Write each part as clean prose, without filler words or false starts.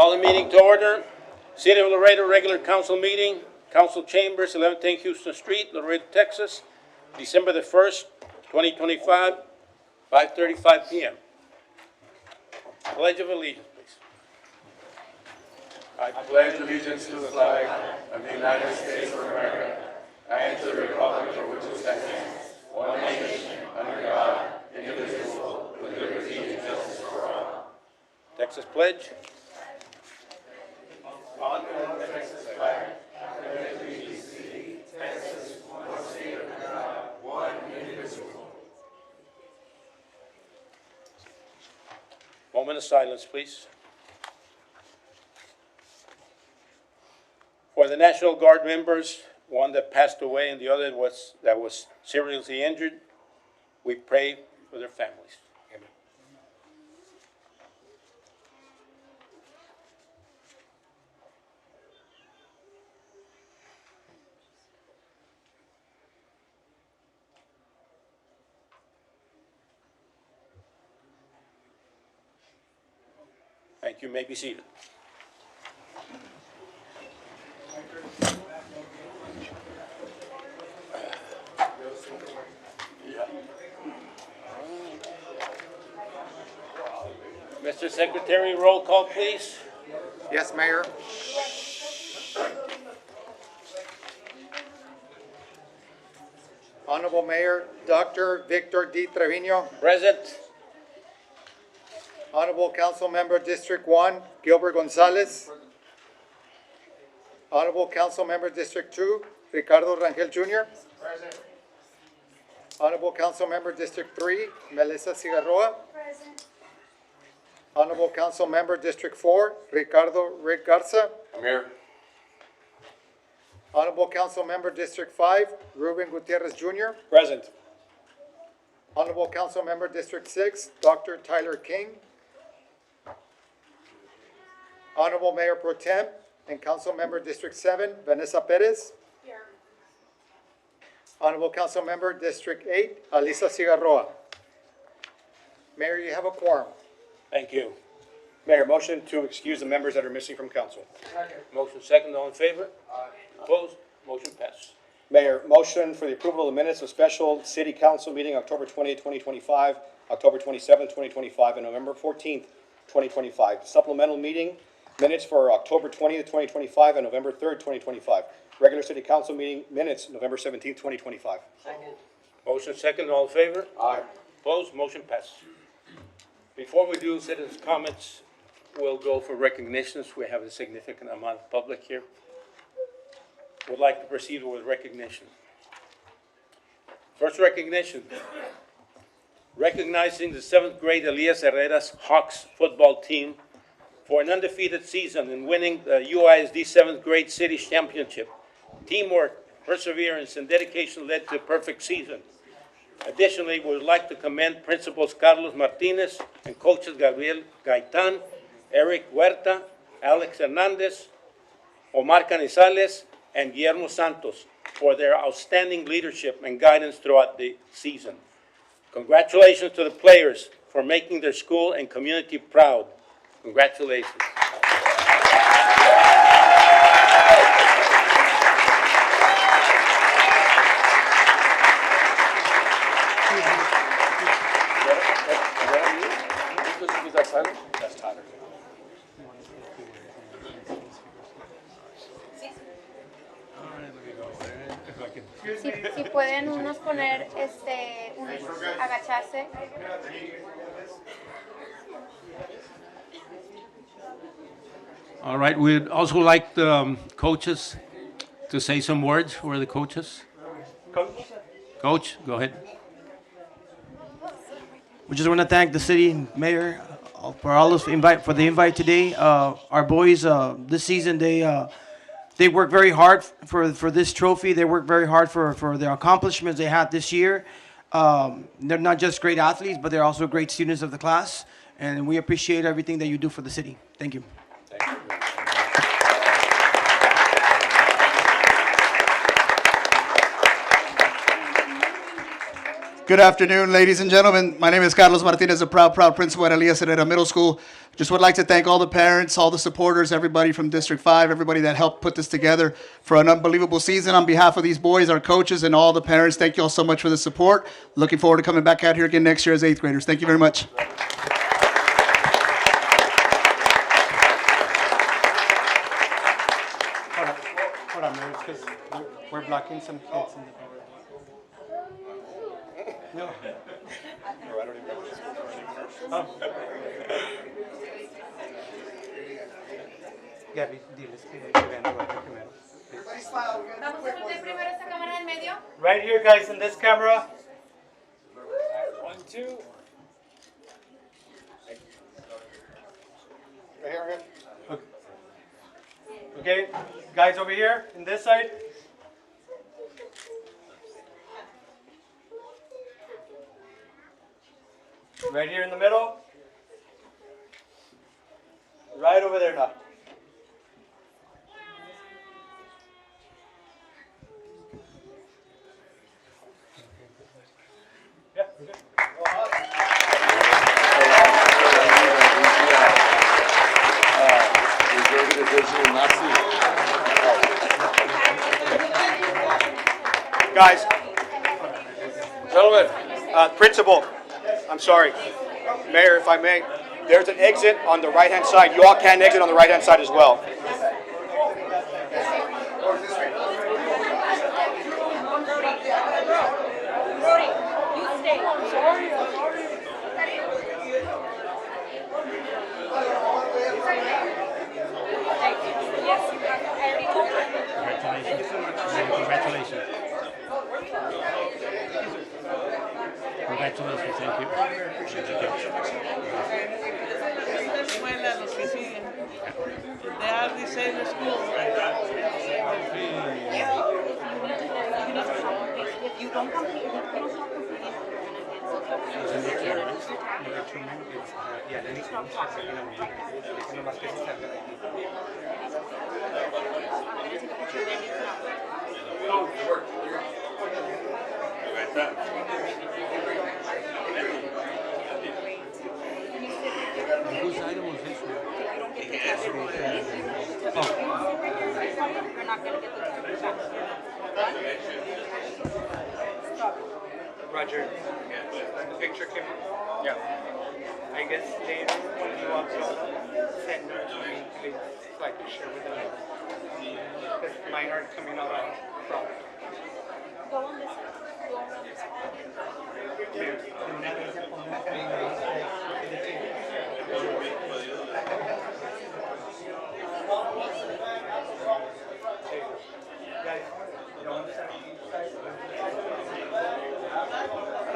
Call the meeting to order. City of Laredo regular council meeting, council chambers, 1110 Houston Street, Laredo, Texas, December the 1st, 2025, 5:35 p.m. Pledge of allegiance, please. I pledge allegiance to the flag of the United States of America and to the republic for which it stands, one nation, under God, indivisible, with liberty and justice for all. Texas pledge. On the Texas flag, and the Texas, one state of God, one indivisible. Moment of silence, please. For the National Guard members, one that passed away and the other that was seriously injured, we pray for their families. Amen. Thank you. You may be seated. Mr. Secretary, roll call, please. Yes, Mayor. Honorable Mayor Dr. Victor D. Trevino. Present. Honorable Council Member District 1, Gilbert Gonzalez. Honorable Council Member District 2, Ricardo Rangel Jr. Present. Honorable Council Member District 3, Melissa Cigarroa. Present. Honorable Council Member District 4, Ricardo Rick Garza. I'm here. Honorable Council Member District 5, Ruben Gutierrez Jr. Present. Honorable Council Member District 6, Dr. Tyler King. Honorable Mayor Pro Tem and Council Member District 7, Vanessa Perez. Here. Honorable Council Member District 8, Alisa Cigarroa. Mayor, you have a quorum. Thank you. Mayor, motion to excuse the members that are missing from council. Motion second, all in favor? Opposed? Motion passed. Mayor, motion for the approval of the minutes of special city council meeting October 20th, 2025, October 27th, 2025, and November 14th, 2025. Supplemental meeting minutes for October 20th, 2025, and November 3rd, 2025. Regular city council meeting minutes, November 17th, 2025. Motion second, all in favor? Aye. Opposed? Motion passed. Before we do citizens' comments, we'll go for recognitions. We have a significant amount of public here. Would like to proceed with recognition. First recognition. Recognizing the 7th grade Elias Herrera's Hawks football team for an undefeated season in winning the UISD 7th grade city championship. Teamwork, perseverance, and dedication led to a perfect season. Additionally, we would like to commend Principals Carlos Martinez and coaches Gabriel Gaitan, Eric Huerta, Alex Hernandez, Omar Canizales, and Guillermo Santos for their outstanding leadership and guidance throughout the season. Congratulations to the players for making their school and community proud. Congratulations. That's Tyler. Si pueden unos poner, agacharse. All right, we'd also like the coaches to say some words for the coaches. Coach, go ahead. We just want to thank the city mayor for all this for the invite today. Our boys this season they worked very hard for this trophy. They worked very hard for their accomplishments they had this year. They're not just great athletes, but they're also great students of the class, and we appreciate everything that you do for the city. Thank you. Thank you. Good afternoon, ladies and gentlemen. My name is Carlos Martinez, a proud principal at Elias Herrera Middle School. Just would like to thank all the parents, all the supporters, everybody from District 5, everybody that helped put this together for an unbelievable season. On behalf of these boys, our coaches, and all the parents, thank you all so much for the support. Looking forward to coming back out here again next year as 8th graders. Thank you very much. Hold on, Mayor, because we're blocking some kids in the back. No. Oh. Gaby, diles que vean el baile primero. Vamos a poner primero esta cámara en medio. Right here, guys, in this camera. 1, 2. Right here, right here. Okay, guys over here, in this side. Right here in the middle. Right over there now. Yeah, okay. Guys, gentlemen, principal, I'm sorry. Mayor, if I may, there's an exit on the right-hand side. You all can exit on the right-hand side as well. Congratulations. Congratulations, thank you. Escuela, los que siguen. They hardly say the school. If you don't complete, if you don't stop completing. Whose item was this one? You're not gonna get the back. Roger, the picture came. Yeah. I guess later when you upload, send them to me, please, so I can share with them. Because mine aren't coming out from. Go on this side. Go on this side.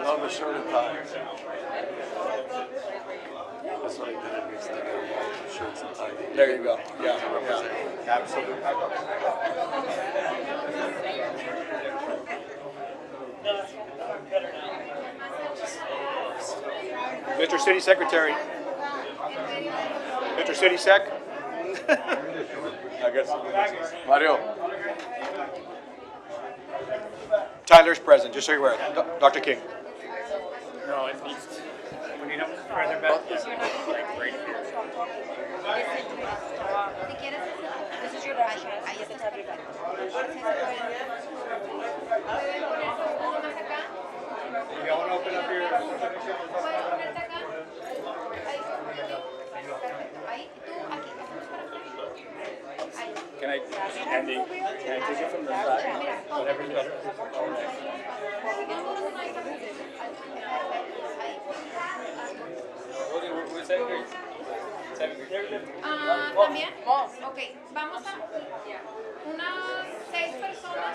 Love a shirt and tie. That's what I did. Shirts and tie. There you go. Yeah, absolutely. Mr. City Secretary. Mr. City Sec. I guess. Mario. Tyler's present, just so you're aware. Dr. King. No, it needs. We need them further back. Si quieres, this is your brush. Ahí está el aplicar. ¿Pueden ponerse un poco más acá? You want to open up your. ¿Puedes ponerte acá? Ahí. Ahí. Tú, aquí. Ahí. Can I, Andy, can I take it from the side? Whatever's better. También. Ok, vamos a unas 6 personas.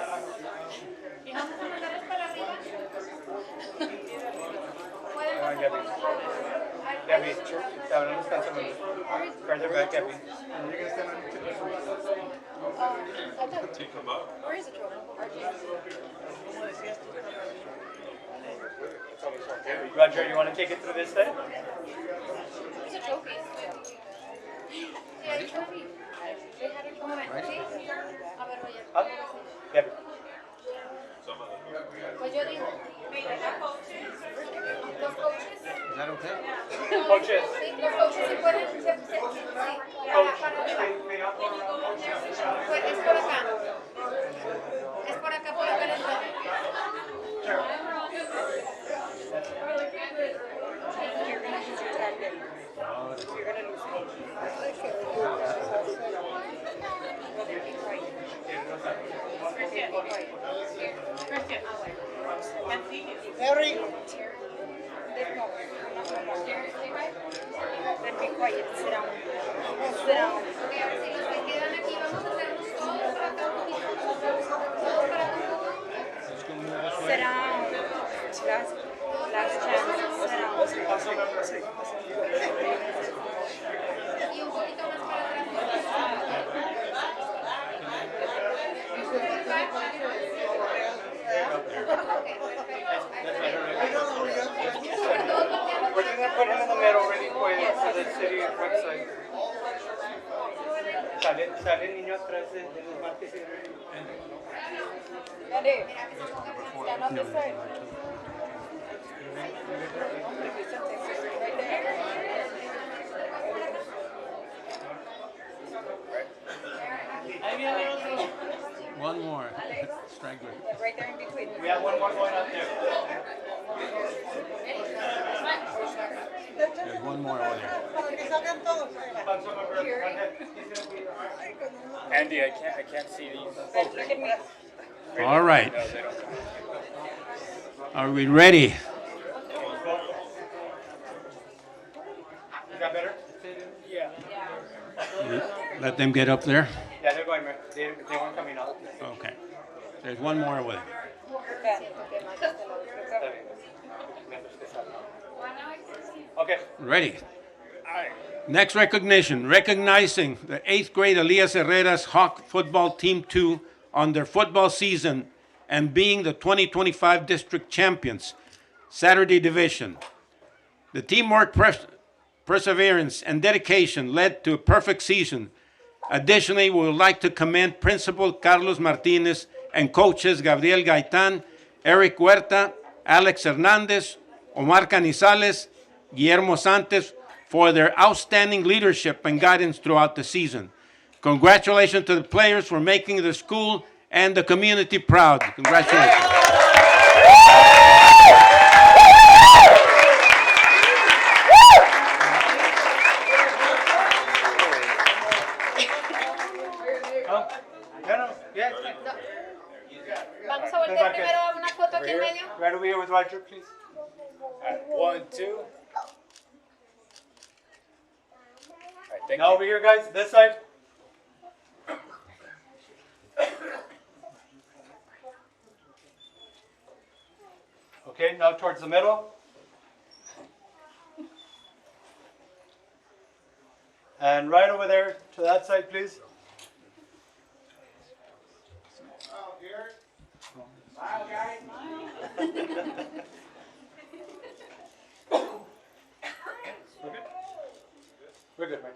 Vamos a mandarles para arriba. Pueden pasar por los lados. Gabby, ahora nos cansamos. Further back, Gabby. Where is the trophy? Roger, you want to take it through this side? There's a trophy. Yeah, the trophy. They had a trophy. ¿Sí? A ver, oye. Up. Gabby. Pues yo digo, los coaches. Is that okay? Coaches. Sí, los coaches si pueden, Can't see you. Very. Then be quiet, sit down. Sit down. Ok, ahora sí, los que quedan aquí, vamos a hacernos todos para acá un poquito. Todos para acá un poco. Sit down. Last chance. Sit down. Y un poquito más para atrás. We're gonna put him in the middle really quick for the city website. Sale el niño atrás de los martes y Stand on this side. One more. Straggler. Right there in between. we have one more going up there. There's one more over there. Para que salgan todos. Andy, I can't see these. Look at me. All right. Are we ready? Is that better? Yeah. Let them get up there. Yeah, they're going. They weren't coming out. Okay. There's one more over there. Okay. Ready? Next recognition, recognizing the 8th grade Elias Herrera's Hawk Football Team 2 on their football season and being the 2025 district champions, Saturday division. The teamwork, perseverance, and dedication led to a perfect season. Additionally, we would like to commend Principal Carlos Martinez and coaches Gabriel Gaitan, Eric Huerta, Alex Hernandez, Omar Canizales, Guillermo Santos for their outstanding leadership and guidance throughout the season. Congratulations to the players for making the school and the community proud. Congratulations. Yeah. Vamos a voltear primero a una foto aquí en medio. Right over here with Roger, please. 1, 2. Thank Now over here, guys. This side. Okay, now towards the middle. And right over there to that side, please. We're good, right?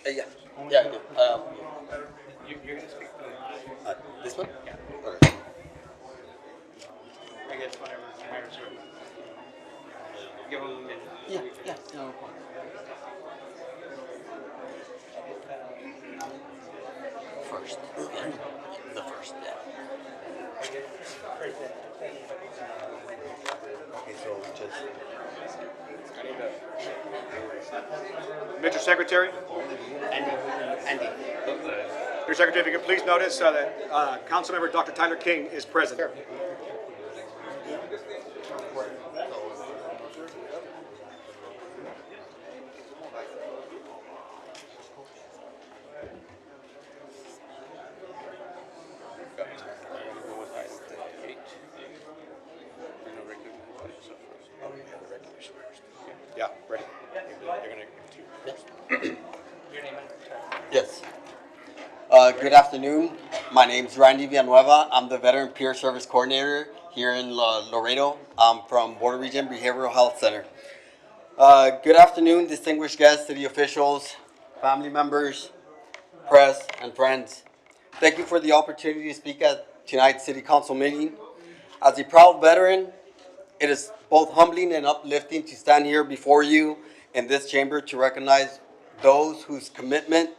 Yeah, yeah, I do. You're gonna speak to This one? Yeah. Okay. I guess whatever matters. Give them a minute. Yeah, yeah, no problem. First, yeah, the first, yeah. Okay, so just. Mr. Secretary? Andy. Mr. Secretary, if you could please notice that Councilmember Dr. Tyler King is present. Yeah, ready. Yes. Good afternoon. My name's Randy Villanueva. I'm the Veteran Peer Service Coordinator here in Laredo. I'm from Border Region Behavioral Health Center. Good afternoon, distinguished guests, city officials, family members, press, and friends. Thank you for the opportunity to speak at tonight's City Council meeting. As a proud veteran, it is both humbling and uplifting to stand here before you in this chamber to recognize those whose commitment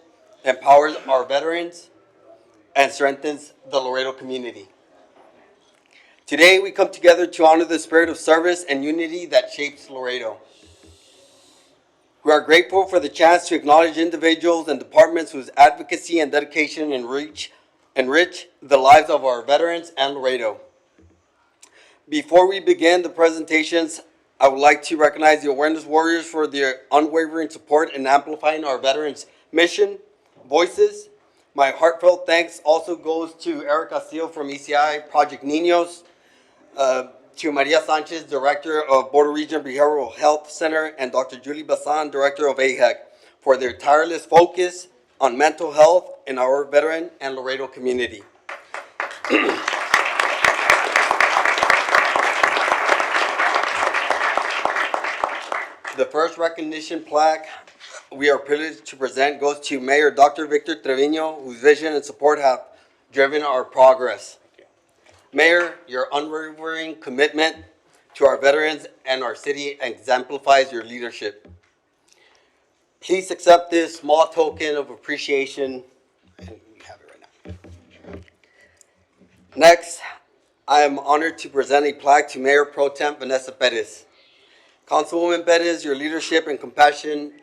empowers our veterans and strengthens the Laredo community. Today, we come together to honor the spirit of service and unity that shapes Laredo. We are grateful for the chance to acknowledge individuals and departments whose advocacy and dedication enrich the lives of our veterans and Laredo. Before we begin the presentations, I would like to recognize the awareness warriors for their unwavering support in amplifying our veterans' mission, voices. My heartfelt thanks also goes to Eric Castillo from ECI Project Niños, to Maria Sanchez, Director of Border Region Behavioral Health Center, and Dr. Julie Basan, Director of AHEC, for their tireless focus on mental health in our veteran and Laredo community. The first recognition plaque we are privileged to present goes to Mayor Dr. Victor Trevino, whose vision and support have driven our progress. Mayor, your unwavering commitment to our veterans and our city exemplifies your leadership. Please accept this small token of appreciation, and we have it right now. Next, I am honored to present a plaque to Mayor Pro Tem Vanessa Perez. Councilwoman Perez, your leadership and compassion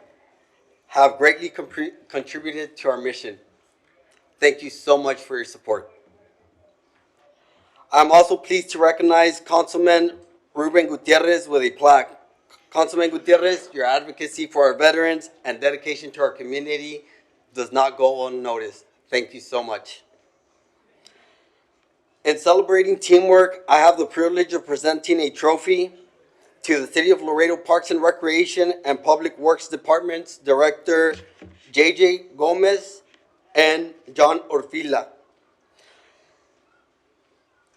have greatly contributed to our mission. Thank you so much for your support. I'm also pleased to recognize Councilman Ruben Gutierrez with a plaque. Councilman Gutierrez, your advocacy for our veterans and dedication to our community does not go unnoticed. Thank you so much. In celebrating teamwork, I have the privilege of presenting a trophy to the City of Laredo Parks and Recreation and Public Works Departments Director JJ Gomez and John Orfila.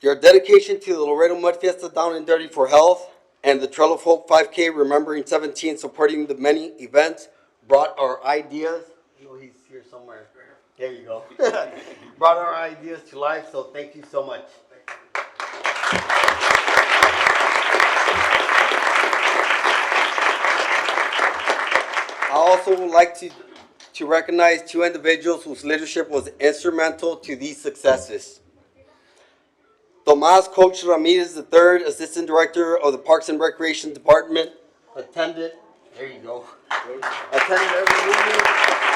Your dedication to the Laredo Mud Fiesta Down and Dirty for Health and the Trail of Hope 5K Remembering 17 supporting the many events brought our ideas. Oh, he's here somewhere. There you go. Brought our ideas to life, so thank you so much. I also would like to recognize two individuals whose leadership was instrumental to these successes. Tomas Coach Ramirez III, Assistant Director of the Parks and Recreation Department, attended, there you go, attended every meeting.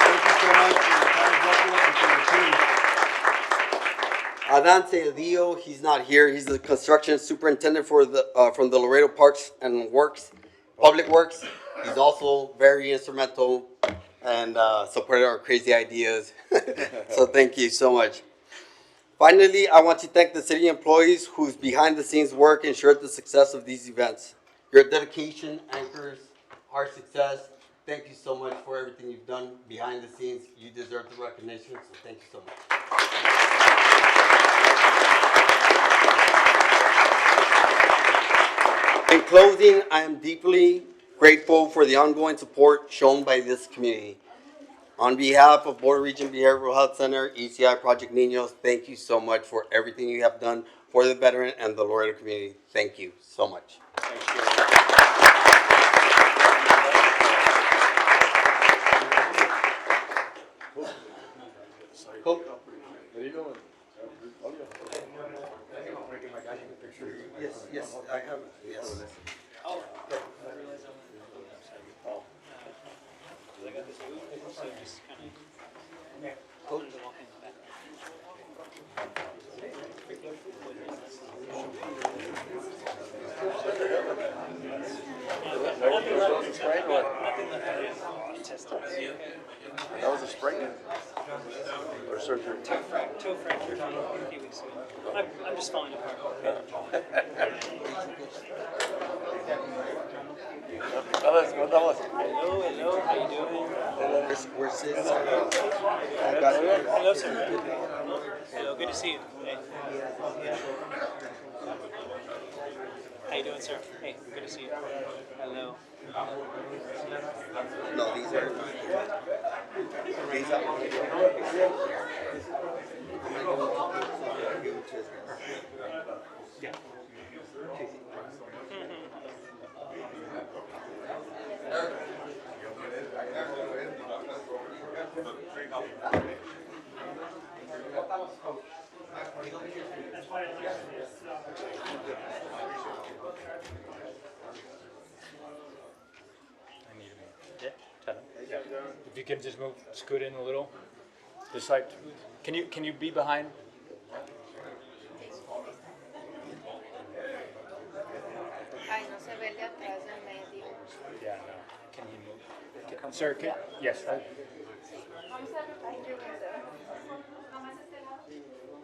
Thank you so much for your time, Buckle, and for your team. Adante Dio, he's not here. He's the Construction Superintendent for the from the Laredo Parks and Public Works. He's also very instrumental and supported our crazy ideas. So thank you so much. Finally, I want to thank the city employees whose behind-the-scenes work ensured the success of these events. Your dedication anchors our success. Thank you so much for everything you've done behind the scenes. You deserve the recognition, so thank you so much. In closing, I am deeply grateful for the ongoing support shown by this community. On behalf of Border Region Behavioral Health Center, ECI Project Niños, thank you so much for everything you have done for the veteran and the Laredo community. Thank you so much. Thank you. Cool. Yes, I have. Yes. or surgery? Toe fracture a few weeks ago. I'm just falling apart. ¿Cómo estamos? Hello, hello, how you doing? Where's this? Hello, sir. Hello, good to see you. Hey. How you doing, sir? Hey, good to see you. Hello. No, these are. If you can just move, scoot in a little. This side. Can you be behind? Ay, no se ve el de atrás del medio. Yeah, no. Can you move? Sir, yes. Vamos a repetir eso. Nomás este lado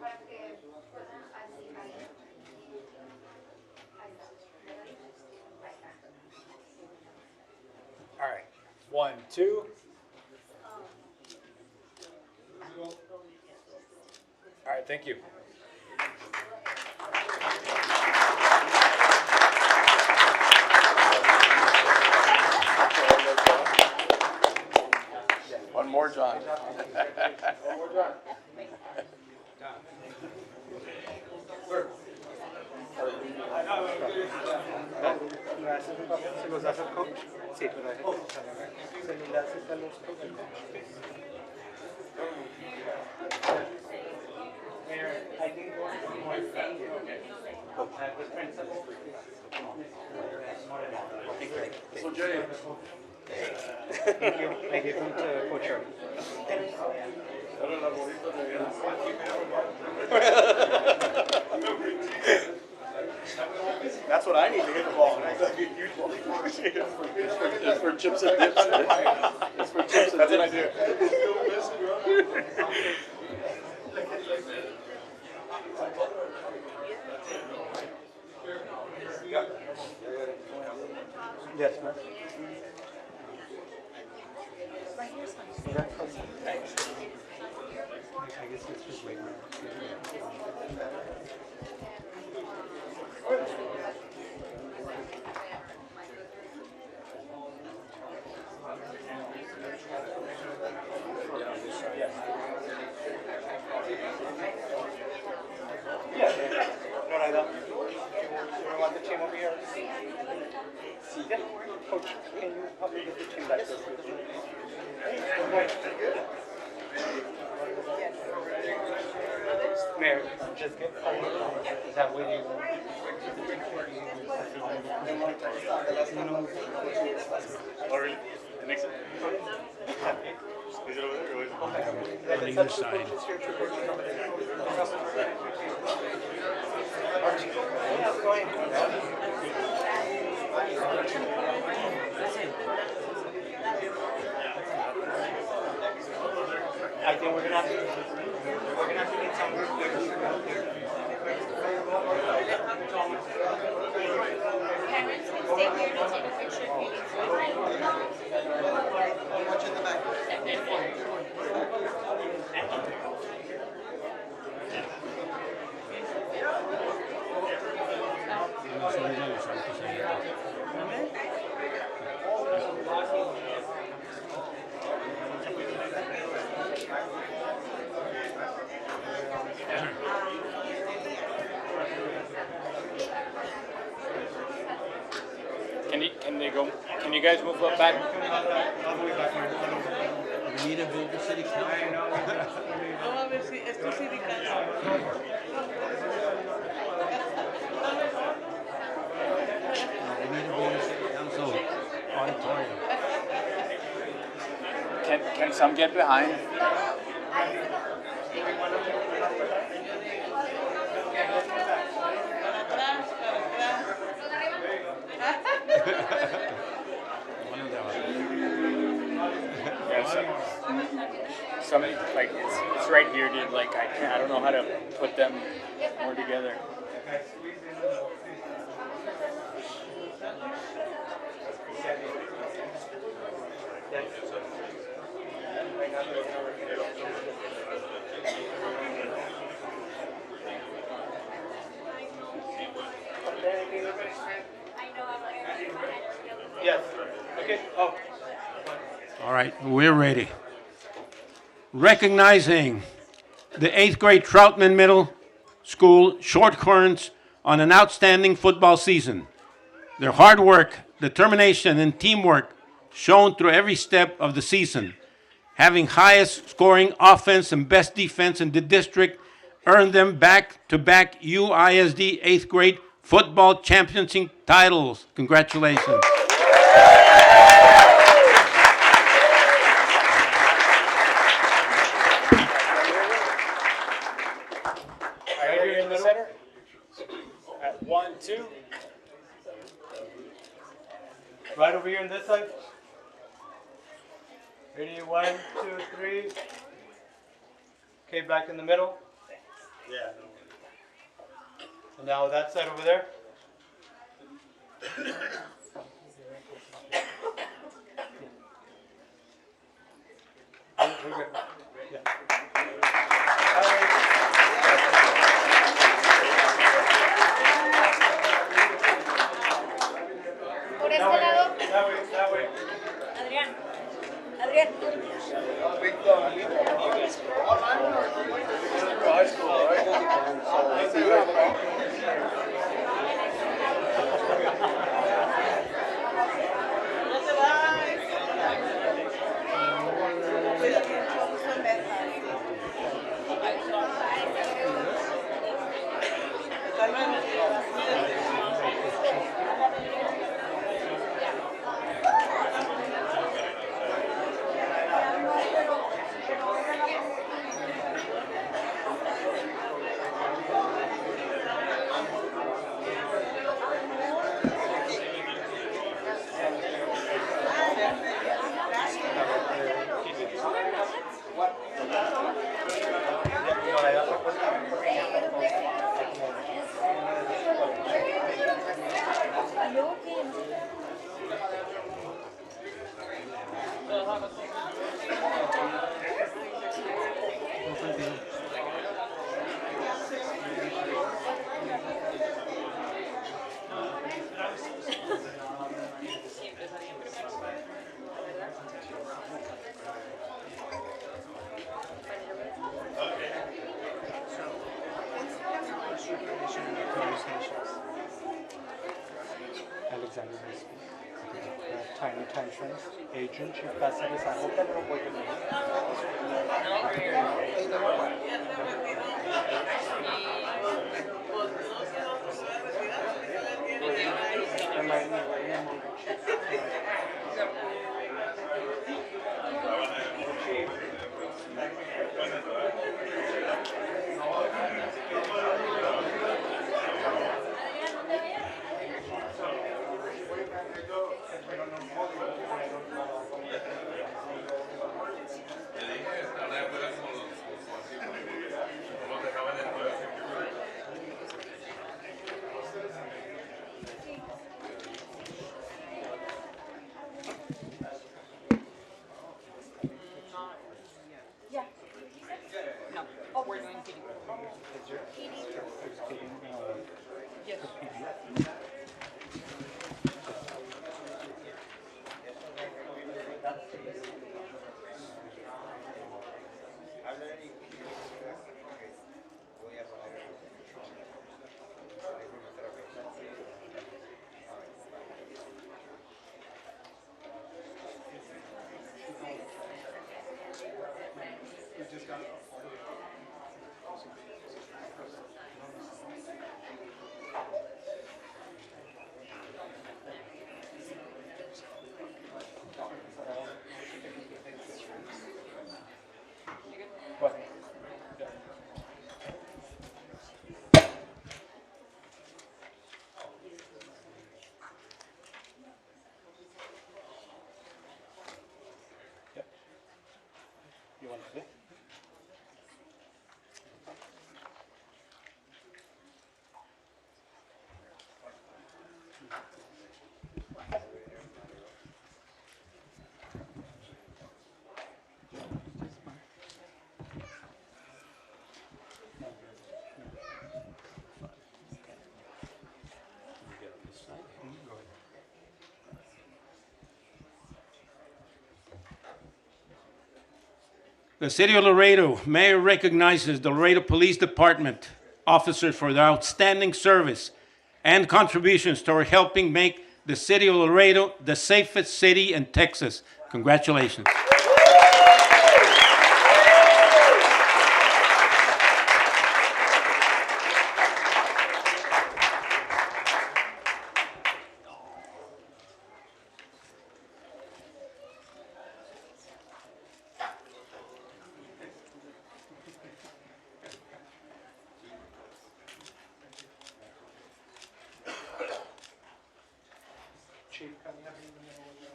para que puedan así, ahí. All right. 1, 2. All right, thank you. One more, John. ¿Se los das al coach? Sí, pero se los das a los coaches. Mayor, I think more So Jay, Thank you. I gave them to Coach Charlie. That's what I need to hit the ball. it's for chips and dips. It's for chips and dips. That's what I do. Yes, ma'am. I guess it's just waiting. No, I don't. You want the team over here? Yeah. Coach, can you help me get the team back there? Mayor, just get that way you Already? It makes it. Is it over there or is it? On either side. I think we're gonna have to get some. Parents can stay here to take a picture if you need Can they go? Can you guys move up back? We need to move the city council. Vamos a ver si esto sí descansa. We need to move the city council auditorium. Can some get behind? some, like, it's right here, dude. Like, I don't know how to put them more together. Yes. Okay. Oh. All right, we're ready. Recognizing the 8th grade Troutman Middle School Short Currents on an outstanding football season. Their hard work, determination, and teamwork shown through every step of the season. Having highest scoring offense and best defense in the district earned them back-to-back UISD 8th grade football championship titles. Congratulations. Right here in the center. At 1, 2. Right over here on this side. Ready? 1, 2, 3. Okay, back in the middle. Yeah. And now that side over there. We're good. Yeah. Por este lado, That way. Adrián. Adrián. Alexander Tiny Tantrums, Agent, Chief Cáceres, I hope that little boy can The City of Laredo Mayor recognizes the Laredo Police Department officers for their outstanding service and contributions toward helping make the City of Laredo the safest city in Texas. Congratulations. Chief, can you have me in the middle of that?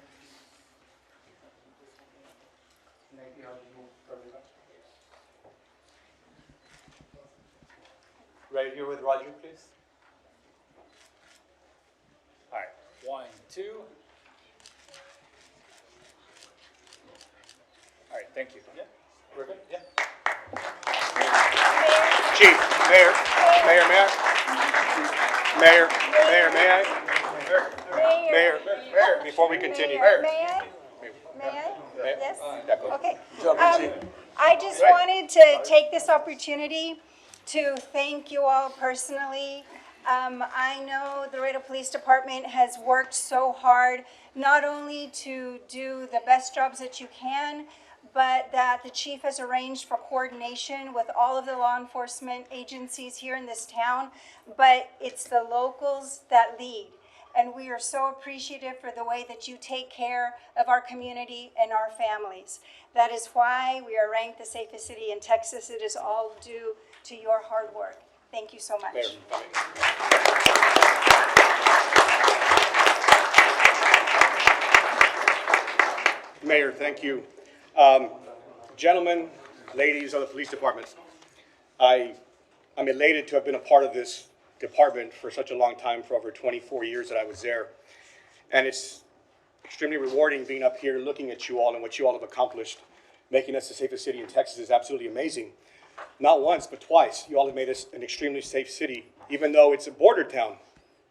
Maybe I'll move further up. Right here with Roger, please. All right, 1, 2. All right, thank you. Yeah, we're good, yeah. Chief, Mayor, may I? Mayor, before we continue. May I? Yes? Okay. I just wanted to take this opportunity to thank you all personally. I know the Laredo Police Department has worked so hard, not only to do the best jobs that you can, but that the chief has arranged for coordination with all of the law enforcement agencies here in this town, but it's the locals that lead. And we are so appreciative for the way that you take care of our community and our families. That is why we are ranked the safest city in Texas. It is all due to your hard work. Thank you so much. Mayor, thank you. Gentlemen, ladies of the police departments, I'm elated to have been a part of this department for such a long time, for over 24 years that I was there. And it's extremely rewarding being up here, looking at you all and what you all have accomplished. Making us the safest city in Texas is absolutely amazing. Not once, but twice, you all have made us an extremely safe city. Even though it's a border town,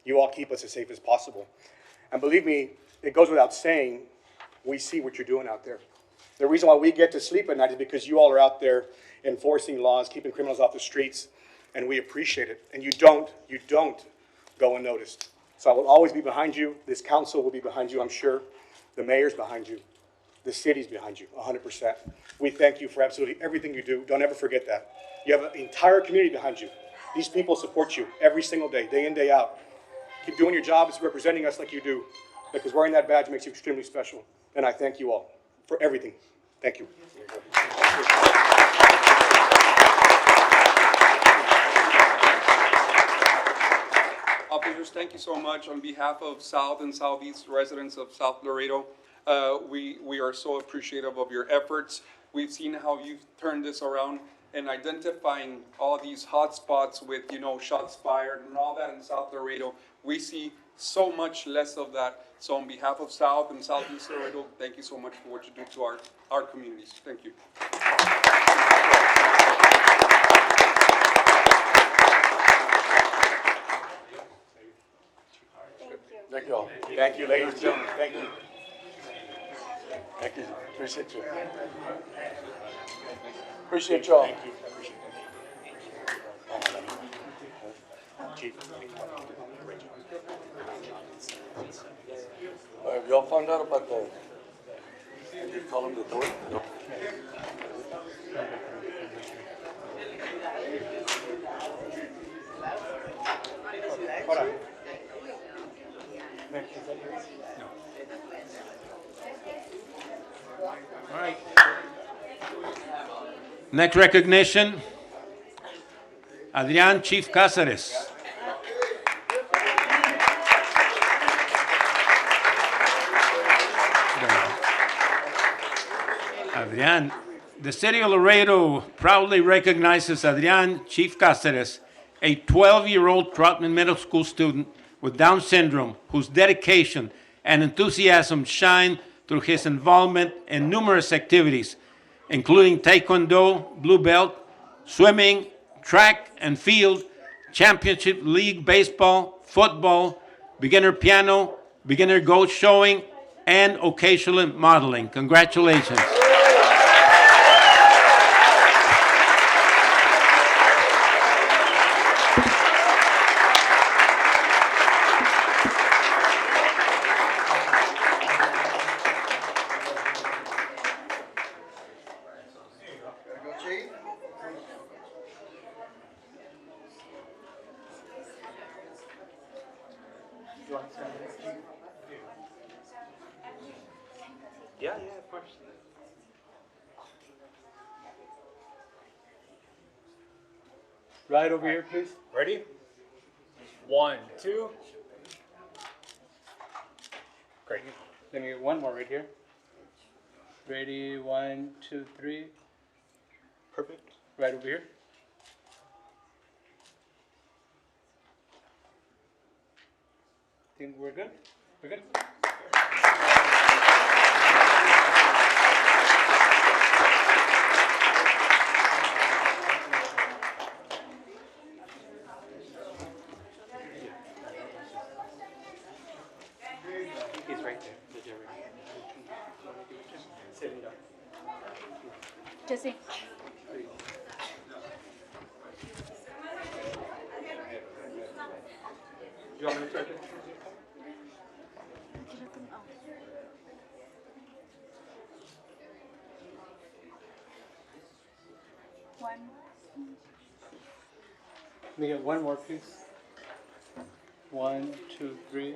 you all keep us as safe as possible. And believe me, it goes without saying, we see what you're doing out there. The reason why we get to sleep at night is because you all are out there enforcing laws, keeping criminals off the streets, and we appreciate it. And you don't go unnoticed. So I will always be behind you. This council will be behind you, I'm sure. The mayor's behind you. The city's behind you, 100%. We thank you for absolutely everything you do. Don't ever forget that. You have an entire community behind you. These people support you every single day in, day out. Keep doing your job as representing us like you do, because wearing that badge makes you extremely special. And I thank you all for everything. Thank you. Officers, thank you so much. On behalf of South and Southeast residents of South Laredo, we are so appreciative of your efforts. We've seen how you've turned this around and identifying all these hot spots with, shots fired and all that in South Laredo. We see so much less of that. So on behalf of South and Southeast Laredo, thank you so much for what you do to our communities. Thank you. Thank you all. Thank you, ladies and gentlemen. Thank you. Thank you. Appreciate you. Appreciate you all. Thank you. I appreciate that. Chief, great job. Have y'all found out about the, you call them the door? No. Hold on. All right. Next recognition, Adrian Chief Cáceres. Adrian, the city of Laredo proudly recognizes Adrian Chief Cáceres, a 12-year-old Trotman Middle School student with Down syndrome whose dedication and enthusiasm shine through his involvement in numerous activities, including Taekwondo, Blue Belt, swimming, track and field, championship league baseball, football, beginner piano, beginner goat showing, and occasional modeling. Congratulations. Yeah, of course. Right over here, please. Ready? 1, 2. Great. Let me get one more right here. Ready? 1, 2, 3. Perfect. Right over here. Think we're good? We're good? He's right there. The Jerry. Sitting down. Jesse. You want me to take it? One. Let me get one more, please. 1, 2, 3.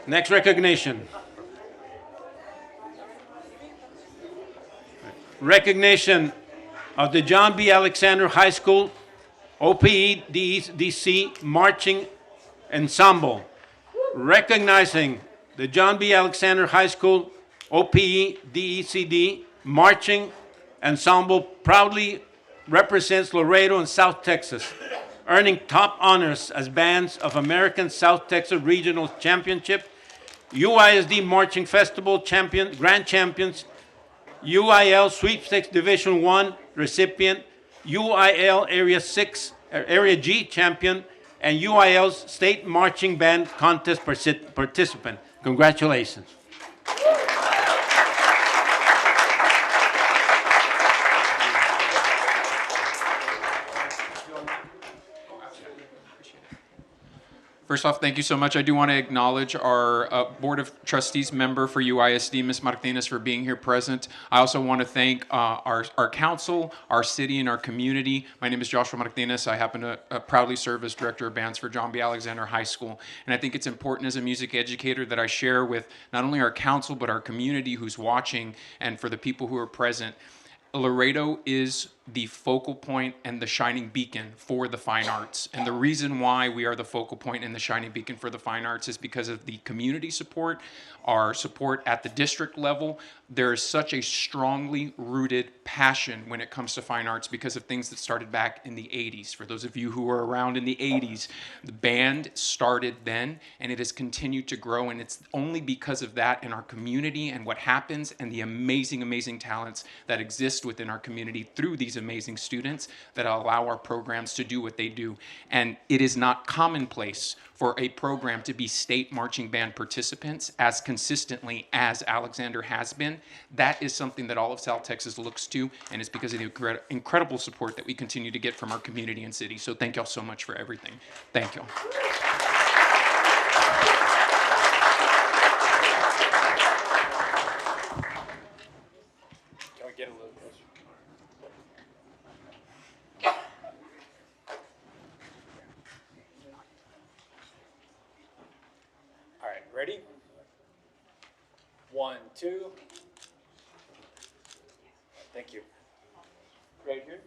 Next recognition. Recognition of the John B. Alexander High School OPE DC Marching Ensemble. Recognizing the John B. Alexander High School OPE DECD Marching Ensemble proudly represents Laredo and South Texas, earning top honors as bands of American South Texas Regional Championship, UISD Marching Festival Grand Champions, UIL Sweepstakes Division I recipient, UIL Area G Champion, and UIL's State Marching Band Contest participant. Congratulations. First off, thank you so much. I do want to acknowledge our Board of Trustees member for UISD, Ms. Martinez, for being here present. I also want to thank our council, our city, and our community. My name is Joshua Martinez. I happen to proudly serve as Director of Bands for John B. Alexander High School. And I think it's important as a music educator that I share with not only our council, but our community who's watching, and for the people who are present. Laredo is the focal point and the shining beacon for the fine arts. And the reason why we are the focal point and the shining beacon for the fine arts is because of the community support, our support at the district level. There is such a strongly rooted passion when it comes to fine arts because of things that started back in the 80s. For those of you who were around in the 80s, the band started then and it has continued to grow, and it's only because of that in our community and what happens and the amazing, amazing talents that exist within our community through these amazing students that allow our programs to do what they do. And it is not commonplace for a program to be state marching band participants as consistently as Alexander has been. That is something that all of South Texas looks to, and it's because of the incredible support that we continue to get from our community and city. So thank y'all so much for everything. Thank y'all. Can we get a little closer? All right, ready? 1, 2. Thank you. Right here.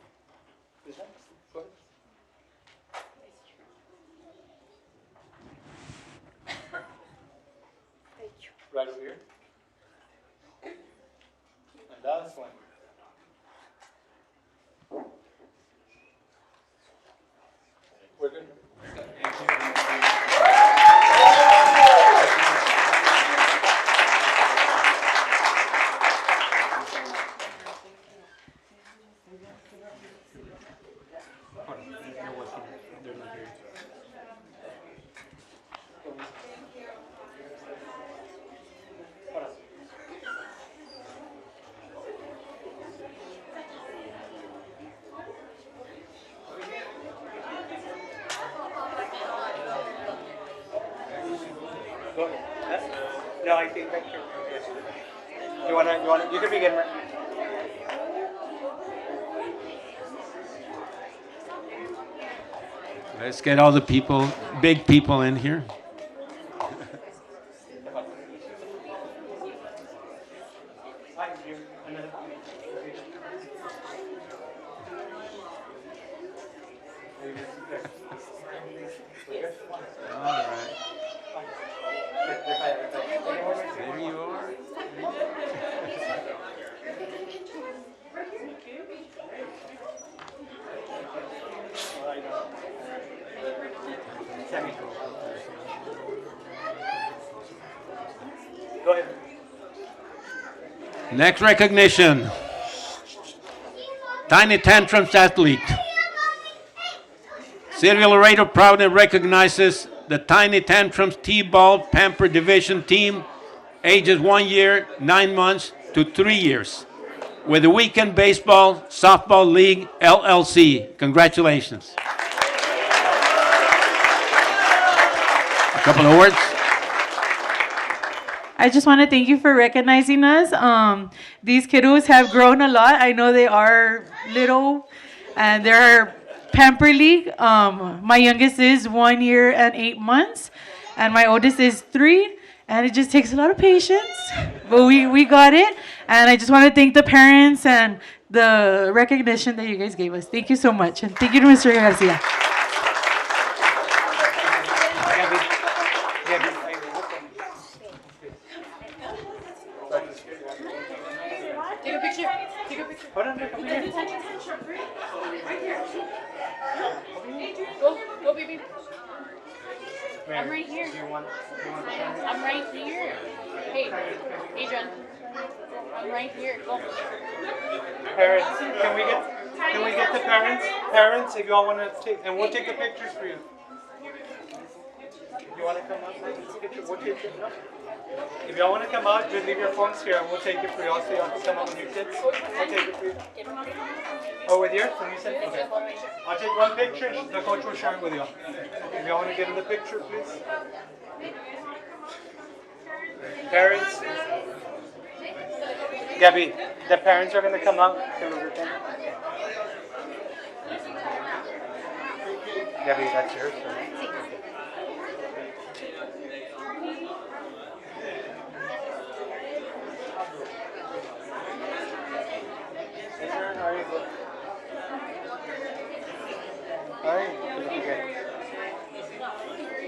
This one. Go ahead. Right over here. And last one. We're good. No, I think Victor. You can begin. Let's get all the people, big people in here. There you are. Go ahead. Next recognition. Tiny Tantrums athlete. City of Laredo proudly recognizes the Tiny Tantrums T-Ball Pamper Division team, ages 1 year, 9 months to 3 years, with the Weekend Baseball Softball League LLC. Congratulations. A couple of words. I just want to thank you for recognizing us. These kiddos have grown a lot. I know they are little, and they're Pamper League. My youngest is 1 year and 8 months, and my oldest is 3. And it just takes a lot of patience, but we got it. And I just want to thank the parents and the recognition that you guys gave us. Thank you so much, and thank you to Mr. Garcia. Take a picture. Take a picture. Hold on, come here. Right here. Go, baby. I'm right here. I'm right here. Hey, Adrian. I'm right here. Go. Parents, can we get the parents? Parents, if you all want to take, and we'll take the pictures for you. You want to come out? We'll take it. No? If y'all want to come out, just leave your phones here and we'll take it for y'all so y'all can come out with your kids. I'll take it for you. Oh, with yours? Let me say? Okay. I'll take one picture and the coach will share it with y'all. If y'all want to get in the picture, please. Parents. Gabby, the parents are going to come out. Gabby, that's yours.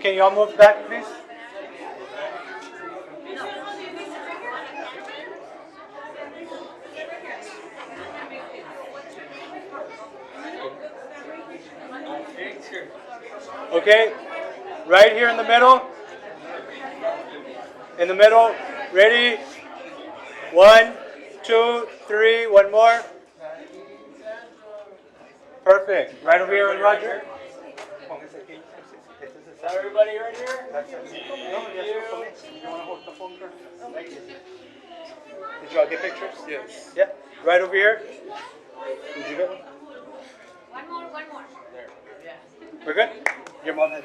Can y'all move back, please? Okay, right here in the middle. In the middle, ready? 1, 2, 3, one more. Perfect. Right over here with Roger. Everybody right here? Did you all get pictures? Yes. Yeah. Right over here. Did you get one? One more. There. We're good? Your mom has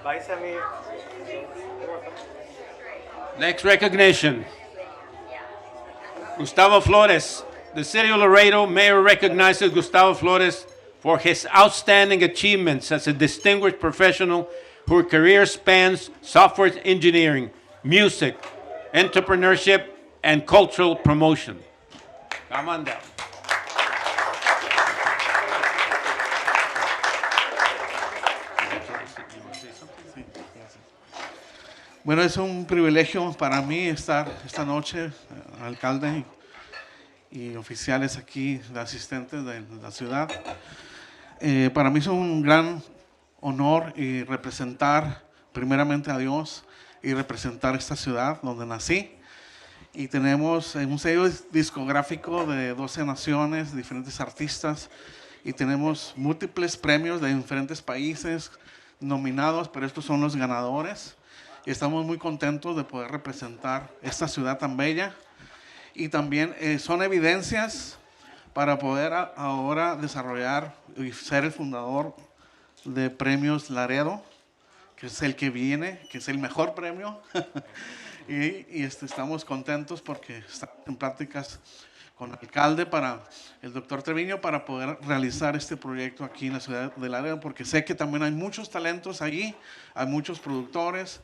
Bye, Sammy. Next recognition. Gustavo Flores. The City of Laredo Mayor recognizes Gustavo Flores for his outstanding achievements as a distinguished professional whose career spans software engineering, music, entrepreneurship, and cultural promotion. Come on down. Bueno, es un privilegio para mí estar esta noche, alcalde y oficiales aquí, asistentes de la ciudad. Para mí es un gran honor y representar primeramente a Dios y representar esta ciudad donde nací. Y tenemos un sello discográfico de 12 naciones, diferentes artistas, y tenemos múltiples premios de diferentes países nominados, pero estos son los ganadores. Y estamos muy contentos de poder representar esta ciudad tan bella. Y también son evidencias para poder ahora desarrollar y ser el fundador de Premios Laredo, que es el que viene, que es el mejor premio. y estamos contentos porque estamos en pláticas con el alcalde, el doctor Treviño, para poder realizar este proyecto aquí en la ciudad de Laredo, porque sé que también hay muchos talentos allí, hay muchos productores,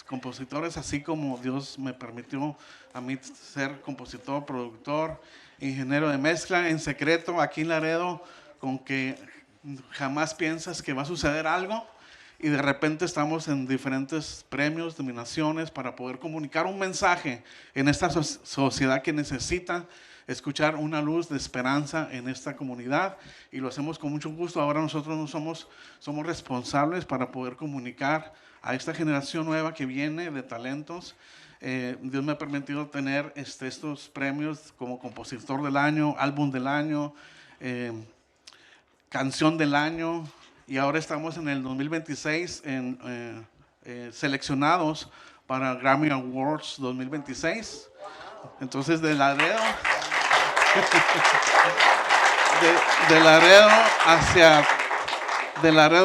compositores, así como Dios me permitió a mí ser compositor, productor, ingeniero de mezcla en secreto aquí en Laredo, con que jamás piensas que va a suceder algo. Y de repente estamos en diferentes premios, nominaciones para poder comunicar un mensaje en esta sociedad que necesita escuchar una luz de esperanza en esta comunidad, y lo hacemos con mucho gusto. Ahora nosotros no somos responsables para poder comunicar a esta generación nueva que viene de talentos. Dios me ha permitido tener estos premios como compositor del año, álbum del año, canción del año. Y ahora estamos en el 2026 seleccionados para Grammy Awards 2026. Entonces, de Laredo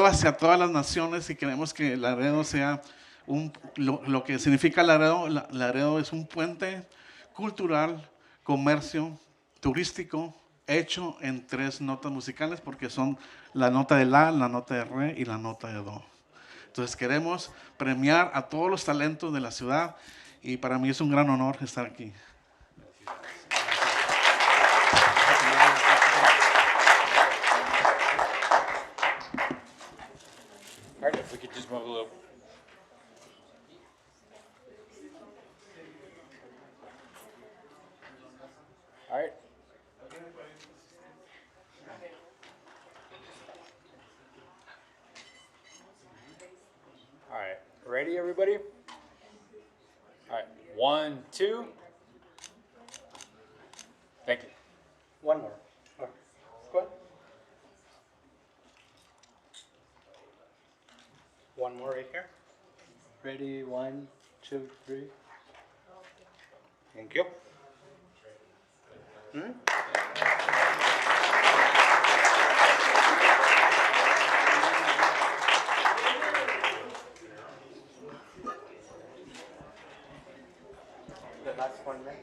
hacia todas las naciones, y queremos que Laredo sea lo que significa Laredo. Laredo es un puente cultural, comercio, turístico, hecho en 3 notas musicales, porque son la nota de la nota de re y la nota de do. Entonces queremos premiar a todos los talentos de la ciudad, y para mí es un gran honor estar aquí. All right, if we could just move a little. All right. All right, ready, everybody? All right, 1, 2. Thank you. One more. Go ahead. One more right here. Ready, 1, 2, 3. Thank you. The last one, man.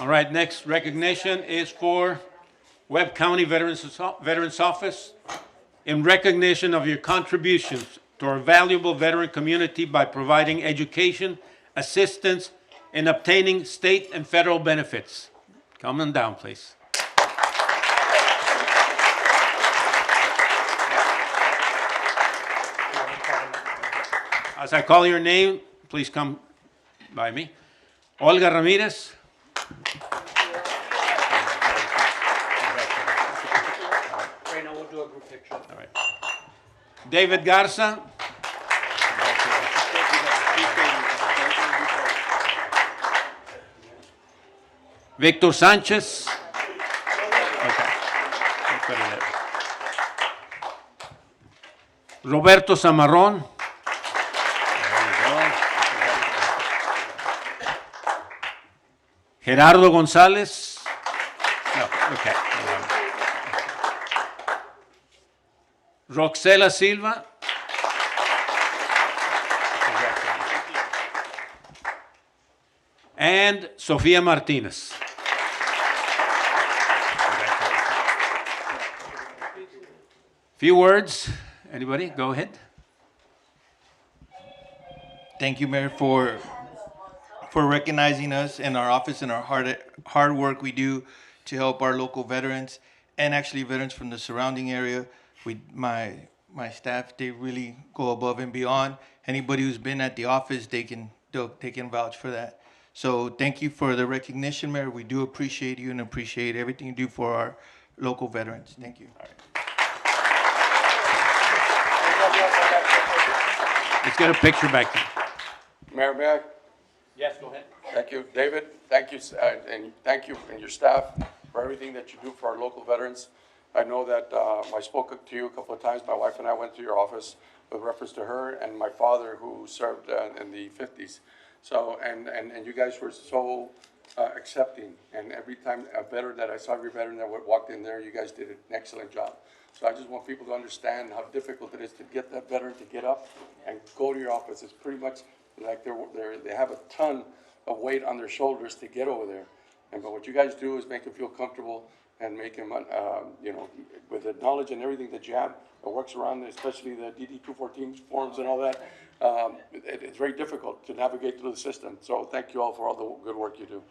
All right, next recognition is for Webb County Veterans Office in recognition of your contributions to our valuable veteran community by providing education, assistance, and obtaining state and federal benefits. Come on down, please. As I call your name, please come by me. Olga Ramirez. Right now we'll do a group picture. All right. David Garza. Victor Sanchez. Roberto Zamarron. Gerardo González. No, okay. Roxela Silva. And Sofia Martinez. Few words. Anybody? Go ahead. Thank you, Mayor, for recognizing us in our office and our hard work we do to help our local veterans and actually veterans from the surrounding area. My staff, they really go above and beyond. Anybody who's been at the office, they can vouch for that. So thank you for the recognition, Mayor. We do appreciate you and appreciate everything you do for our local veterans. Thank you. Let's get a picture back there. Mayor, may I? Yes, go ahead. Thank you, David. Thank you, and thank you and your staff for everything that you do for our local veterans. I know that I spoke to you a couple of times. My wife and I went to your office with reference to her and my father, who served in the 50s. So, and you guys were so accepting. And every time a veteran that I saw, every veteran that walked in there, you guys did an excellent job. So I just want people to understand how difficult it is to get that veteran to get up and go to your office. It's pretty much like they have a ton of weight on their shoulders to get over there. But what you guys do is make them feel comfortable and make them, with the knowledge and everything that you have that works around, especially the DD 214 forms and all that. It's very difficult to navigate through the system. So thank you all for all the good work you do.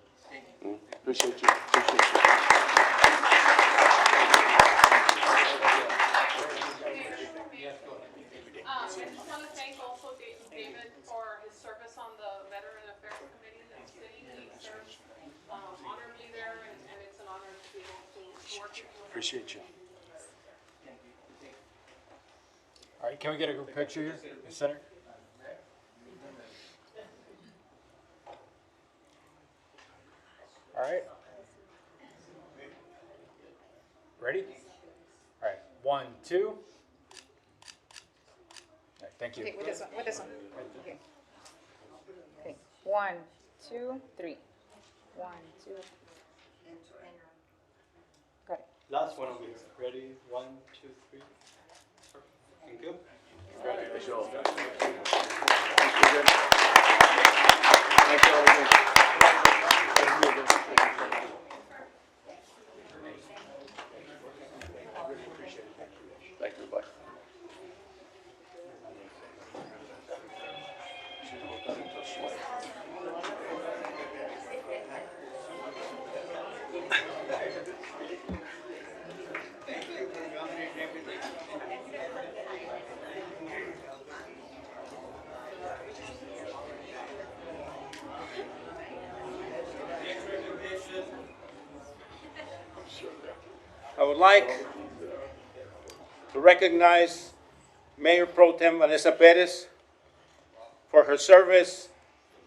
Appreciate you. Appreciate you. I just want to thank also David for his service on the Veteran Affairs Committee in the city. He served honorably there, and it's an honor to be able to work with you. Appreciate you. All right, can we get a group picture here in the center? All right. Ready? All right, 1, 2. All right, thank you. Okay, with this one, with this one. Okay. Okay, 1, 2, 3. 1, 2. Got it. Last one over here. Ready? 1, 2, 3. Thank you. Thank you, bye. I would like to recognize Mayor Pro Tem Vanessa Perez for her service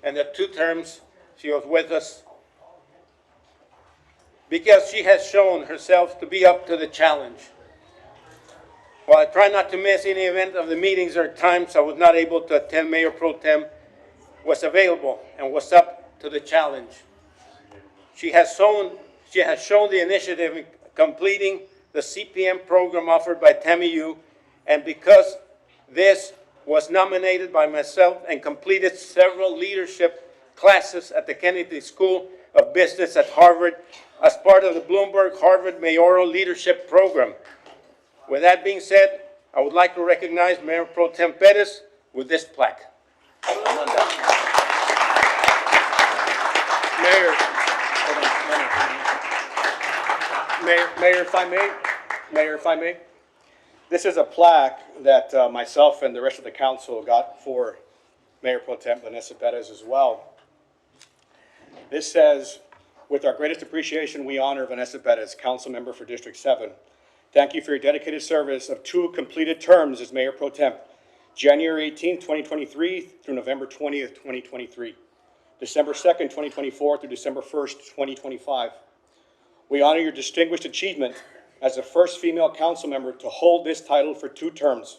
and the 2 terms she was with us, because she has shown herself to be up to the challenge. While I try not to miss any event of the meetings or times I was not able to attend, Mayor Pro Tem was available and was up to the challenge. She has shown the initiative in completing the CPM program offered by TAMIU, and because this was nominated by myself and completed several leadership classes at the Kennedy School of Business at Harvard as part of the Bloomberg Harvard Mayoral Leadership Program. With that being said, I would like to recognize Mayor Pro Tem Perez with this plaque. Mayor, if I may, this is a plaque that myself and the rest of the council got for Mayor Pro Tem Vanessa Perez as well. This says, with our greatest appreciation, we honor Vanessa Perez, council member for District 7. Thank you for your dedicated service of 2 completed terms as Mayor Pro Tem, January 18th, 2023 through November 20th, 2023. December 2nd, 2024 through December 1st, 2025. We honor your distinguished achievement as the first female council member to hold this title for 2 terms.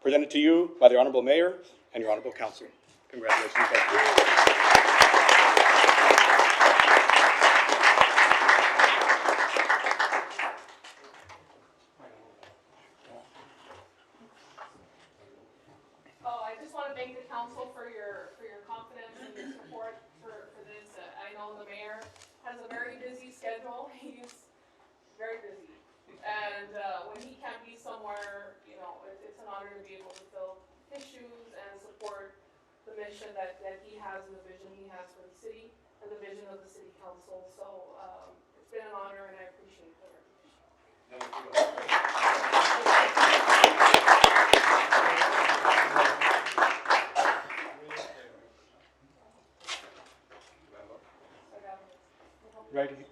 Presented to you by the Honorable Mayor and your Honorable Council. Congratulations. Thank you. I just want to thank the council for your confidence and your support for this. I know the mayor has a very busy schedule. He's very busy. And when he can't be somewhere, you know, it's an honor to be able to fill his shoes and support the mission that he has and the vision he has for the city and the vision of the city council. So it's been an honor and I appreciate the recognition. Right here.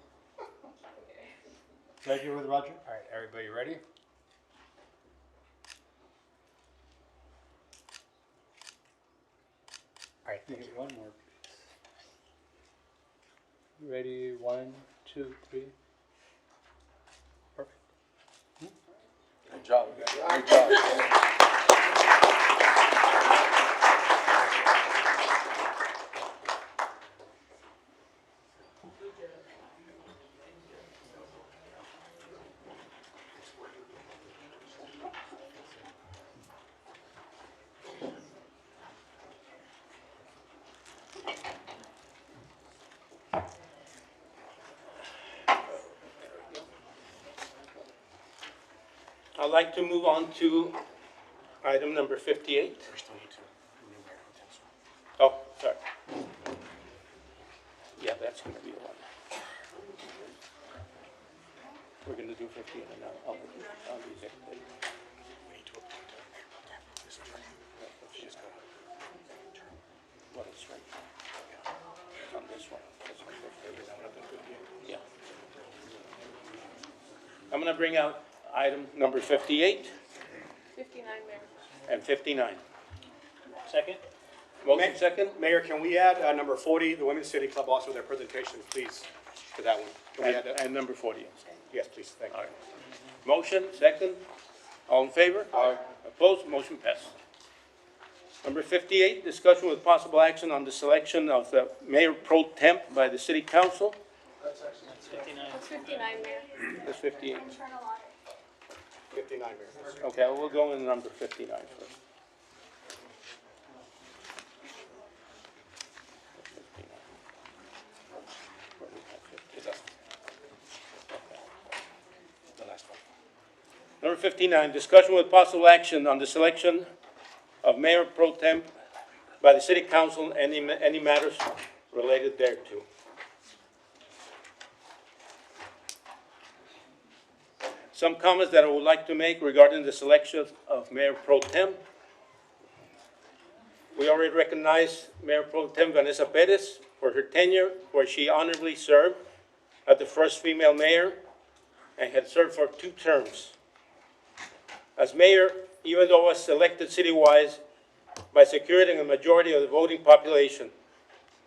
Right here with Roger. All right, everybody ready? All right, thank you. One more, please. Ready? 1, 2, 3. Perfect. Good job, guys. Good job. I'd like to move on to item number 58. Oh, sorry. Yeah, that's going to be the one. We're going to do 58 and I'll use it. What is right? On this one. Yeah. I'm going to bring out item number 58 59, Mayor. and 59. Second? Motion second? Mayor, can we add number 40, the Women's City Club, also their presentation, please, to that one? Can we add that? And number 40. Yes, please, thank you. All right. Motion, second. All in favor? Aye. Opposed? Motion passed. Number 58, discussion with possible action on the selection of the mayor pro temp by the city council. That's 59, Mayor. That's 58. 59, Mayor. Okay, we'll go in number 59 first. Number 59, discussion with possible action on the selection of mayor pro temp by the city council, any matters related thereto. Some comments that I would like to make regarding the selection of mayor pro temp. We already recognize Mayor Pro Tem Vanessa Perez for her tenure, where she honorably served as the first female mayor and had served for 2 terms. As mayor, even though I was selected citywide by securing a majority of the voting population,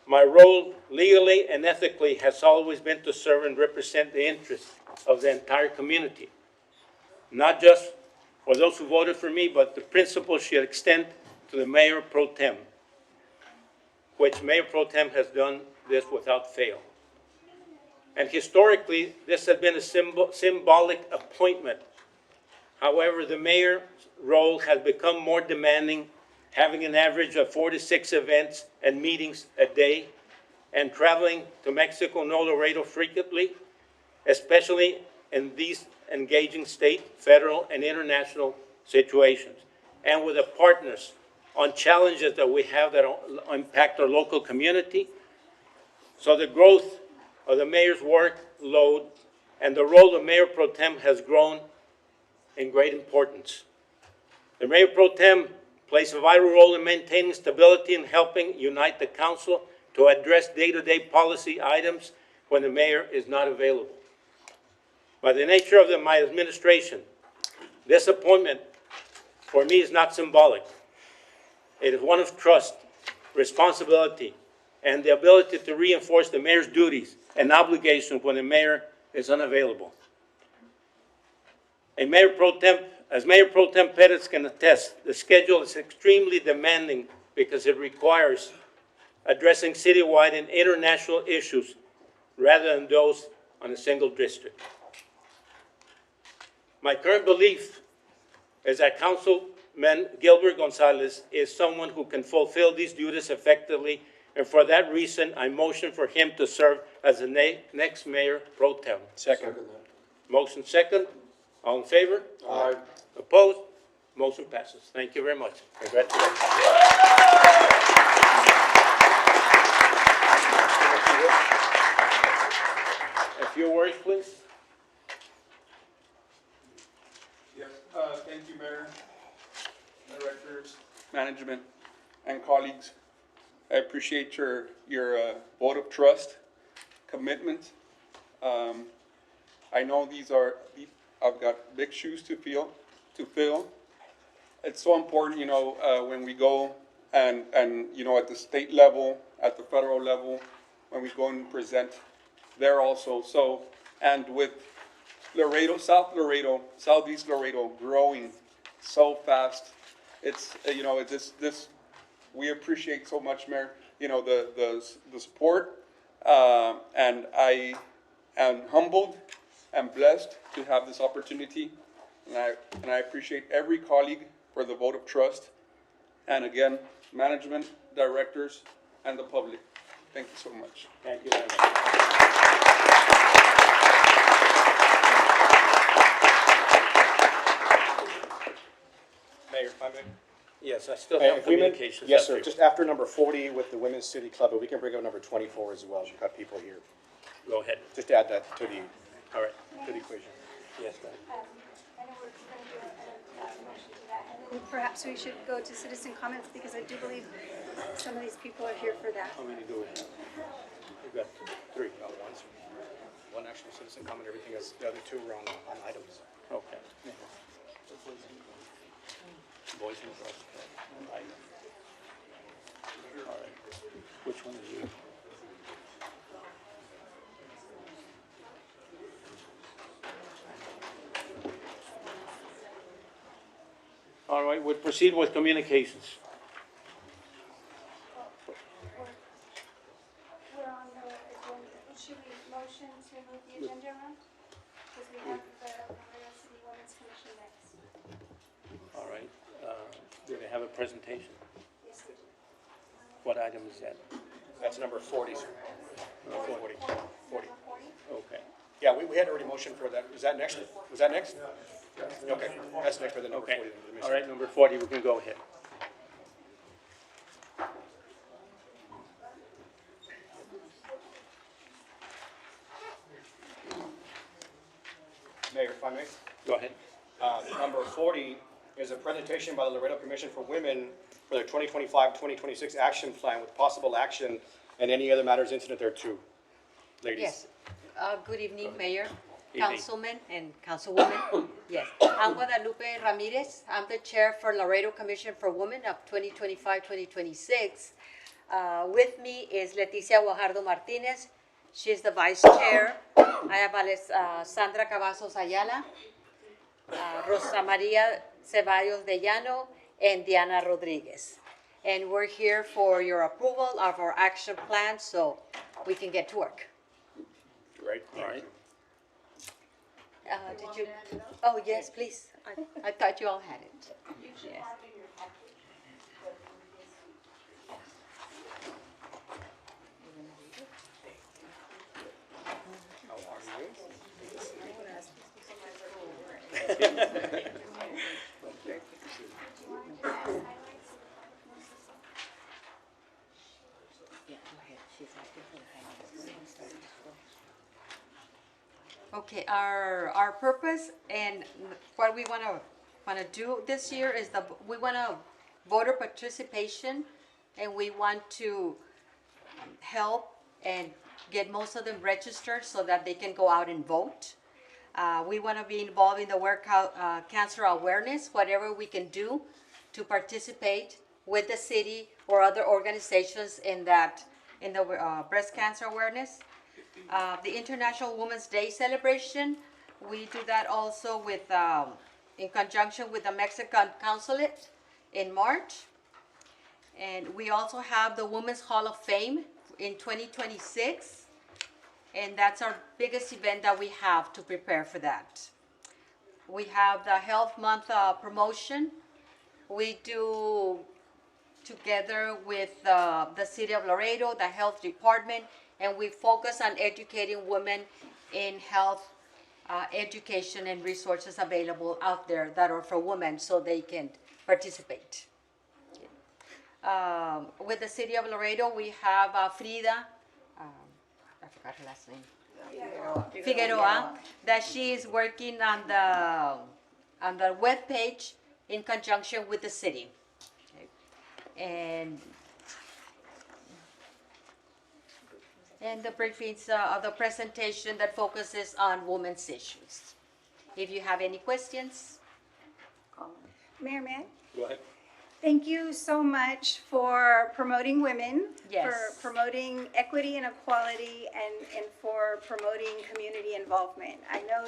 my role legally and ethically has always been to serve and represent the interests of the entire community. Not just for those who voted for me, but the principles should extend to the mayor pro tem, which Mayor Pro Tem has done this without fail. And historically, this has been a symbolic appointment. However, the mayor's role has become more demanding, having an average of 4 to 6 events and meetings a day, and traveling to Mexico and Laredo frequently, especially in these engaging state, federal, and international situations, and with the partners on challenges that we have that impact our local community. So the growth of the mayor's workload and the role of Mayor Pro Tem has grown in great importance. The Mayor Pro Tem plays a vital role in maintaining stability and helping unite the council to address day-to-day policy items when the mayor is not available. By the nature of my administration, this appointment for me is not symbolic. It is one of trust, responsibility, and the ability to reinforce the mayor's duties and obligations when the mayor is unavailable. As Mayor Pro Tem Pettis can attest, the schedule is extremely demanding because it requires addressing citywide and international issues rather than those on a single district. My current belief is that Councilman Gilbert Gonzalez is someone who can fulfill these duties effectively, and for that reason, I motion for him to serve as the next Mayor Pro Tem. Second. Motion second. All in favor? Aye. Opposed? Motion passes. Thank you very much. Congratulations. A few words, please. Yes, thank you, Mayor, directors, management, and colleagues. I appreciate your vote of trust, commitment. I know I've got big shoes to fill. It's so important, when we go and, at the state level, at the federal level, when we go and present there also. So, and with Laredo, Southeast Laredo growing so fast, it's, we appreciate so much, Mayor, the support, and I am humbled and blessed to have this opportunity, and I appreciate every colleague for the vote of trust, and again, management, directors, and the public. Thank you so much. Thank you very much. Mayor, if I may. Yes, I still Hey, have if we may- communications. Yes, after sir, you. just after number 40 with the Women's City Club, but we can bring up number 24 as well. We've got people here. Go ahead. Just add that to the All right. equation. Yes, go ahead. I know we're going to do a motion to that. And then perhaps we should go to citizen comments because I do believe some of these people are here for that. How many do we have? We've got three. One actual citizen comment, everything else, the other two are on items. Okay. Boys and girls. All right. Which one is you? All right, we'll proceed with communications. We're on the agenda. Should we motion to move the agenda around? Because we have the Laredo City Women's Commission next. All right. Do they have a presentation? Yes. What item is that? That's number 40, sir. 40. 40. Okay. Yeah, we had already motioned for that. Is that next? Was that next? Okay, that's next for the number Okay. 40. All right, number 40, we can go ahead. Mayor, if I may. Go ahead. Number 40 is a presentation by the Laredo Commission for Women for their 2025-2026 action plan with possible action and any other matters incident thereto. Ladies. Yes. Good evening, Mayor, Evening. Councilman, and Councilwoman. Yes, I'm Guadalupe Ramirez. I'm the Chair for Laredo Commission for Women of 2025-2026. With me is Leticia Guajardo Martinez. She's the Vice Chair. I have Sandra Cavazos Ayala, Rosa Maria Ceballos de Llano, and Diana Rodriguez. And we're here for your approval of our action plan so we can get to work. Great. All right. Did you? Oh, yes, please. I thought you all had it. Yes. Okay, our purpose and what we wanna do this year is we wanna voter participation, and we want to help and get most of them registered so that they can go out and vote. We wanna be involved in the cancer awareness, whatever we can do to participate with the city or other organizations in that in the breast cancer awareness. The International Women's Day celebration, we do that also with, in conjunction with the Mexican Consulate in March. And we also have the Women's Hall of Fame in 2026. And that's our biggest event that we have to prepare for that. We have the Health Month promotion. We do together with the City of Laredo, the Health Department, and we focus on educating women in health education and resources available out there that are for women so they can participate. With the City of Laredo, we have Frida, I forgot her last name. Figueroa, that she is working on the web page in conjunction with the city. Okay. And the briefings of the presentation that focuses on women's issues. If you have any questions. Mayor Mann, Go ahead. thank you so much for promoting women, Yes. for promoting equity and equality, and for promoting community involvement. I know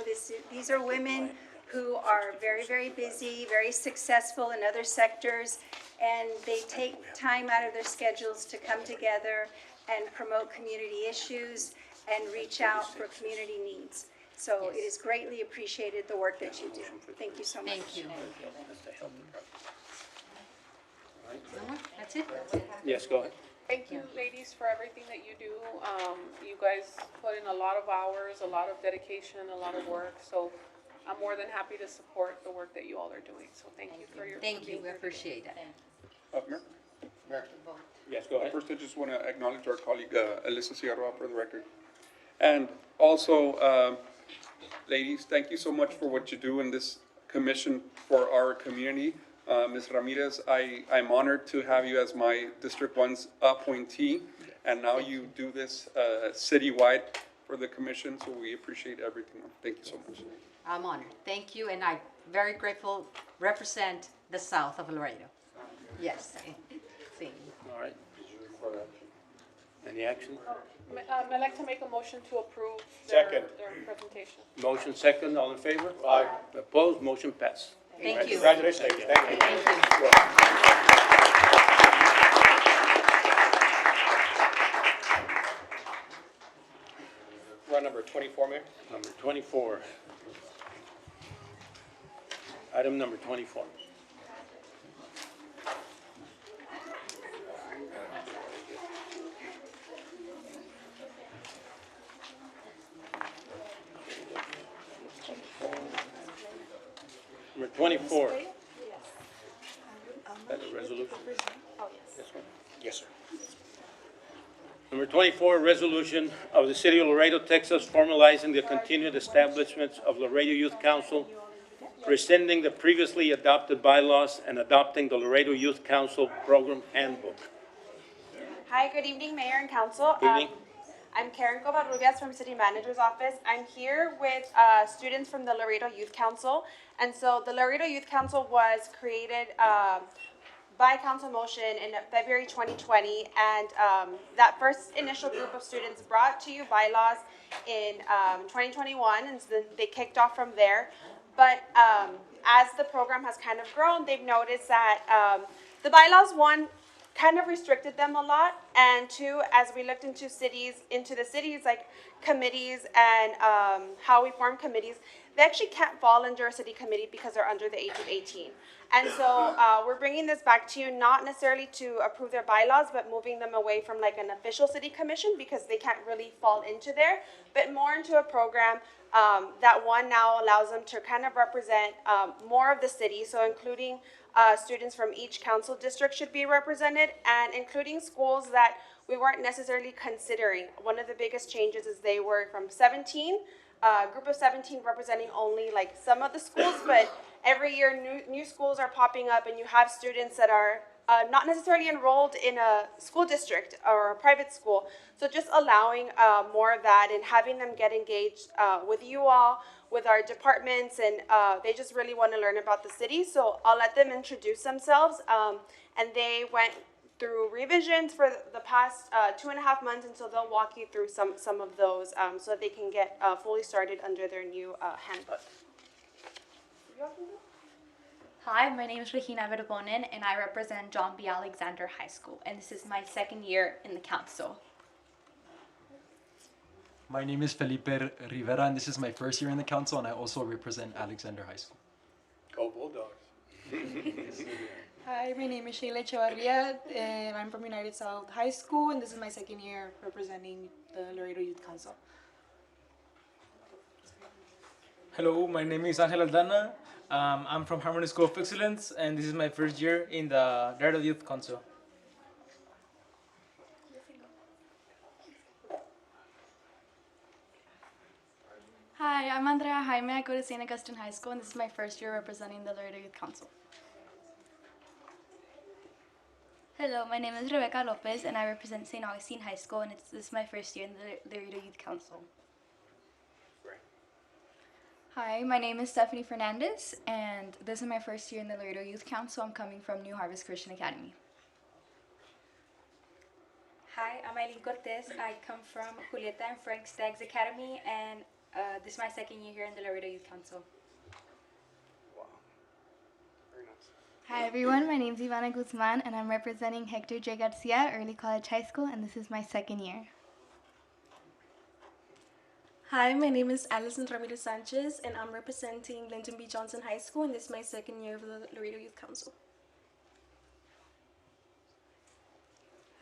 these are women who are very, very busy, very successful in other sectors, and they take time out of their schedules to come together and promote community issues and reach out for community needs. So it is greatly appreciated, the work that you do. Thank you so much. Thank you. That's the health department. No more? That's it? Yes, go ahead. Thank you, ladies, for everything that you do. You guys put in a lot of hours, a lot of dedication, a lot of work. So I'm more than happy to support the work that you all are doing. So thank you for your. Thank you, we appreciate that. Mayor? Yes, go ahead. First, I just want to acknowledge our colleague, Alyssa Sierra, for the record. And also, ladies, thank you so much for what you do in this commission for our community. Ms. Ramirez, I'm honored to have you as my District 1's appointee, and now you do this citywide for the commission, so we appreciate everything. Thank you so much. I'm honored. Thank you, and I'm very grateful, represent the south of Laredo. Yes. See. All right. Any action? I'd like to make a motion to approve Second. their presentation. Motion second, all in favor? Aye. Opposed, motion pass. Thank you. Congratulations, ladies. Thank you. Thank you. We're on number 24, Mayor. Number 24. Item number 24. Number 24. That's a resolution? This one? Yes, sir. Number 24, resolution of the City of Laredo, Texas, formalizing the continued establishments of Laredo Youth Council, rescinding the previously adopted bylaws, and adopting the Laredo Youth Council Program Handbook. Hi, good evening, Mayor and Council. Good evening. I'm Karen Covarrubias from City Manager's Office. I'm here with students from the Laredo Youth Council. And so the Laredo Youth Council was created by council motion in February 2020. And that first initial group of students brought to you bylaws in 2021, and so then they kicked off from there. But as the program has kind of grown, they've noticed that the bylaws, one, kind of restricted them a lot, and two, as we looked into the cities, like committees and how we form committees, they actually can't fall under a city committee because they're under the age of 18. And so we're bringing this back to you, not necessarily to approve their bylaws, but moving them away from like an official city commission because they can't really fall into there, but more into a program that one now allows them to kind of represent more of the city, so including students from each council district should be represented, and including schools that we weren't necessarily considering. One of the biggest changes is they were from 17, group of 17 representing only like some of the schools, but every year new schools are popping up, and you have students that are not necessarily enrolled in a school district or a private school. So just allowing more of that and having them get engaged with you all, with our departments, and they just really want to learn about the city. So I'll let them introduce themselves. And they went through revisions for the past 2.5 months, and so they'll walk you through some of those so that they can get fully started under their new handbook. Hi, my name is Regina Verbonen, and I represent John B. Alexander High School, and this is my second year in the council. My name is Felipe Rivera, and this is my first year in the council, and I also represent Alexander High School. Go Bulldogs. Hi, my name is Sheila Echevarria, and I'm from United South High School, and this is my second year representing the Laredo Youth Council. Hello, my name is Angel Aldana. I'm from Harmony School of Excellence, and this is my first year in the Laredo Youth Council. Hi, I'm Andrea Jaime. I go to St. Augustine High School, and this is my first year representing the Laredo Youth Council. Hello, my name is Rebecca Lopez, and I represent St. Augustine High School, and this is my first year in the Laredo Youth Council. Hi, my name is Stephanie Fernandez, and this is my first year in the Laredo Youth Council. I'm coming from New Harvest Christian Academy. Hi, I'm Aileen Cortez. I come from Julieta and Frank Staggs Academy, and this is my second year here in the Laredo Youth Council. Hi everyone, my name is Ivana Guzman, and I'm representing Hector J. Garcia, Early College High School, and this is my second year. Hi, my name is Alison Ramirez Sanchez, and I'm representing Lyndon B. Johnson High School, and this is my second year of the Laredo Youth Council.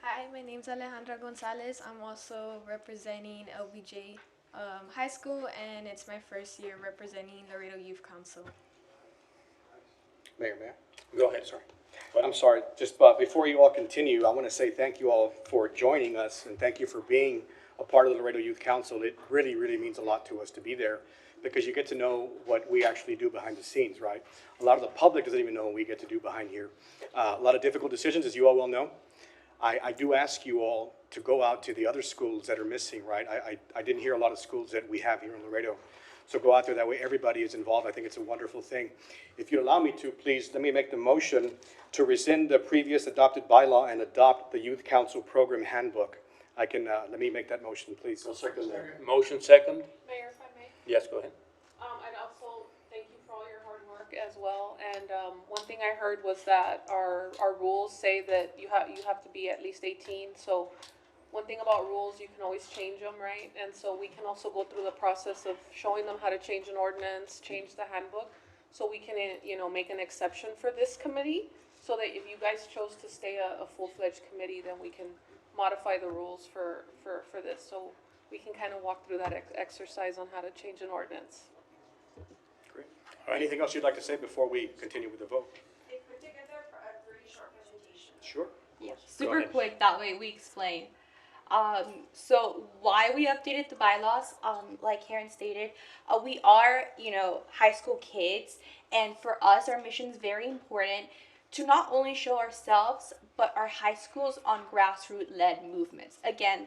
Hi, my name is Alejandra Gonzalez. I'm also representing LBJ High School, and it's my first year representing Laredo Youth Council. Mayor, may I? Go ahead. Sorry. I'm sorry, just before you all continue, I want to say thank you all for joining us, and thank you for being a part of the Laredo Youth Council. It really, really means a lot to us to be there, because you get to know what we actually do behind the scenes, right? A lot of the public doesn't even know what we get to do behind here. A lot of difficult decisions, as you all well know. I do ask you all to go out to the other schools that are missing, right? I didn't hear a lot of schools that we have here in Laredo. So go out there, that way everybody is involved. I think it's a wonderful thing. If you allow me to, please, let me make the motion to rescind the previous adopted bylaw and adopt the Youth Council Program Handbook. I can, let me make that motion, please. I'll second that. Motion second? Mayor, if I may? Yes, go ahead. I'd also thank you for all your hard work as well. And one thing I heard was that our rules say that you have to be at least 18. So one thing about rules, you can always change them, right? And so we can also go through the process of showing them how to change an ordinance, change the handbook, so we can, make an exception for this committee, so that if you guys chose to stay a full-fledged committee, then we can modify the rules for this. So we can kind of walk through that exercise on how to change an ordinance. Great. Anything else you'd like to say before we continue with the vote? They put together for a very short presentation. Sure. Yeah, super quick, that way we explain. So why we updated the bylaws, like Karen stated, we are, high school kids, and for us, our mission is very important to not only show ourselves, but our high schools on grassroots-led movements. Again,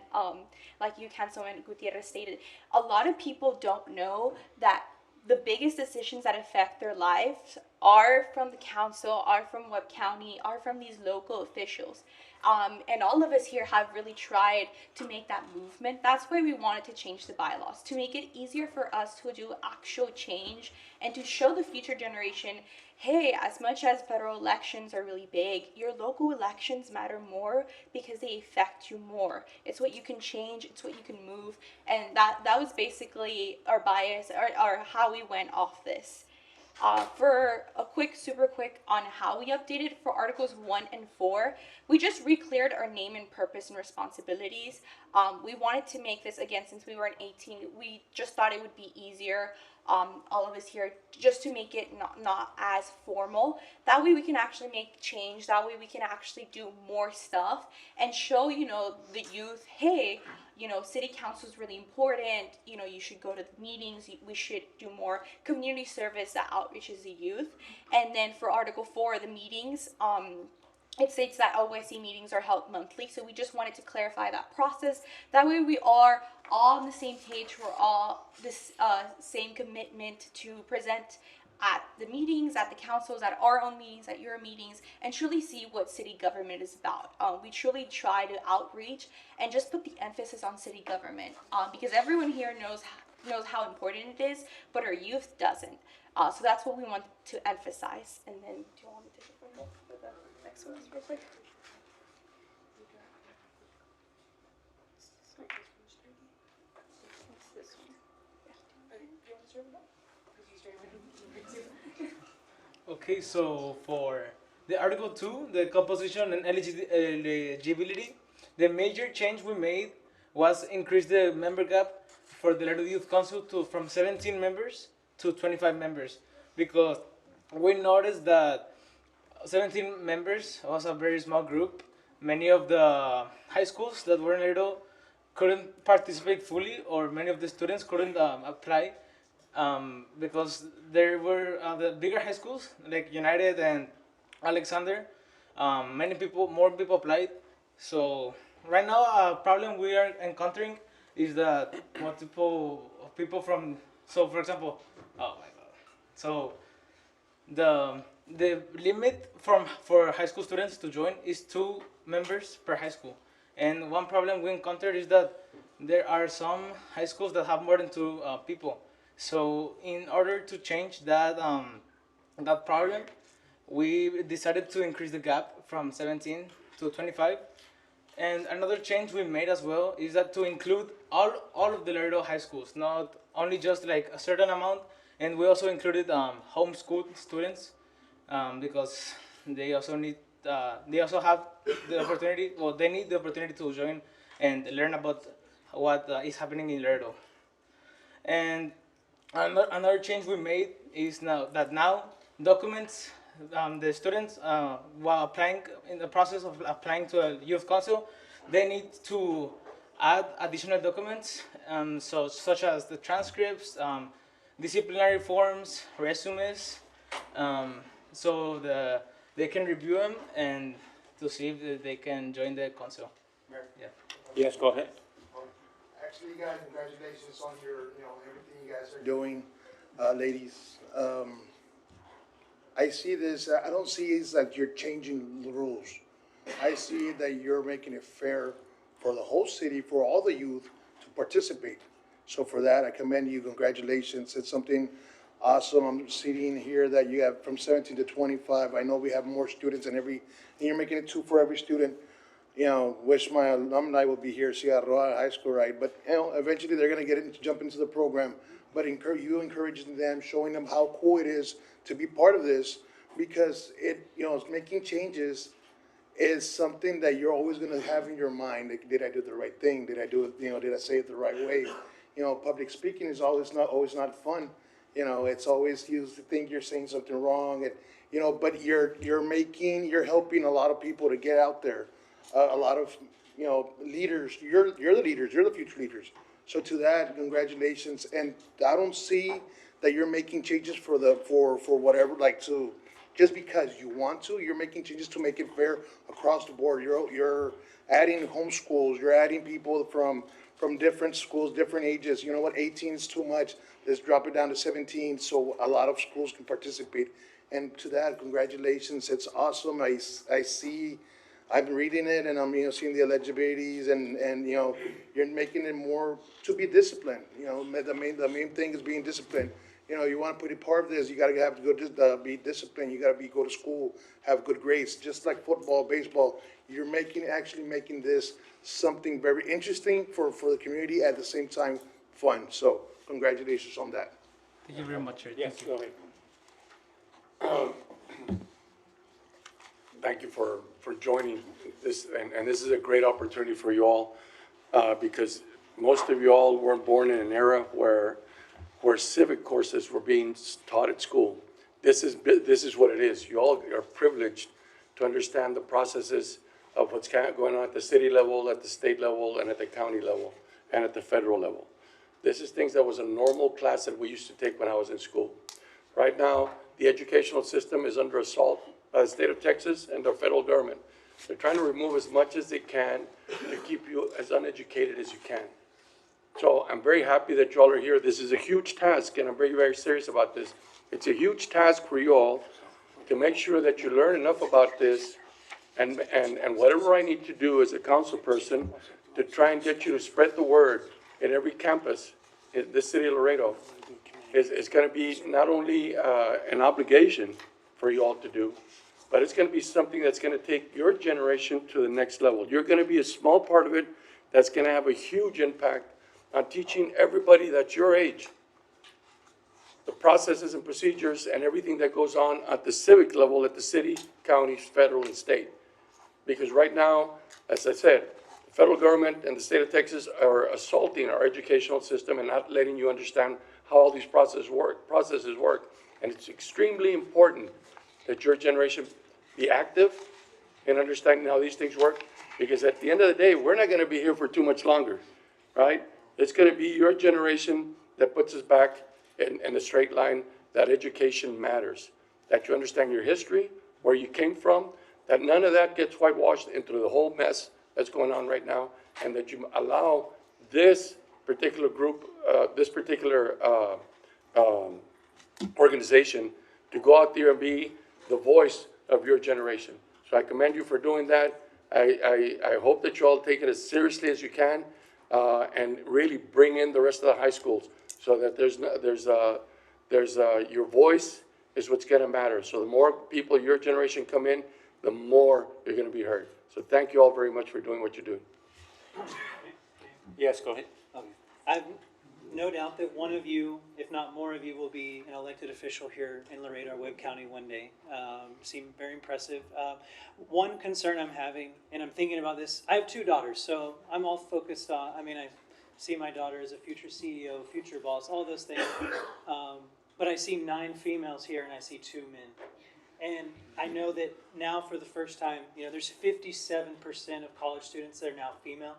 like you, Councilman Gutierrez stated, a lot of people don't know that the biggest decisions that affect their lives are from the council, are from Webb County, are from these local officials. And all of us here have really tried to make that movement. That's why we wanted to change the bylaws, to make it easier for us to do actual change and to show the future generation, hey, as much as federal elections are really big, your local elections matter more because they affect you more. It's what you can change, it's what you can move, and that was basically our bias, or how we went off this. For a super quick on how we updated for Articles 1 and 4, we just re-cleared our name and purpose and responsibilities. We wanted to make this, again, since we weren't 18, we just thought it would be easier, all of us here, just to make it not as formal. That way we can actually make change, that way we can actually do more stuff and show, the youth, hey, city council is really important, you should go to the meetings, we should do more community service that outreaches the youth. And then for Article 4, the meetings, it states that OYC meetings are held monthly, so we just wanted to clarify that process. That way we are all on the same page, we're all this same commitment to present at the meetings, at the councils, at our own meetings, at your meetings, and truly see what city government is about. We truly try to outreach and just put the emphasis on city government, because everyone here knows how important it is, but our youth doesn't. So that's what we want to emphasize. And then, do you want me to take it from here for the next one real quick? Okay, so for the Article 2, the composition and eligibility, the major change we made was increase the member gap for the Laredo Youth Council from 17 members to 25 members, because we noticed that 17 members was a very small group. Many of the high schools that were in Laredo couldn't participate fully, or many of the students couldn't apply. Because there were the bigger high schools like United and Alexander, more people applied. So right now, a problem we are encountering is that multiple people from. So for example, oh my God. So the limit for high school students to join is 2 members per high school. And one problem we encountered is that there are some high schools that have more than 2 people. So in order to change that problem, we decided to increase the gap from 17 to 25. And another change we made as well is that to include all of the Laredo high schools, not only just like a certain amount. And we also included homeschool students, because they also have the opportunity, well, they need the opportunity to join and learn about what is happening in Laredo. And another change we made is now documents, the students while applying, in the process of applying to a youth council, they need to add additional documents, such as the transcripts, disciplinary forms, resumes, so they can review them and to see if they can join the council. Yeah. Yes, go ahead. Actually, guys, congratulations on your, everything you guys are doing, ladies. I see this, I don't see it like you're changing the rules. I see that you're making it fair for the whole city, for all the youth to participate. So for that, I commend you, congratulations. It's something awesome. I'm seeing here that you have from 17 to 25. I know we have more students and you're making it 2 for every student. Wish my alumni will be here, Sierra Roa High School, right? But, eventually they're going to jump into the program. But encouraging them, showing them how cool it is to be part of this, because making changes is something that you're always going to have in your mind. Like, did I do the right thing? Did I do it, did I say it the right way? Public speaking is always not fun. It's always, you think you're saying something wrong, and, but you're helping a lot of people to get out there. A lot of, leaders, you're the leaders, you're the future leaders. So to that, congratulations. And I don't see that you're making changes for whatever, like just because you want to, you're making changes to make it fair across the board. You're adding homeschools, you're adding people from different schools, different ages. You know what, 18 is too much. Let's drop it down to 17 so a lot of schools can participate. And to that, congratulations. It's awesome. I'm reading it and I'm seeing the eligibilities and you're making it more to be disciplined. The main thing is being disciplined. You want to put it part of this, you got to have to go be disciplined. You got to go to school, have good grades. Just like football, baseball, you're actually making this something very interesting for the community, at the same time fun. So congratulations on that. Thank you very much, sir. Yes, go ahead. Thank you for joining this, and this is a great opportunity for you all, because most of you all weren't born in an era where civic courses were being taught at school. This is what it is. You all are privileged to understand the processes of what's going on at the city level, at the state level, and at the county level, and at the federal level. This is things that was a normal class that we used to take when I was in school. Right now, the educational system is under assault by the state of Texas and the federal government. They're trying to remove as much as they can to keep you as uneducated as you can. So I'm very happy that you all are here. This is a huge task, and I'm very, very serious about this. It's a huge task for you all to make sure that you learn enough about this and whatever I need to do as a council person to try and get you to spread the word in every campus in the city of Laredo is going to be not only an obligation for you all to do, but it's going to be something that's going to take your generation to the next level. You're going to be a small part of it that's going to have a huge impact on teaching everybody that's your age the processes and procedures and everything that goes on at the civic level at the city, counties, federal, and state. Because right now, as I said, the federal government and the state of Texas are assaulting our educational system and not letting you understand how all these processes work. And it's extremely important that your generation be active in understanding how these things work, because at the end of the day, we're not gonna be here for too much longer, right? It's gonna be your generation that puts us back in a straight line, that education matters, that you understand your history, where you came from, that none of that gets whitewashed into the whole mess that's going on right now, and that you allow this particular group, this particular organization to go out there and be the voice of your generation. So I commend you for doing that. I hope that you all take it as seriously as you can and really bring in the rest of the high schools so that your voice is what's going to matter. So the more people your generation come in, the more you're going to be heard. So thank you all very much for doing what you're doing. Yes, go ahead. I have no doubt that one of you, if not more of you, will be an elected official here in Laredo or Webb County one day. Seem very impressive. One concern I'm having, and I'm thinking about this, I have two daughters, so I'm all focused on, I see my daughter as a future CEO, future boss, all those things. But I see 9 females here and I see 2 men. And I know that now for the first time, there's 57% of college students that are now female,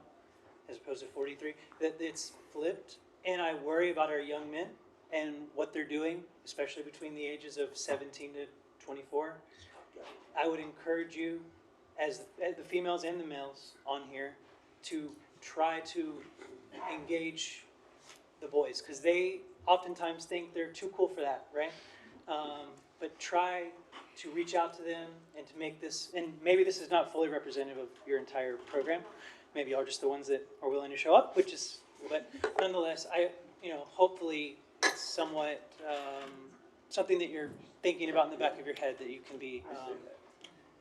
as opposed to 43, that it's flipped. And I worry about our young men and what they're doing, especially between the ages of 17 to 24. I would encourage you, as the females and the males on here, to try to engage the boys, because they oftentimes think they're too cool for that, right? But try to reach out to them and to make this, and maybe this is not fully representative of your entire program. Maybe y'all are just the ones that are willing to show up, but nonetheless, hopefully it's somewhat something that you're thinking about in the back of your head, that you can be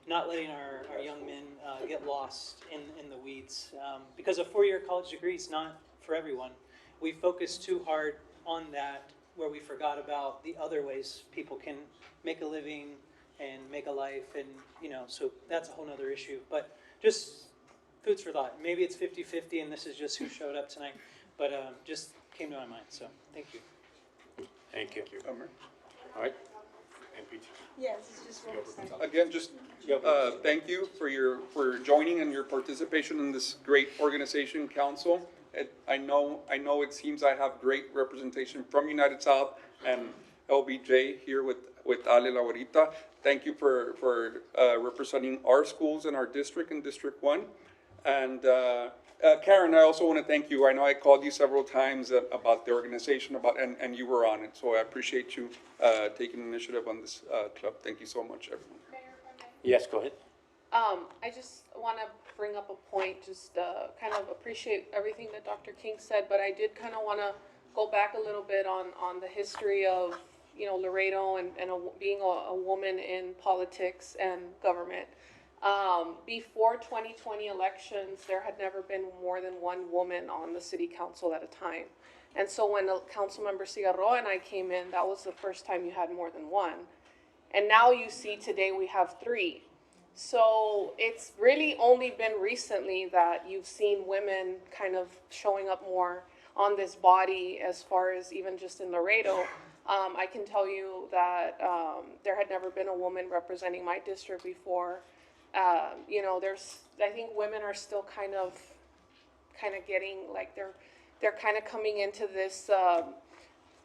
not letting our young men get lost in the weeds. Because a 4-year college degree is not for everyone. We focus too hard on that, where we forgot about the other ways people can make a living and make a life, and so that's a whole nother issue. But just foods for thought. Maybe it's 50-50 and this is just who showed up tonight, but just came to my mind, so thank you. Thank you. All right. Yes, it's just one. Again, just thank you for joining and your participation in this great organization, council. I know it seems I have great representation from United South and LBJ here with Ale Laurita. Thank you for representing our schools in our district, in District 1. And Karen, I also want to thank you. I know I called you several times about the organization, and you were on it. So I appreciate you taking initiative on this club. Thank you so much, everyone. Yes, go ahead. I just want to bring up a point, just kind of appreciate everything that Dr. King said, but I did kind of want to go back a little bit on the history of, Laredo and being a woman in politics and government. Before 2020 elections, there had never been more than one woman on the city council at a time. And so when Councilmember Cigarro and I came in, that was the first time you had more than one. And now you see today we have 3. So it's really only been recently that you've seen women kind of showing up more on this body, as far as even just in Laredo. I can tell you that there had never been a woman representing my district before. I think women are still kind of getting, like, they're kind of coming into this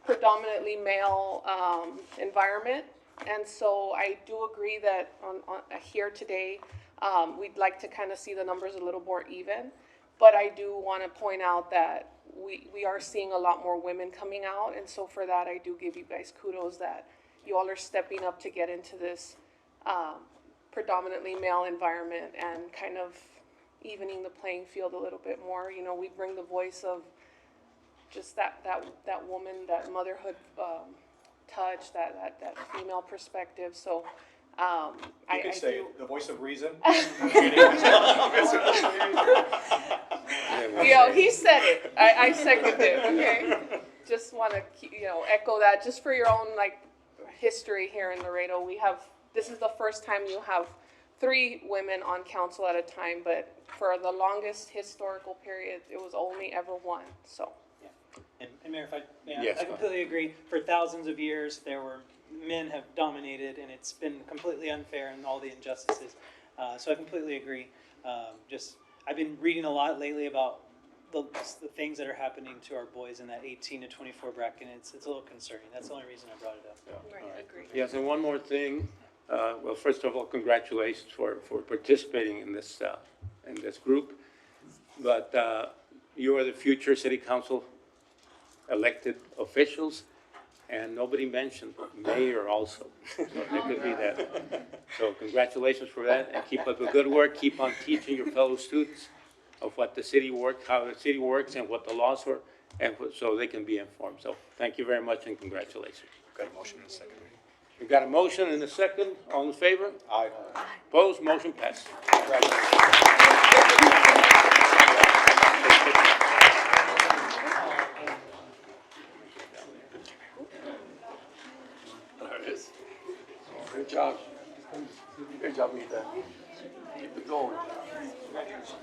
predominantly male environment. And so I do agree that on here today, we'd like to kind of see the numbers a little more even. But I do want to point out that we are seeing a lot more women coming out. And so for that, I do give you guys kudos that you all are stepping up to get into this predominantly male environment and kind of evening the playing field a little bit more. You know, we bring the voice of just that woman, that motherhood touch, that female perspective. So You could say the voice of reason. He said it. I second it. Okay. Just want to echo that just for your own history here in Laredo. This is the first time you have 3 women on council at a time, but for the longest historical period, it was only ever 1. So. And Mayor, if I may, Yes, I completely agree. For thousands of years, men have dominated, and it's been completely unfair and all the injustices. So I completely agree. I've been reading a lot lately about the things that are happening to our boys in that 18 to 24 bracket, and it's a little concerning. That's the only reason I brought it up. Right, agree. Yes, and one more thing. Well, first of all, congratulations for participating in this group. But you are the future city council elected officials, and nobody mentioned mayor also. So there could be that. So congratulations for that, and keep up the good work. Keep on teaching your fellow students of what the city works, how the city works, and what the laws are, and so they can be informed. So thank you very much, and congratulations. Got a motion in a second. We got a motion and a second. All in favor? Aye. Opposed? Motion passed. There it is. Good job. Good job, Mita. Keep it going.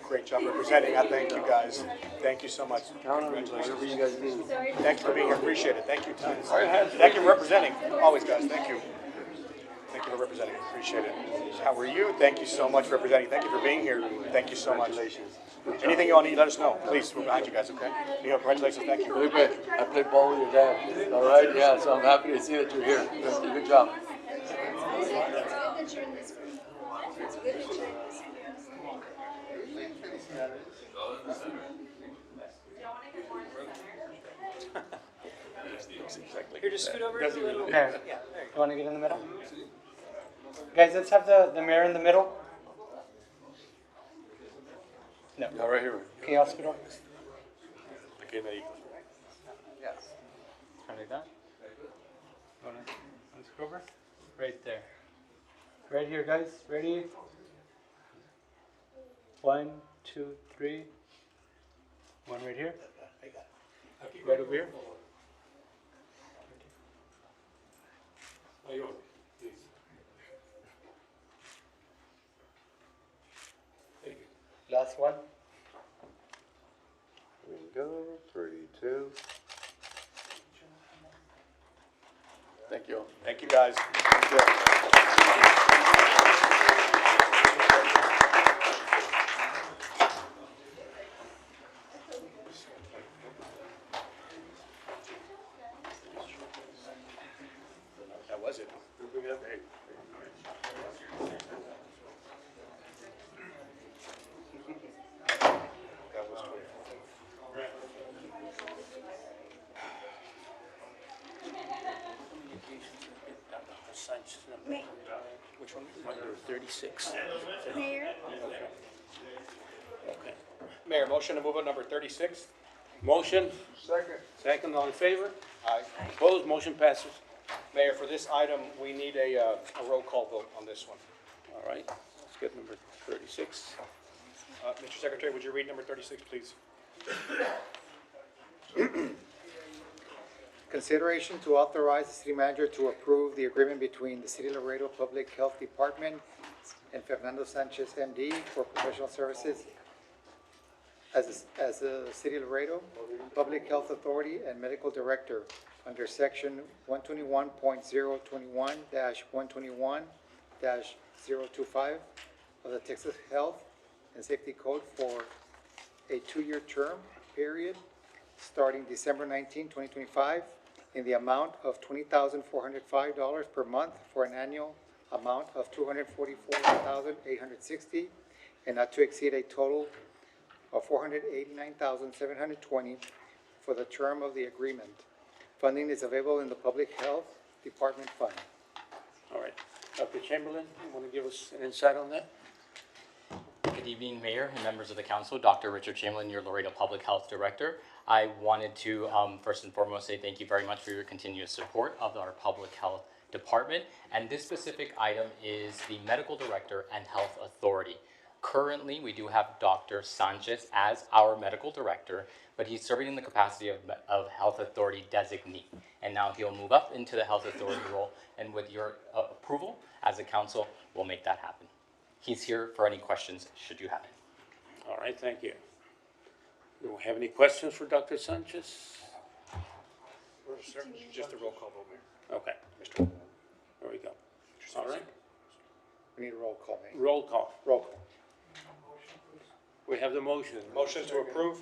Great job representing. I thank you guys. Thank you so much. Count on me, whatever you guys do. Thanks for being here. Appreciate it. Thank you. Thank you for representing. Always, guys. Thank you. Thank you for representing. Appreciate it. How are you? Thank you so much for representing. Thank you for being here. Thank you so much. Anything you all need, let us know. Please, we're behind you guys, okay? Congratulations. Thank you. Felipe, I played ball with your dad. All right? Yeah, so I'm happy to see that you're here. Good job. Here, just scoot over a little. Mayor, Yeah, there you you want to get in the middle? Guys, let's have the mayor in the middle. No. Yeah, right here. Can y'all scoot over? Yes. Like that. Wanna scoot over? Right there. Right here, guys. Ready? 1, 2, 3. One right here. Right over here. Last one. Here we go. 3, 2. Thank you. Thank you, guys. That was it. That was quick. Which one? Number 36. Mayor? Okay. Mayor, motion to move on number 36. Motion, Second. second, all in favor? Aye. Opposed? Motion passes. Mayor, for this item, we need a roll call vote on this one. All right, let's get number 36. Mr. Secretary, would you read number 36, please? Consideration to authorize the city manager to approve the agreement between the City of Laredo Public Health Department and Fernando Sanchez, MD, for professional services as the City of Laredo Public Health Authority and Medical Director under Section 121.021-121-025 of the Texas Health and Safety Code for a 2-year term period starting December 19, 2025, in the amount of $20,405 per month for an annual amount of $244,860, and not to exceed a total of $489,720 for the term of the agreement. Funding is available in the Public Health Department Fund. All right. Dr. Chamberlain, you want to give us an insight on that? Good evening, Mayor and members of the council. Dr. Richard Chamberlain, your Laredo Public Health Director. I wanted to first and foremost say thank you very much for your continuous support of our Public Health Department. And this specific item is the Medical Director and Health Authority. Currently, we do have Dr. Sanchez as our Medical Director, but he's serving in the capacity of Health Authority designee. And now he'll move up into the Health Authority role, and with your approval as a council, we'll make that happen. He's here for any questions, should you have any. All right, thank you. Do we have any questions for Dr. Sanchez? Just a roll call vote, Mayor. Okay, there we go. All right, We need a roll call, Mayor. roll call. Roll call. We have the motion. Motion to approve.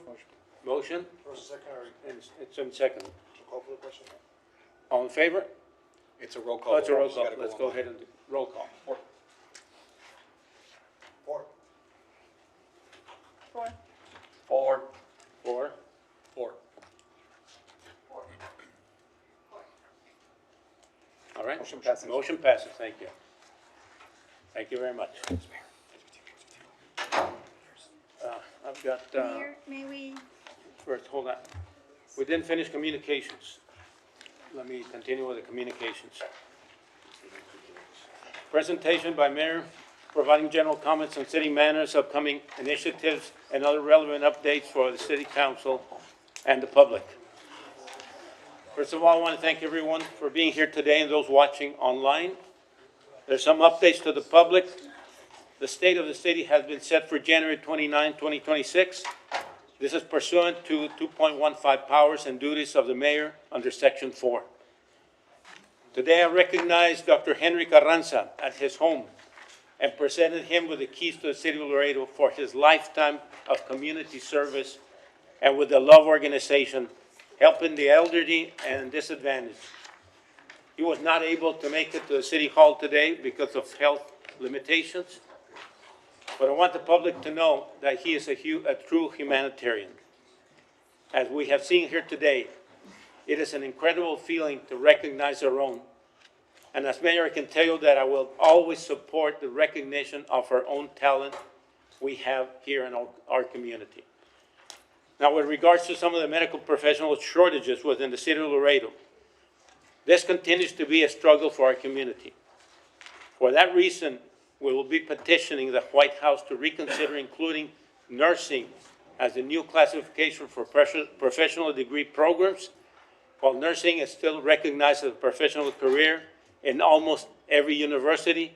Motion, First, second, or and it's in second. call for the question? All in favor? It's a roll call. Oh, it's a roll You call. gotta Let's on. go ahead and do roll call. Four. Four. Four. All right. Motion passes. Motion passes, thank you. Thank you very much. I've got, Mayor, may we? first, hold on. We didn't finish communications. Let me continue with the communications. Presentation by Mayor, providing general comments on city manners, upcoming initiatives, and other relevant updates for the city council and the public. First of all, I want to thank everyone for being here today and those watching online. There's some updates to the public. The state of the city has been set for January 29, 2026. This is pursuant to 2.15 powers and duties of the mayor under Section 4. Today, I recognize Dr. Henry Carranza at his home and presented him with the keys to the city of Laredo for his lifetime of community service and with the Love Organization, helping the elderly and disadvantaged. He was not able to make it to the city hall today because of health limitations, but I want the public to know that he is a true humanitarian. As we have seen here today, it is an incredible feeling to recognize our own. And as mayor, I can tell you that I will always support the recognition of our own talent we have here in our community. Now, with regards to some of the medical professional shortages within the city of Laredo, this continues to be a struggle for our community. For that reason, we will be petitioning the White House to reconsider including nursing as a new classification for professional degree programs. While nursing is still recognized as a professional career in almost every university,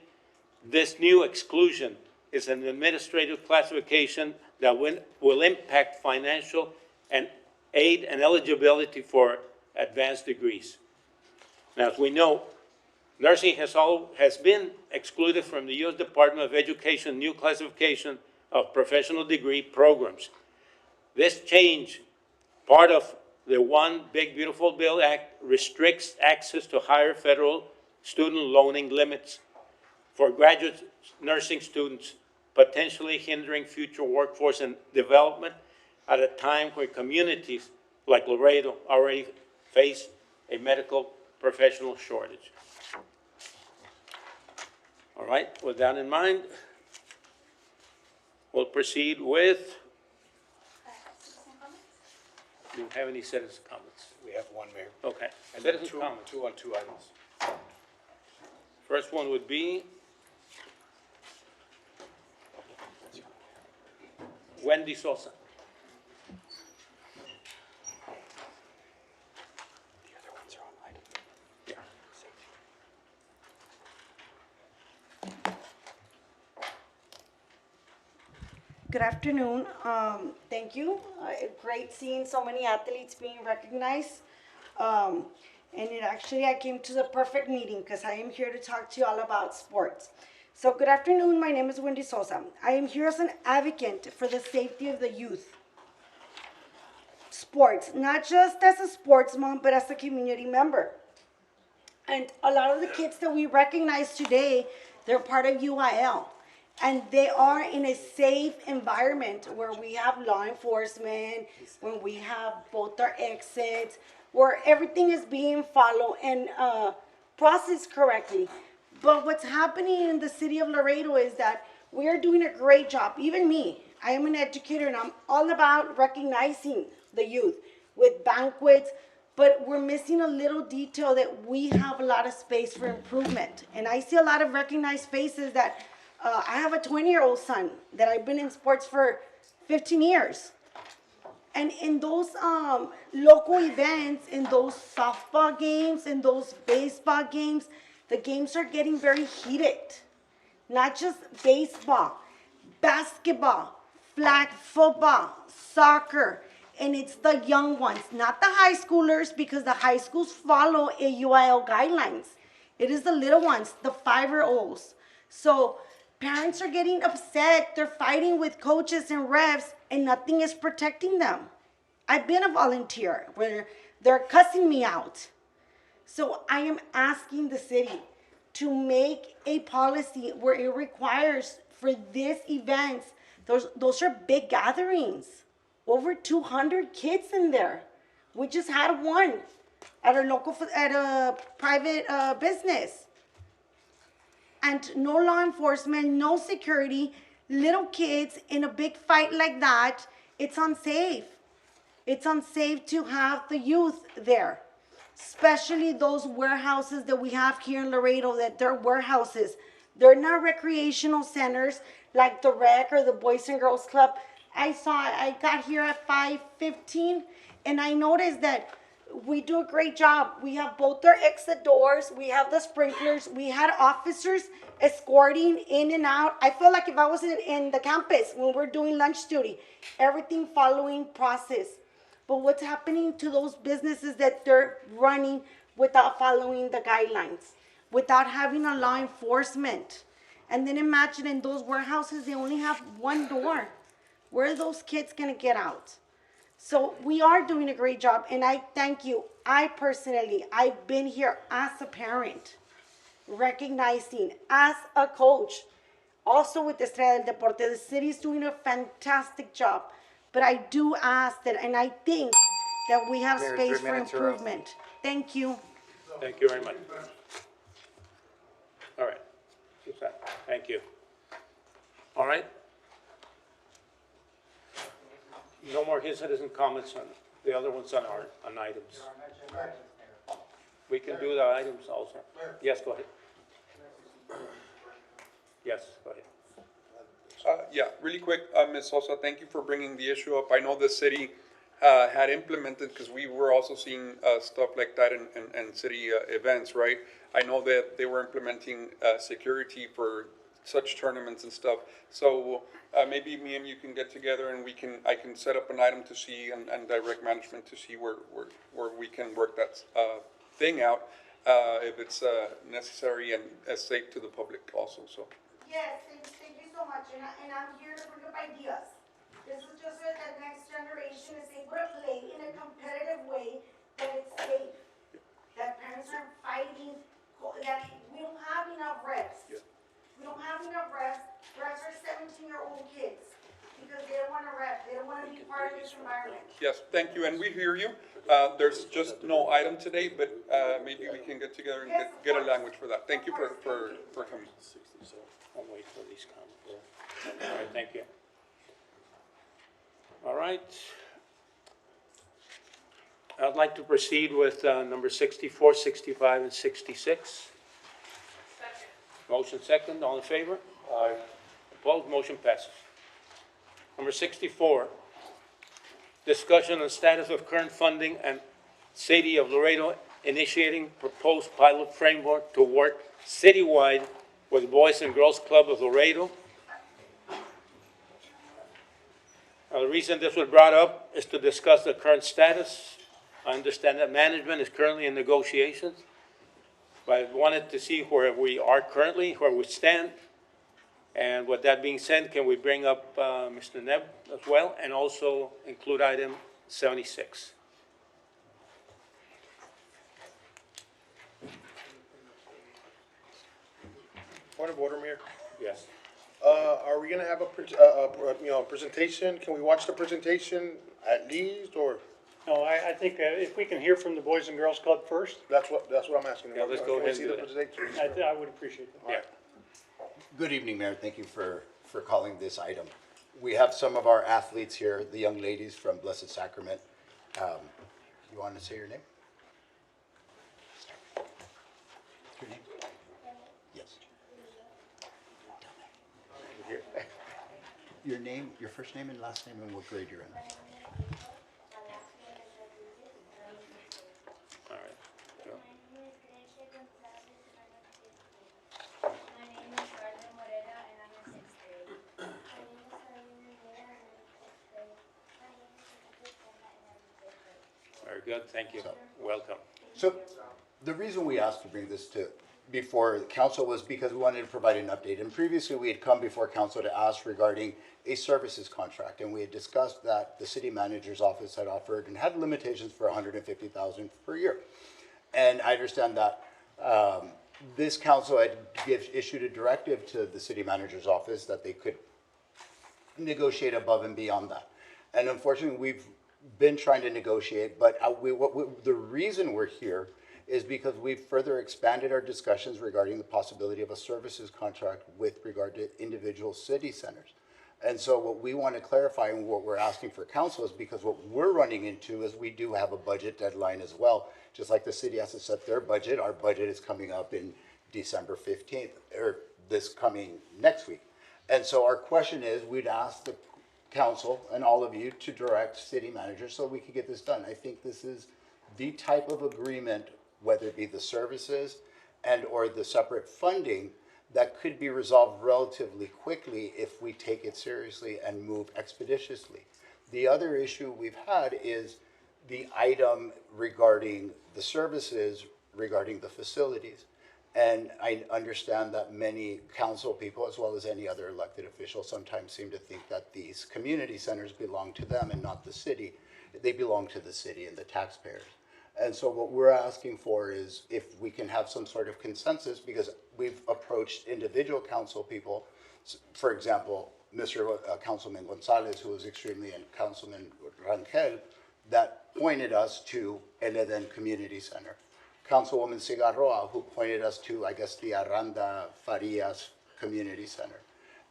this new exclusion is an administrative classification that will impact financial and aid and eligibility for advanced degrees. Now, as we know, nursing has been excluded from the U.S. Department of Education new classification of professional degree programs. This change, part of the One Big Beautiful Bill Act, restricts access to higher federal student loaning limits for graduate nursing students, potentially hindering future workforce and development at a time where communities like Laredo already face a medical professional shortage. All right, with that in mind, we'll proceed with, do you have any citizen comments? We have one, Mayor. Okay, And then citizen comments. two on two items. First one would be Wendy Sosa. Yeah. Good afternoon. Thank you. Great seeing so many athletes being recognized. And I came to the perfect meeting because I am here to talk to you all about sports. So good afternoon. My name is Wendy Sosa. I am here as an advocate for the safety of the youth. Sports, not just as a sports mom, but as a community member. And a lot of the kids that we recognize today, they're part of UIL. And they are in a safe environment where we have law enforcement, when we have both our exits, where everything is being followed and processed correctly. But what's happening in the city of Laredo is that we are doing a great job. Even me, I am an educator and I'm all about recognizing the youth with banquets, but we're missing a little detail that we have a lot of space for improvement. And I see a lot of recognized faces that I have a 20-year-old son that I've been in sports for 15 years. And in those local events, in those softball games, in those baseball games, the games are getting very heated. Not just baseball, basketball, flag football, soccer, and it's the young ones, not the high schoolers, because the high schools follow AUIL guidelines. It is the little ones, the 5-year-olds. So parents are getting upset. They're fighting with coaches and refs, and nothing is protecting them. I've been a volunteer where they're cussing me out. So I am asking the city to make a policy where it requires for these events, those are big gatherings, over 200 kids in there. We just had one at a private business. And no law enforcement, no security, little kids in a big fight like that, it's unsafe. It's unsafe to have the youth there, especially those warehouses that we have here in Laredo, that they're warehouses. They're not recreational centers like the Rec or the Boys and Girls Club. I got here at 5:15 and I noticed that we do a great job. We have both our exit doors. We have the sprinklers. We had officers escorting in and out. I feel like if I was in the campus when we're doing lunch duty, everything following process. But what's happening to those businesses that they're running without following the guidelines, without having a law enforcement? And then imagine in those warehouses, they only have one door. Where are those kids gonna get out? So we are doing a great job, and I thank you. I've been here as a parent, recognizing as a coach, also with Estrella del Deporte. The city's doing a fantastic job, but I do ask that, and I think that we have Mayor, space 3 for minutes are up. improvement. Thank you. Thank you very much. All right. Thank you. All right. No more citizen comments on the other ones on items. We can do the items also. Yes, go ahead. Yes, go ahead. Yeah, really quick, Ms. Sosa, thank you for bringing the issue up. I know the city had implemented, because we were also seeing stuff like that in city events, right? I know that they were implementing security for such tournaments and stuff. So maybe me and you can get together and I can set up an item to see and direct management to see where we can work that thing out if it's necessary and safe to the public also. So. Yes, thank you so much, and I'm here to bring up ideas. This is just so that next generation is able to play in a competitive way, that it's safe, that parents aren't fighting, that we don't have enough refs. We don't have enough refs. Refs are 17-year-old kids because they don't want to ref. They don't want to be part of this environment. Yes, thank you, and we hear you. There's just no item today, but maybe we can get together and get a language for that. Thank you for coming. I'll wait for these comments. All right, thank you. All right. I'd like to proceed with number 64, 65, and 66. Motion second, all in favor? Aye. Opposed, motion passes. Number 64, discussion on status of current funding and City of Laredo initiating proposed pilot framework to work citywide with Boys and Girls Club of Laredo. The reason this was brought up is to discuss the current status. I understand that management is currently in negotiations, but I wanted to see where we are currently, where we stand. And with that being said, can we bring up Mr. Neb as well, and also include item 76? Point of order, Mayor. Yes. Are we gonna have a presentation? Can we watch the presentation at least, or? No, I think if we can hear from the Boys and Girls Club first, That's what I'm asking. Yeah, let's go Can we ahead see and the do presentation? I would appreciate that. Yeah. Good evening, Mayor. Thank you for calling this item. We have some of our athletes here, the young ladies from Blessed Sacrament. You want to say your name? Your name? Yes. Your name, your first name and last name, and what grade you're in. All right. Go. My name is Carla Morera and I'm in 6th grade. My name is Carolina Morera and I'm in 6th grade. My name is Elizabeth Pena and I'm in 5th grade. Very good, thank you. Welcome. So the reason we asked to bring this to before council was because we wanted to provide an update. And previously we had come before council to ask regarding a services contract. And we had discussed that the city manager's office had offered and had limitations for $150,000 per year. And I understand that this council had issued a directive to the city manager's office that they could negotiate above and beyond that. And unfortunately, we've been trying to negotiate, but the reason we're here is because we've further expanded our discussions regarding the possibility of a services contract with regard to individual city centers. And so what we want to clarify and what we're asking for council is because what we're running into is we do have a budget deadline as well. Just like the city has to set their budget, our budget is coming up in December 15th, or this coming next week. And so our question is, we'd ask the council and all of you to direct city managers so we can get this done. I think this is the type of agreement, whether it be the services and or the separate funding, that could be resolved relatively quickly if we take it seriously and move expeditiously. The other issue we've had is the item regarding the services, regarding the facilities. And I understand that many council people, as well as any other elected official, sometimes seem to think that these community centers belong to them and not the city. They belong to the city and the taxpayers. And so what we're asking for is if we can have some sort of consensus, because we've approached individual council people, for example, Mr. Councilman Gonzalez, who was extremely, and Councilman Rangel, that pointed us to El Eden Community Center. Councilwoman Cigarroa, who pointed us to, I guess, the Aranda Farias Community Center.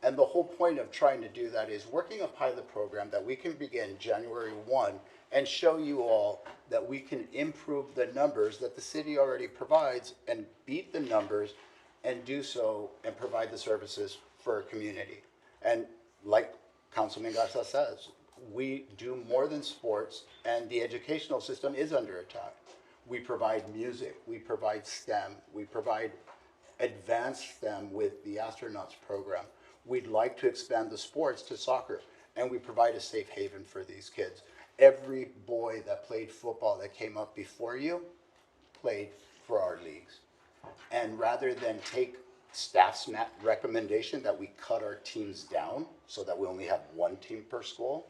And the whole point of trying to do that is working a pilot program that we can begin January 1 and show you all that we can improve the numbers that the city already provides and beat the numbers and do so and provide the services for our community. And like Councilman Garza says, we do more than sports, and the educational system is under attack. We provide music, we provide STEM, we provide advanced STEM with the astronauts program. We'd like to expand the sports to soccer, and we provide a safe haven for these kids. Every boy that played football that came up before you played for our leagues. And rather than take staff's recommendation that we cut our teams down so that we only have one team per school,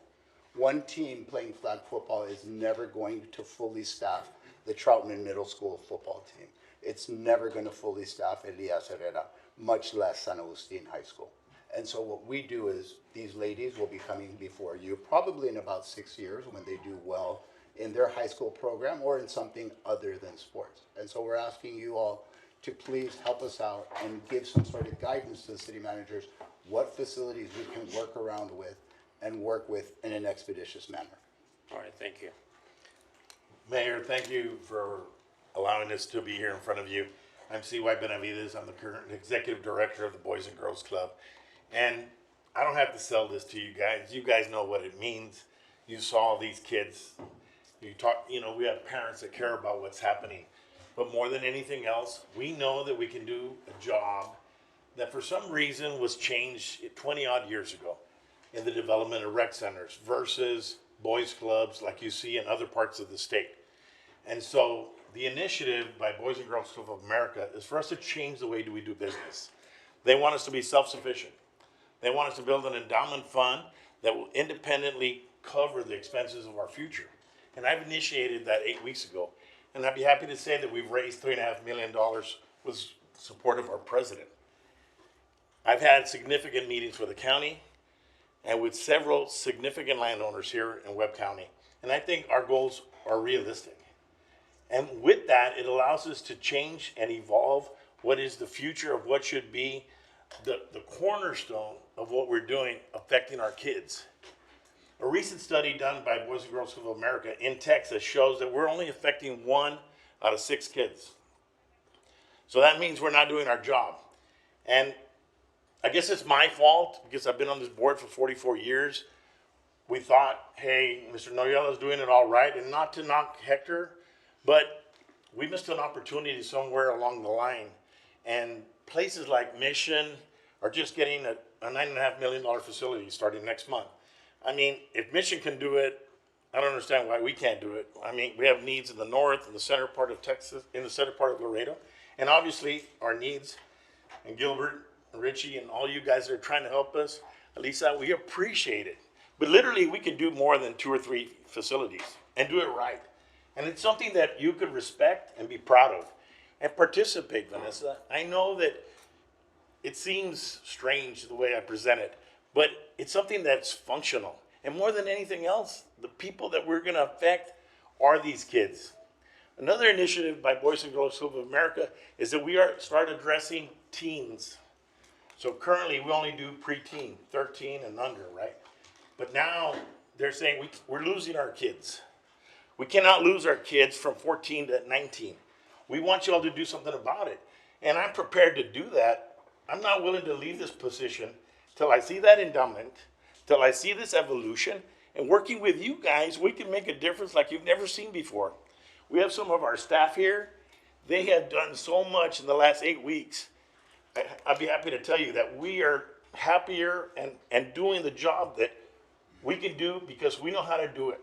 one team playing flag football is never going to fully staff the Troutman Middle School football team. It's never going to fully staff Elias Herrera, much less San Agustin High School. And so what we do is these ladies will be coming before you probably in about 6 years when they do well in their high school program or in something other than sports. And so we're asking you all to please help us out and give some sort of guidance to the city managers what facilities we can work around with and work with in an expeditious manner. All right, thank you. Mayor, thank you for allowing us to be here in front of you. I'm C.Y. Benavides. I'm the current executive director of the Boys and Girls Club. And I don't have to sell this to you guys. You guys know what it means. You saw these kids. You talk, we have parents that care about what's happening. But more than anything else, we know that we can do a job that for some reason was changed 20 odd years ago in the development of rec centers versus boys clubs like you see in other parts of the state. And so the initiative by Boys and Girls Club of America is for us to change the way we do business. They want us to be self-sufficient. They want us to build an endowment fund that will independently cover the expenses of our future. And I've initiated that 8 weeks ago. And I'd be happy to say that we've raised $3.5 million with support of our president. I've had significant meetings with the county, and with several significant landowners here in Webb County. And I think our goals are realistic. And with that, it allows us to change and evolve what is the future of what should be the cornerstone of what we're doing affecting our kids. A recent study done by Boys and Girls Club of America in Texas shows that we're only affecting 1 out of 6 kids. So that means we're not doing our job. And I guess it's my fault because I've been on this board for 44 years. We thought, hey, Mr. Noyela's doing it all right, and not to knock Hector, but we missed an opportunity somewhere along the line. And places like Mission are just getting a $9.5 million facility starting next month. I mean, if Mission can do it, I don't understand why we can't do it. I mean, we have needs in the north, in the center part of Texas, in the center part of Laredo, and obviously our needs, and Gilbert, and Richie, and all you guys that are trying to help us, Lisa, we appreciate it. But literally, we can do more than 2 or 3 facilities and do it right. And it's something that you could respect and be proud of and participate, Vanessa. I know that it seems strange the way I present it, but it's something that's functional. And more than anything else, the people that we're going to affect are these kids. Another initiative by Boys and Girls Club of America is that we start addressing teens. So currently, we only do preteen, 13 and under, right? But now they're saying we're losing our kids. We cannot lose our kids from 14 to 19. We want you all to do something about it. And I'm prepared to do that. I'm not willing to leave this position till I see that endowment, till I see this evolution. And working with you guys, we can make a difference like you've never seen before. We have some of our staff here. They have done so much in the last 8 weeks. I'd be happy to tell you that we are happier and doing the job that we can do because we know how to do it.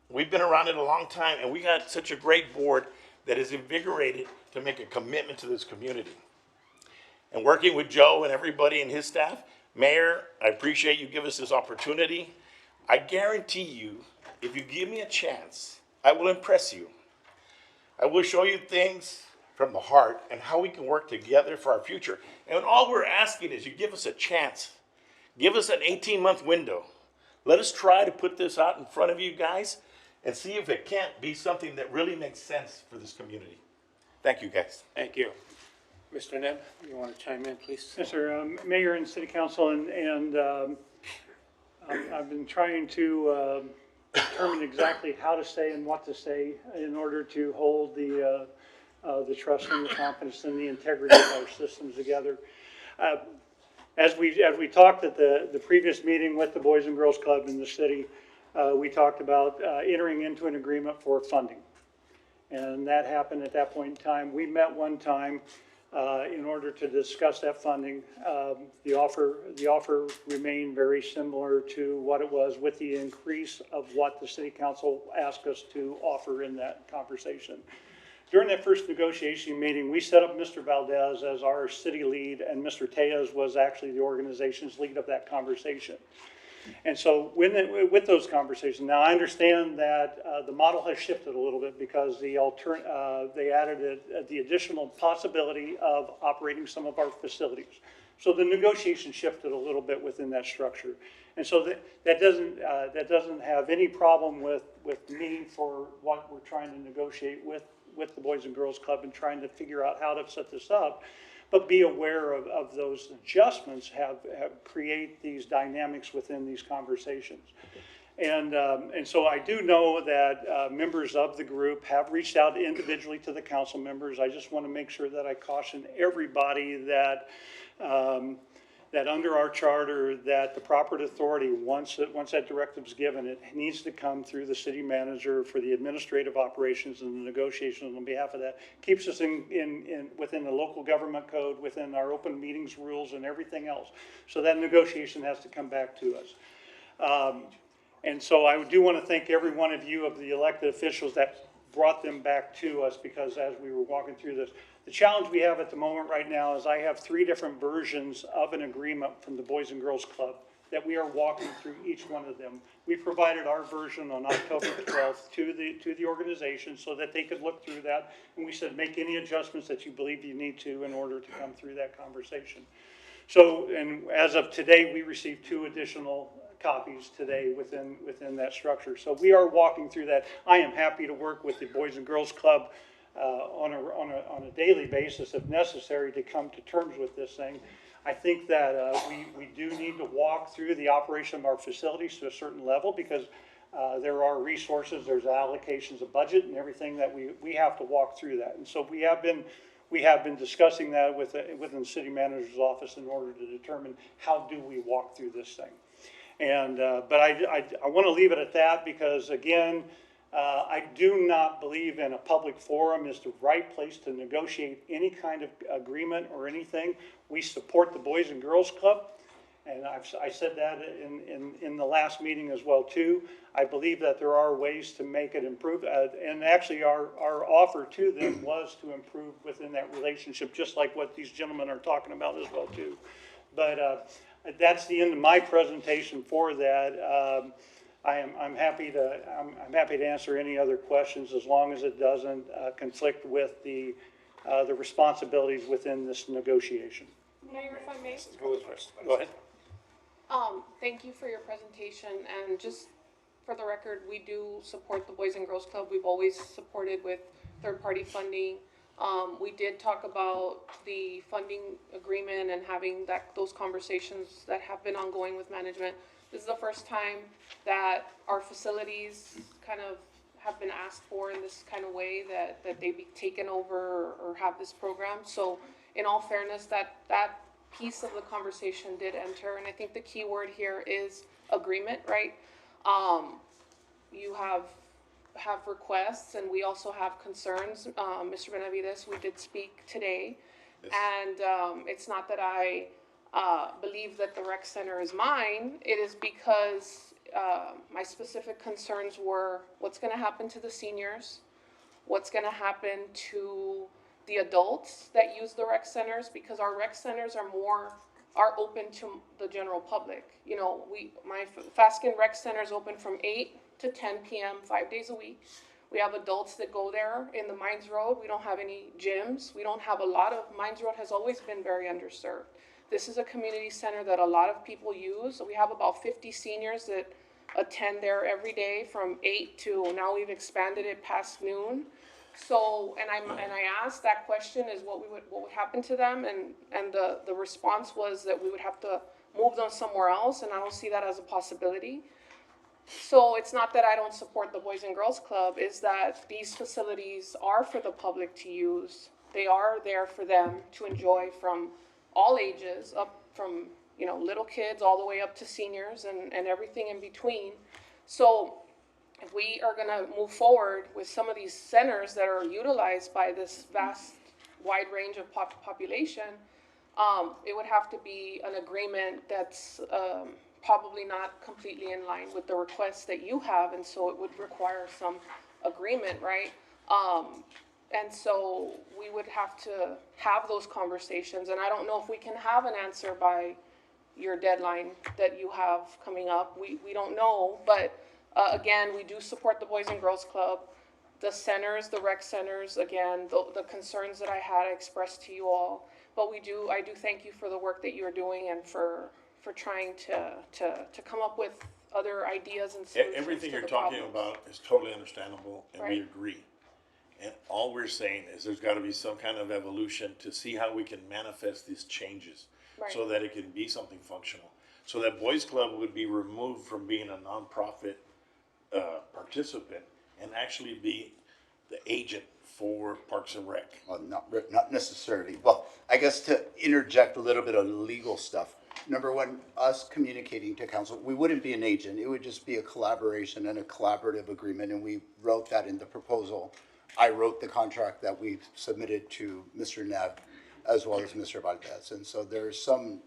We've been around it a long time, and we got such a great board that is invigorated to make a commitment to this community. And working with Joe and everybody and his staff, Mayor, I appreciate you give us this opportunity. I guarantee you, if you give me a chance, I will impress you. I will show you things from the heart and how we can work together for our future. And all we're asking is you give us a chance. Give us an 18-month window. Let us try to put this out in front of you guys and see if it can't be something that really makes sense for this community. Thank you, guys. Thank you. Mr. Neb, you want to chime in, please? Yes, sir. Mayor and City Council, and I've been trying to determine exactly how to say and what to say in order to hold the trust and the confidence and the integrity of our systems together. As we talked at the previous meeting with the Boys and Girls Club in the city, we talked about entering into an agreement for funding. And that happened at that point in time. We met one time in order to discuss that funding. The offer remained very similar to what it was, with the increase of what the City Council asked us to offer in that conversation. During that first negotiation meeting, we set up Mr. Valdez as our city lead, and Mr. Tejas was actually the organization's lead of that conversation. And so with those conversations, now I understand that the model has shifted a little bit because they added the additional possibility of operating some of our facilities. So the negotiation shifted a little bit within that structure. And so that doesn't have any problem with me for what we're trying to negotiate with the Boys and Girls Club and trying to figure out how to set this up. But be aware of those adjustments have create these dynamics within these conversations. And so I do know that members of the group have reached out individually to the council members. I just want to make sure that I caution everybody that that under our charter, that the proper authority, once that directive is given, it needs to come through the city manager for the administrative operations and the negotiations on behalf of that. Keeps us within the local government code, within our open meetings rules and everything else. So that negotiation has to come back to us. And so I do want to thank every one of you of the elected officials that brought them back to us, because as we were walking through this, the challenge we have at the moment right now is I have 3 different versions of an agreement from the Boys and Girls Club that we are walking through each one of them. We provided our version on October 12th to the organization so that they could look through that, and we said make any adjustments that you believe you need to in order to come through that conversation. So, and as of today, we received 2 additional copies today within that structure. So we are walking through that. I am happy to work with the Boys and Girls Club on a daily basis if necessary to come to terms with this thing. I think that we do need to walk through the operation of our facilities to a certain level because there are resources, there's allocations of budget and everything that we have to walk through that. And so we have been discussing that within the city manager's office in order to determine how do we walk through this thing. And but I want to leave it at that because again, I do not believe in a public forum is the right place to negotiate any kind of agreement or anything. We support the Boys and Girls Club, and I said that in the last meeting as well too. I believe that there are ways to make it improve, and actually our offer to them was to improve within that relationship, just like what these gentlemen are talking about as well too. But that's the end of my presentation for that. I'm happy to answer any other questions as long as it doesn't conflict with the responsibilities within this negotiation. Mayor, if I may. Go ahead. Thank you for your presentation, and just for the record, we do support the Boys and Girls Club. We've always supported with third-party funding. We did talk about the funding agreement and having those conversations that have been ongoing with management. This is the first time that our facilities kind of have been asked for in this kind of way, that they be taken over or have this program. So in all fairness, that piece of the conversation did enter, and I think the key word here is agreement, right? You have requests, and we also have concerns. Mr. Benavides, we did speak today, yes. And it's not that I believe that the rec center is mine. It is because my specific concerns were what's going to happen to the seniors, what's going to happen to the adults that use the rec centers, because our rec centers are open to the general public. You know, my Fasken Rec Center is open from 8 to 10 p.m. 5 days a week. We have adults that go there in the Mines Road. We don't have any gyms. We don't have Mines Road has always been very underserved. This is a community center that a lot of people use. We have about 50 seniors that attend there every day from 8 to now we've expanded it past noon. So, and I asked that question is what would happen to them, and the response was that we would have to move them somewhere else, and I don't see that as a possibility. So it's not that I don't support the Boys and Girls Club, is that these facilities are for the public to use. They are there for them to enjoy from all ages, up from, you know, little kids all the way up to seniors and everything in between. So if we are going to move forward with some of these centers that are utilized by this vast, wide range of population, it would have to be an agreement that's probably not completely in line with the requests that you have, and so it would require some agreement, right? And so we would have to have those conversations, and I don't know if we can have an answer by your deadline that you have coming up. We don't know, but again, we do support the Boys and Girls Club. The centers, the rec centers, again, the concerns that I had expressed to you all. But I do thank you for the work that you're doing and for trying to come up with other ideas and solutions. Everything to you're the talking problems. about is totally understandable, and we Right. agree. And all we're saying is there's gotta be some kind of evolution to see how we can manifest these changes. Right. So that it can be something functional. So that Boys Club would be removed from being a nonprofit participant and actually be the agent for Parks and Rec. Well, not necessarily. Well, I guess to interject a little bit of legal stuff. Number one, us communicating to council, we wouldn't be an agent. It would just be a collaboration and a collaborative agreement, and we wrote that in the proposal. I wrote the contract that we submitted to Mr. Nev as well as Mr. Valdez. And so there's some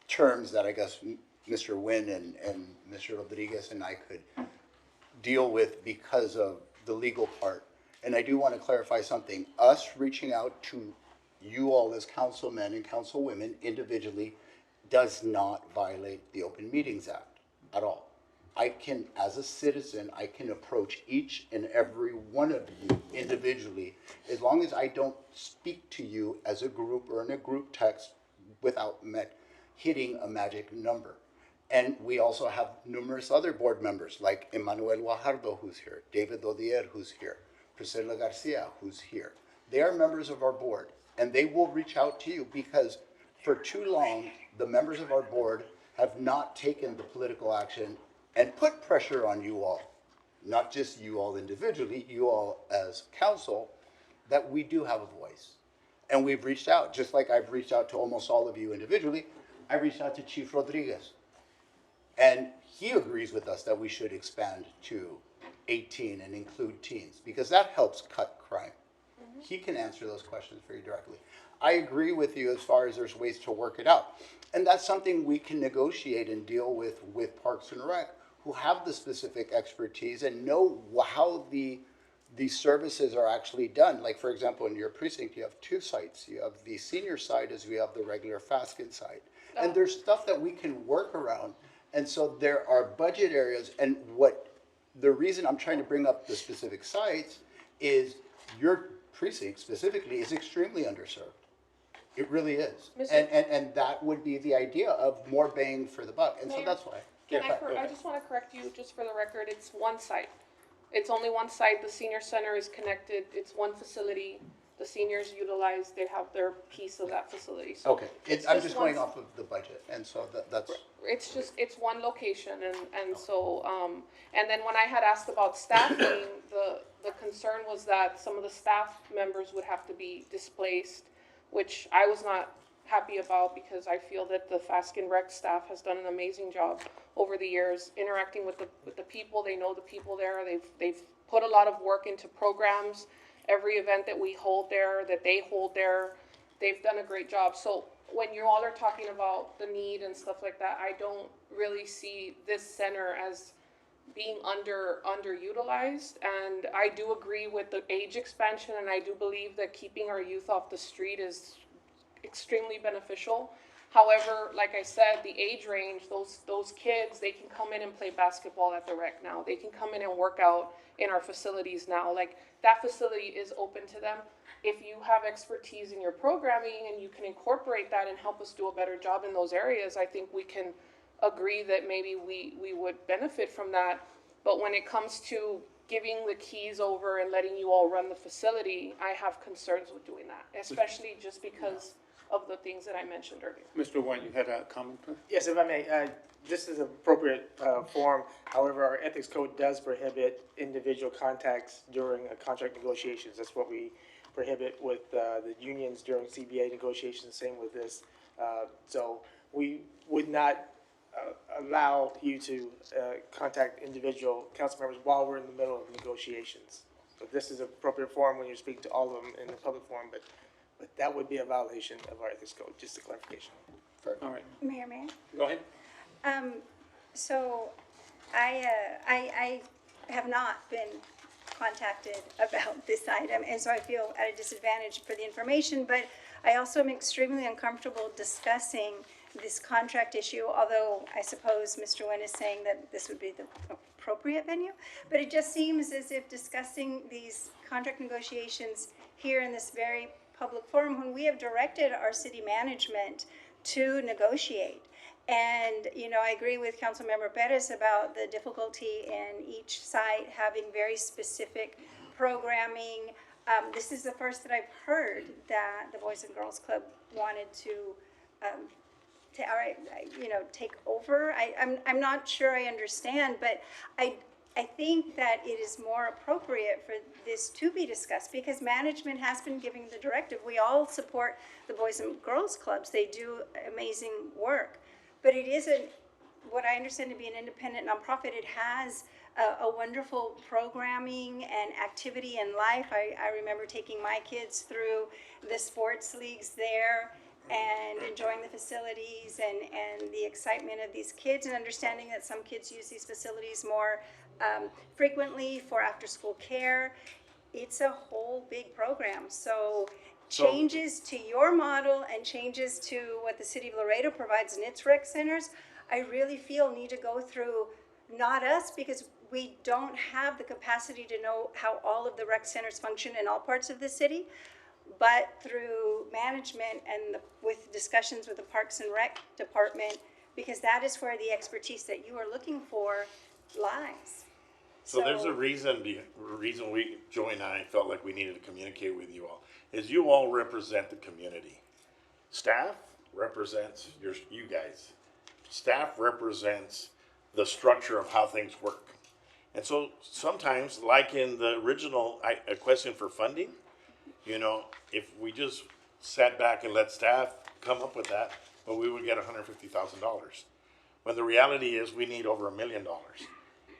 terms that I guess Mr. Nguyen and Mr. Rodriguez and I could deal with because of the legal part. And I do want to clarify something. Us reaching out to you all as councilmen and councilwomen individually does not violate the Open Meetings Act at all. I can, as a citizen, I can approach each and every one of you individually, as long as I don't speak to you as a group or in a group text without hitting a magic number. And we also have numerous other board members like Emmanuel Guajardo, who's here, David Odier, who's here, Priscilla Garcia, who's here. They are members of our board, and they will reach out to you because for too long, the members of our board have not taken the political action and put pressure on you all, not just you all individually, you all as council, that we do have a voice. And we've reached out, just like I've reached out to almost all of you individually. I reached out to Chief Rodriguez. And he agrees with us that we should expand to 18 and include teens because that helps cut crime. He can answer those questions very directly. I agree with you as far as there's ways to work it out. And that's something we can negotiate and deal with Parks and Rec, who have the specific expertise and know how the services are actually done. Like, for example, in your precinct, you have two sites. You have the senior side as we have the regular Faskin side. And there's stuff that we can work around. And so there are budget areas, and the reason I'm trying to bring up the specific sites is your precinct specifically is extremely underserved. It really is. And that would be the idea of more bang for the buck. And so Mayor, that's why. I just want to correct you, just for the record, it's one site. It's only one site, the senior center is connected, it's one facility, the seniors utilize, they have their piece of that facility. So Okay, I'm just going off of the budget, and so that's. It's one location, and so, and then when I had asked about staffing, the concern was that some of the staff members would have to be displaced, which I was not happy about because I feel that the Faskin Rec staff has done an amazing job over the years interacting with the people. They know the people there. They've put a lot of work into programs. Every event that we hold there, that they hold there, they've done a great job. So when you all are talking about the need and stuff like that, I don't really see this center as being underutilized. And I do agree with the age expansion, and I do believe that keeping our youth off the street is extremely beneficial. However, like I said, the age range, those kids, they can come in and play basketball at the rec now. They can come in and work out in our facilities now. Like, that facility is open to them. If you have expertise in your programming and you can incorporate that and help us do a better job in those areas, I think we can agree that maybe we would benefit from that. But when it comes to giving the keys over and letting you all run the facility, I have concerns with doing that, especially just because of the things that I mentioned earlier. Mr. Nguyen, you had a comment, please? Yes, if I may, this is an appropriate form. However, our ethics code does prohibit individual contacts during contract negotiations. That's what we prohibit with the unions during CBA negotiations, same with this. So we would not allow you to contact individual council members while we're in the middle of negotiations. So this is an appropriate forum when you're speaking to all of them in the public forum, but that would be a violation of our ethics code, just a clarification. All right. Mayor, Go ahead. So I have not been contacted about this item, and so I feel at a disadvantage for the information, but I also am extremely uncomfortable discussing this contract issue, although I suppose Mr. Nguyen is saying that this would be the appropriate venue. But it just seems as if discussing these contract negotiations here in this very public forum, when we have directed our city management to negotiate. And, you know, I agree with Councilmember Perez about the difficulty in each site having very specific programming. This is the first that I've heard that the Boys and Girls Club wanted to take over. I'm not sure I understand, but I think that it is more appropriate for this to be discussed because management has been giving the directive. We all support the Boys and Girls Clubs. They do amazing work. But it isn't what I understand to be an independent nonprofit. It has a wonderful programming and activity in life. I remember taking my kids through the sports leagues there and enjoying the facilities and the excitement of these kids and understanding that some kids use these facilities more frequently for after-school care. It's a whole big program. So changes to your model and changes to what the city of Laredo provides in its rec centers, I really feel need to go through, not us, because we don't have the capacity to know how all of the rec centers function in all parts of the city, but through management and with discussions with the Parks and Rec department, because that is where the expertise that you are looking for lies. So there's a reason, Joey and I felt like we needed to communicate with you all, is you all represent the community. Staff represents you guys. Staff represents the structure of how things work. And so sometimes, like in the original, a question for funding, you know, if we just sat back and let staff come up with that, well, we would get $150,000. When the reality is we need over $1 million.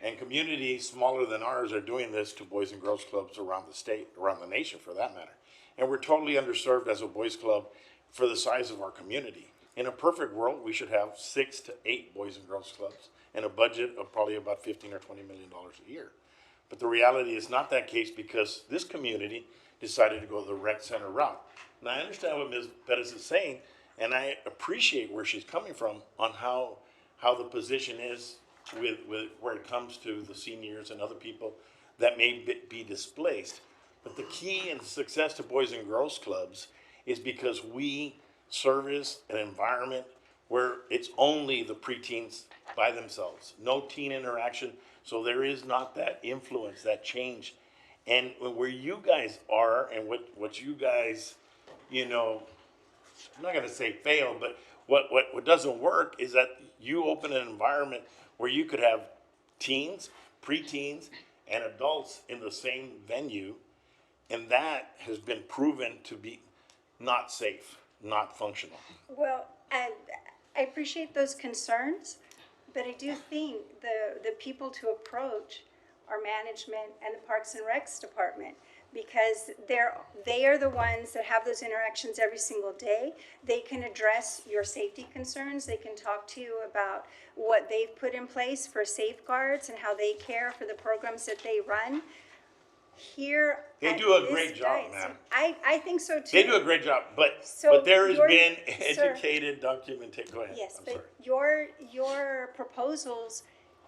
And communities smaller than ours are doing this to Boys and Girls Clubs around the state, around the nation for that matter. And we're totally underserved as a boys club for the size of our community. In a perfect world, we should have 6 to 8 Boys and Girls Clubs and a budget of probably about $15 or $20 million a year. But the reality is not that case because this community decided to go the rec center route. And I understand what Ms. Pettis is saying, and I appreciate where she's coming from on how the position is with where it comes to the seniors and other people that may be displaced. But the key and success to Boys and Girls Clubs is because we service an environment where it's only the preteens by themselves, no teen interaction, so there is not that influence, that change. And where you guys are and what you guys, you know, I'm not gonna say fail, but what doesn't work is that you open an environment where you could have teens, preteens, and adults in the same venue, and that has been proven to be not safe, not functional. Well, I appreciate those concerns, but I do think the people to approach are management and the Parks and Recs department, because they are the ones that have those interactions every single day. They can address your safety concerns. They can talk to you about what they've put in place for safeguards and how they care for the programs that they run. Here, They at do a this great job, diocese- ma'am. I think so too. They do a great job, but So there has your- been sir. educated documentation. Go ahead. Yes, I'm but sorry. your proposals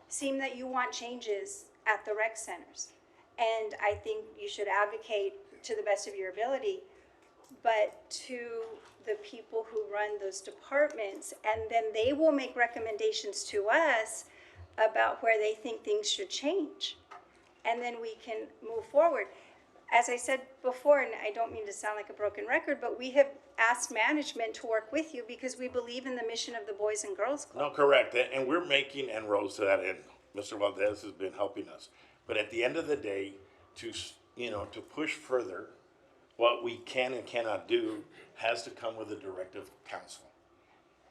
seem that you want changes at the rec centers. And I think you should advocate to the best of your ability, but to the people who run those departments, and then they will make recommendations to us about where they think things should change. And then we can move forward. As I said before, and I don't mean to sound like a broken record, but we have asked management to work with you because we believe in the mission of the Boys and Girls Club. No, correct, and we're making inroads to that end. Mr. Valdez has been helping us. But at the end of the day, to push further, what we can and cannot do has to come with a directive council.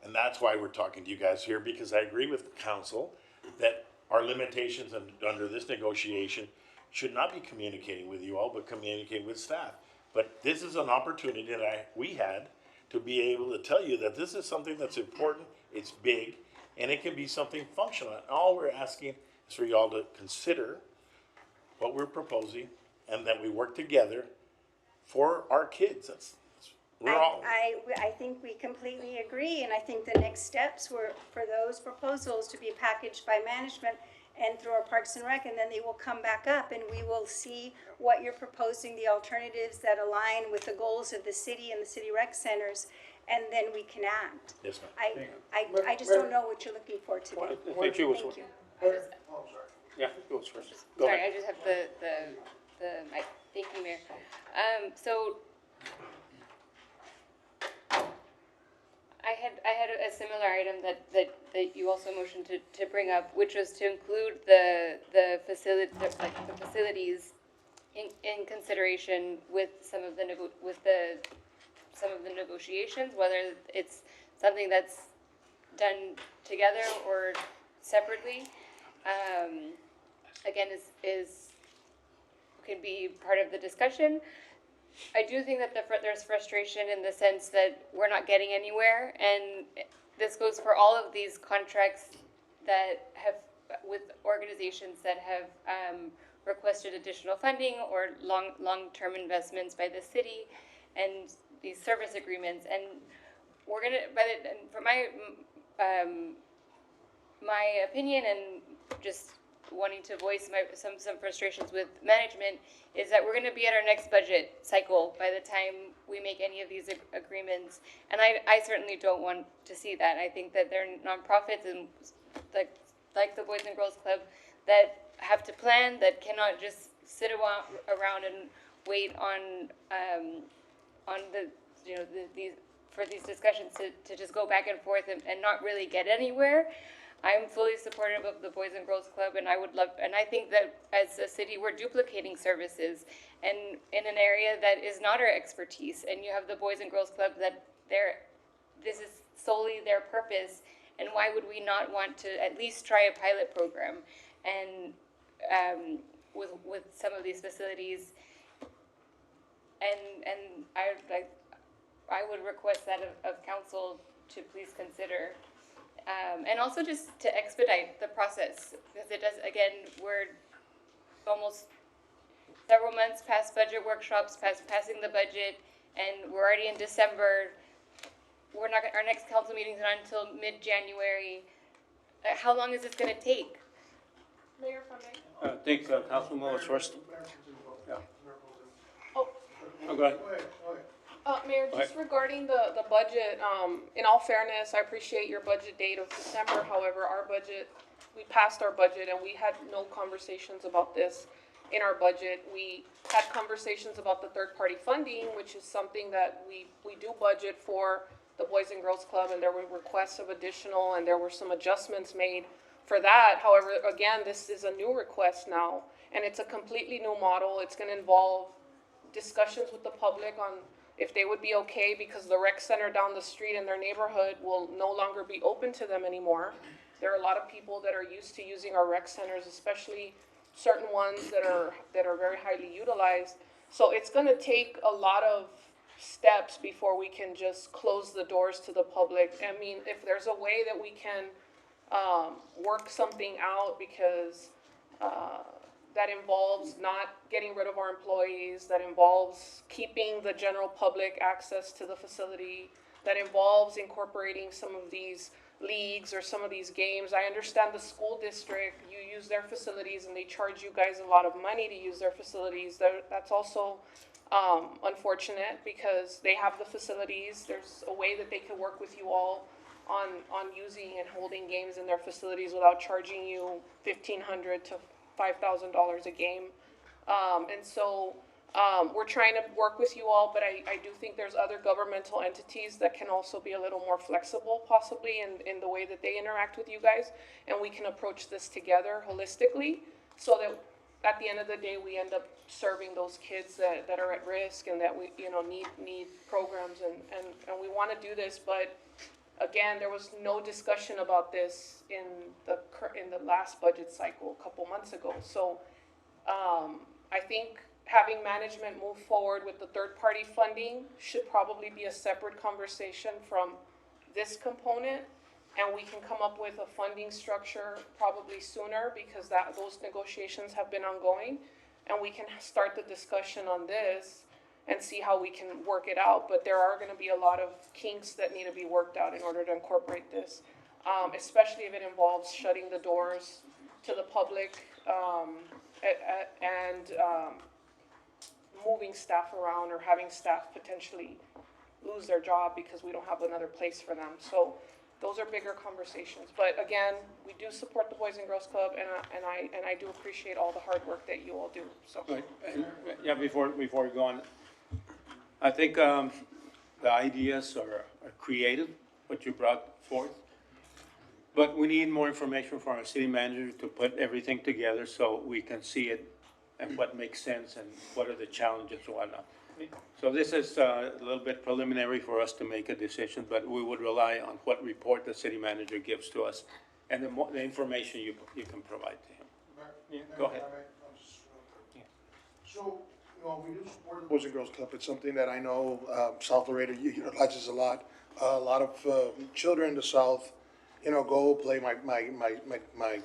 And that's why we're talking to you guys here, because I agree with the council that our limitations under this negotiation should not be communicating with you all, but communicating with staff. But this is an opportunity that we had to be able to tell you that this is something that's important, it's big, and it can be something functional. And all we're asking is for y'all to consider what we're proposing and that we work together for our kids. I think we completely agree, and I think the next steps were for those proposals to be packaged by management and through our Parks and Rec, and then they will come back up and we will see what you're proposing, the alternatives that align with the goals of the city and the city rec centers, and then we can act. Yes, ma'am. I just don't know what you're looking for today. Thank you. Thank you. Yeah, who goes first? Sorry, I just have the mic. Thank you, Mayor. So I had a similar item that you also motioned to bring up, which was to include the facilities in consideration with some of the negotiations, whether it's something that's done together or separately. Again, is can be part of the discussion. I do think that there's frustration in the sense that we're not getting anywhere, and this goes for all of these contracts that have with organizations that have requested additional funding or long-term investments by the city, and these service agreements. And we're gonna, for my opinion and just wanting to voice some frustrations with management is that we're going to be at our next budget cycle by the time we make any of these agreements. And I certainly don't want to see that. I think that they're nonprofits and like the Boys and Girls Club that have to plan, that cannot just sit around and wait on these discussions to just go back and forth and not really get anywhere. I'm fully supportive of the Boys and Girls Club, and I think that as a city, we're duplicating services and in an area that is not our expertise. And you have the Boys and Girls Club that this is solely their purpose. And why would we not want to at least try a pilot program and with some of these facilities? And I would request that of council to please consider. And also just to expedite the process, because it does, again, we're almost several months past budget workshops, passing the budget, and we're already in December. Our next council meeting is not until mid-January. How long is this gonna take? Mayor, if I may. I think Councilman was first. Yeah. Oh. Go ahead. Mayor, just regarding the budget, in all fairness, I appreciate your budget date of December. However, our budget, we passed our budget and we had no conversations about this in our budget. We had conversations about the third-party funding, which is something that we do budget for the Boys and Girls Club, and there were requests of additional, and there were some adjustments made for that. However, again, this is a new request now, and it's a completely new model. It's gonna involve discussions with the public on if they would be okay, because the rec center down the street in their neighborhood will no longer be open to them anymore. There are a lot of people that are used to using our rec centers, especially certain ones that are very highly utilized. So it's gonna take a lot of steps before we can just close the doors to the public. I mean, if there's a way that we can work something out, because that involves not getting rid of our employees, that involves keeping the general public access to the facility, that involves incorporating some of these leagues or some of these games. I understand the school district, you use their facilities and they charge you guys a lot of money to use their facilities. That's also unfortunate, because they have the facilities. There's a way that they could work with you all on using and holding games in their facilities without charging you $1,500 to $5,000 a game. And so we're trying to work with you all, but I do think there's other governmental entities that can also be a little more flexible, possibly in the way that they interact with you guys, and we can approach this together holistically, so that at the end of the day, we end up serving those kids that are at risk and that we need programs, and we want to do this. But again, there was no discussion about this in the last budget cycle a couple months ago. So I think having management move forward with the third-party funding should probably be a separate conversation from this component, and we can come up with a funding structure probably sooner, because those negotiations have been ongoing, and we can start the discussion on this and see how we can work it out. But there are going to be a lot of kinks that need to be worked out in order to incorporate this, especially if it involves shutting the doors to the public and moving staff around, or having staff potentially lose their job because we don't have another place for them. So those are bigger conversations. But again, we do support the Boys and Girls Club, and I do appreciate all the hard work that you all do. So. Right. Yeah, before we go on, I think the ideas are creative, what you brought forth. But we need more information from our city manager to put everything together so we can see it and what makes sense and what are the challenges and whatnot. So this is a little bit preliminary for us to make a decision, but we would rely on what report the city manager gives to us and the information you can provide to him. Yeah, go ahead. So, we do support the Boys and Girls Club. It's something that I know South Laredo utilizes a lot. A lot of children in the South, go play. My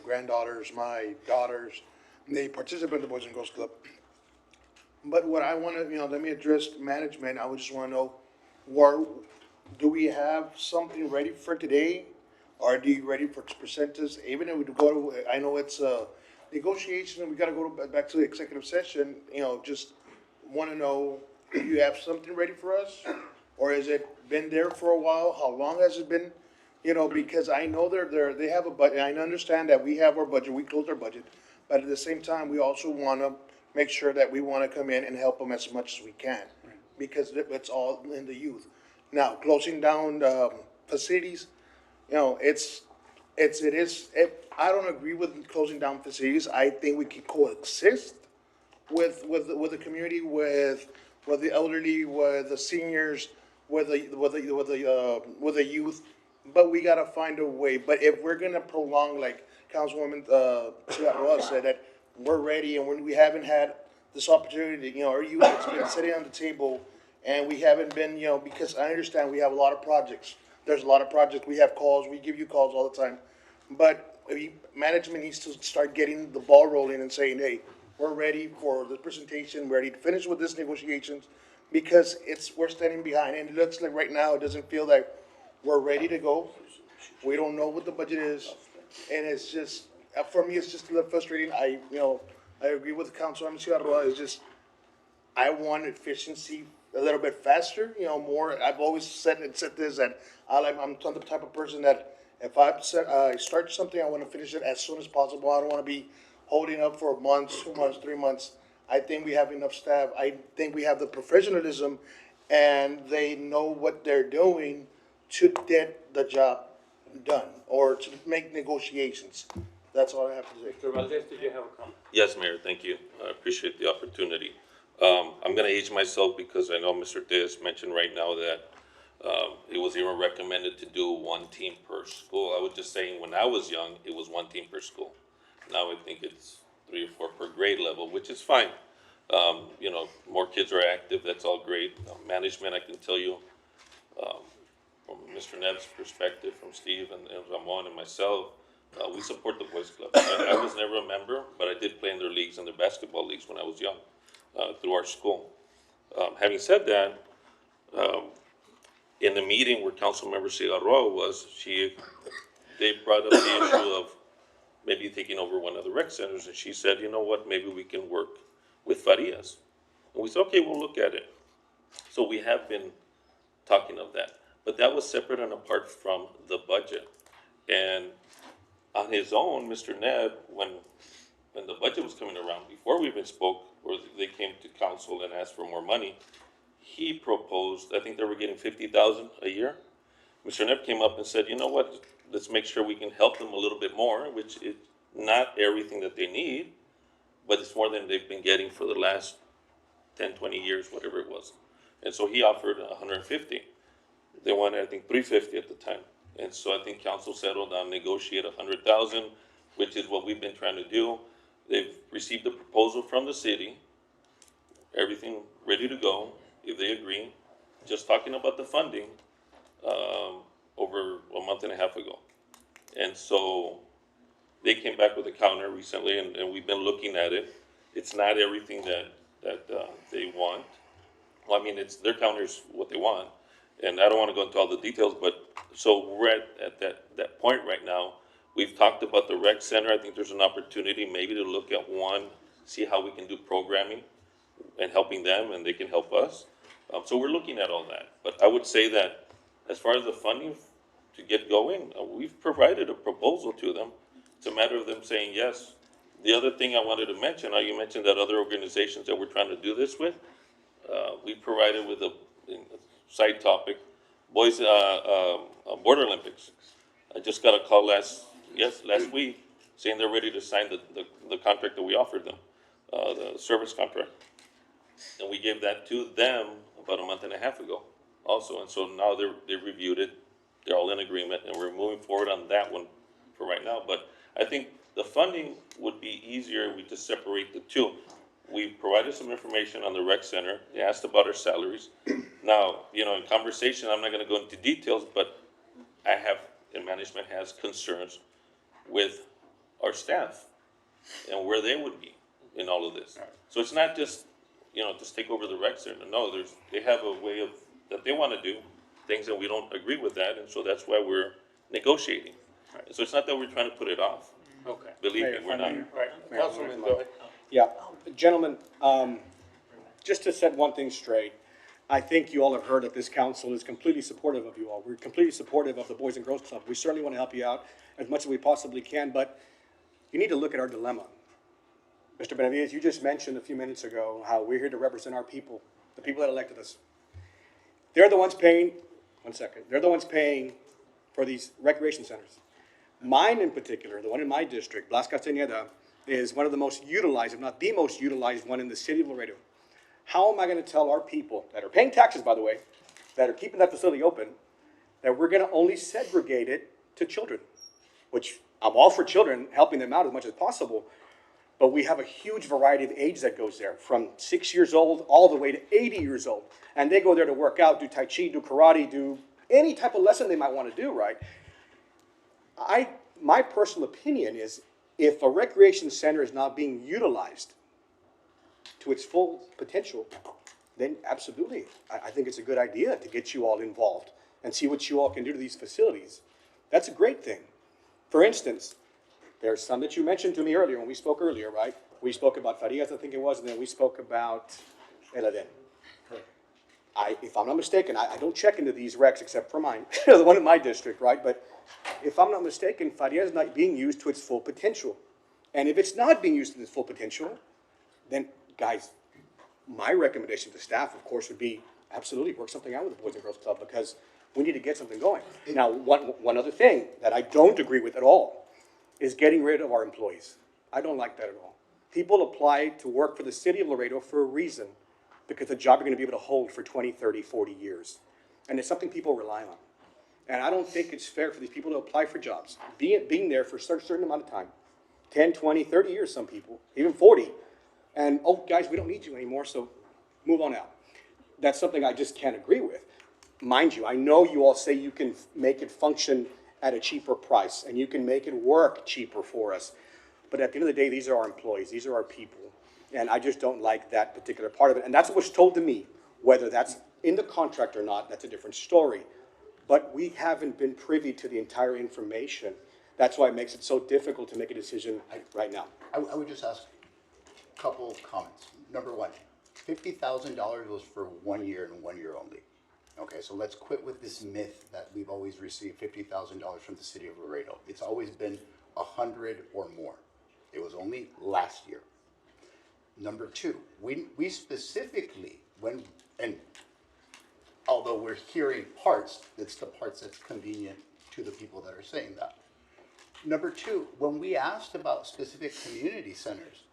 granddaughters, my daughters, they participate in the Boys and Girls Club. But what I want to, let me address management. I would just want to know, do we have something ready for today? Are you ready for presenters? Even if we go to, I know it's negotiation, we gotta go back to the executive session, just wanna know, if you have something ready for us? Or has it been there for a while? How long has it been? Because I know they have a budget, I understand that we have our budget, we closed our budget. But at the same time, we also wanna make sure that we wanna come in and help them as much as we can. Because it's all in the youth. Now, closing down, facilities, I don't agree with closing down facilities. I think we can coexist with the community, with the elderly, with the seniors, with the youth. But we gotta find a way. But if we're gonna prolong, like Councilwoman, Cigarroa said, that we're ready and we haven't had this opportunity, our youth has been sitting on the table and we haven't been, because I understand we have a lot of projects. There's a lot of projects. We have calls. We give you calls all the time. But management needs to start getting the ball rolling and saying, hey, we're ready for the presentation, we're ready to finish with these negotiations, because we're standing behind. And it looks like right now, it doesn't feel like we're ready to go. We don't know what the budget is. And it's just, for me, it's just a little frustrating. I agree with Councilwoman Cigarroa. It's just, I want efficiency a little bit faster, more. I've always said this, that I'm the type of person that if I start something, I want to finish it as soon as possible. I don't want to be holding up for months, 2 months, 3 months. I think we have enough staff. I think we have the professionalism, and they know what they're doing to get the job done or to make negotiations. That's all I have to say. Mr. Valdez, did you have a comment? Yes, Mayor, thank you. I appreciate the opportunity. I'm gonna age myself because I know Mr. Diaz mentioned right now that it was even recommended to do one team per school. I was just saying, when I was young, it was one team per school. Now I think it's 3 or 4 per grade level, which is fine. More kids are active, that's all great. Management, I can tell you, from Mr. Nebb's perspective, from Steve and Ramon and myself, we support the Boys Club. I was never a member, but I did play in their leagues and their basketball leagues when I was young, through our school. Having said that, in the meeting where Councilmember Cigarroa was, they brought up the issue of maybe taking over one of the rec centers, and she said, you know what, maybe we can work with Farias. And we said, okay, we'll look at it. So we have been talking of that. But that was separate and apart from the budget. And on his own, Mr. Nebb, when the budget was coming around, before we even spoke, or they came to council and asked for more money, he proposed, I think they were getting $50,000 a year. Mr. Nebb came up and said, you know what, let's make sure we can help them a little bit more, which is not everything that they need, but it's more than they've been getting for the last 10, 20 years, whatever it was. And so he offered 150. They wanted, I think, 350 at the time. And so I think council settled on negotiate 100,000, which is what we've been trying to do. They've received a proposal from the city, everything ready to go, if they agree. Just talking about the funding, over a month and a half ago. And so they came back with a counter recently, and we've been looking at it. It's not everything that they want. Well, I mean, their counter's what they want. And I don't want to go into all the details, but so we're at that point right now. We've talked about the rec center. I think there's an opportunity maybe to look at one, see how we can do programming and helping them, and they can help us. So we're looking at all that. But I would say that as far as the funding to get going, we've provided a proposal to them. It's a matter of them saying yes. The other thing I wanted to mention, you mentioned that other organizations that we're trying to do this with, we provided with a side topic, boys, Border Olympics. I just got a call last week saying they're ready to sign the contract that we offered them, the service contract. And we gave that to them about a month and a half ago also. And so now they reviewed it, they're all in agreement, and we're moving forward on that one for right now. But I think the funding would be easier if we just separate the two. We provided some information on the rec center. They asked about our salaries. Now, in conversation, I'm not gonna go into details, but I have, and management has concerns with our staff and where they would be in all of this. So it's not just, just take over the rec center. No, they have a way that they wanna do, things that we don't agree with that, and so that's why we're negotiating. So it's not that we're trying to put it off. Okay. Believe me, Mayor, we're if I not. may. Right. Councilman, go ahead. Yeah, gentlemen, just to set one thing straight, I think you all have heard that this council is completely supportive of you all. We're completely supportive of the Boys and Girls Club. We certainly want to help you out as much as we possibly can, but you need to look at our dilemma. Mr. Benavides, you just mentioned a few minutes ago how we're here to represent our people, the people that elected us. They're the ones paying, they're the ones paying for these recreation centers. Mine in particular, the one in my district, Blas Castañeda, is one of the most utilized, if not the most utilized one in the city of Laredo. How am I gonna tell our people, that are paying taxes, by the way, that are keeping that facility open, that we're gonna only segregate it to children? Which, I'm all for children, helping them out as much as possible, but we have a huge variety of age that goes there, from 6 years old all the way to 80 years old. And they go there to work out, do Tai Chi, do karate, do any type of lesson they might wanna do, right? My personal opinion is, if a recreation center is not being utilized to its full potential, then absolutely, I think it's a good idea to get you all involved and see what you all can do to these facilities. That's a great thing. For instance, there's some that you mentioned to me earlier when we spoke earlier, right? We spoke about Farias, I think it was, and then we spoke about El Aden. If I'm not mistaken, I don't check into these recs except for mine, the one in my district, right? But if I'm not mistaken, Farias is not being used to its full potential. And if it's not being used to its full potential, then guys, my recommendation to staff, of course, would be absolutely work something out with the Boys and Girls Club, because we need to get something going. Now, one other thing that I don't agree with at all is getting rid of our employees. I don't like that at all. People apply to work for the city of Laredo for a reason, because the job you're gonna be able to hold for 20, 30, 40 years. And it's something people rely on. And I don't think it's fair for these people to apply for jobs, being there for a certain amount of time, 10, 20, 30 years, some people, even 40. And, oh, guys, we don't need you anymore, so move on out. That's something I just can't agree with. Mind you, I know you all say you can make it function at a cheaper price, and you can make it work cheaper for us. But at the end of the day, these are our employees, these are our people. And I just don't like that particular part of it. And that's what was told to me. Whether that's in the contract or not, that's a different story. But we haven't been privy to the entire information. That's why it makes it so difficult to make a decision right now. I would just ask a couple of comments. Number one, $50,000 was for 1 year and 1 year only. Okay, so let's quit with this myth that we've always received $50,000 from the city of Laredo. It's always been 100 or more. It was only last year. Number two, we specifically, and although we're hearing parts, it's the parts that's convenient to the people that are saying that. Number two, when we asked about specific community centers,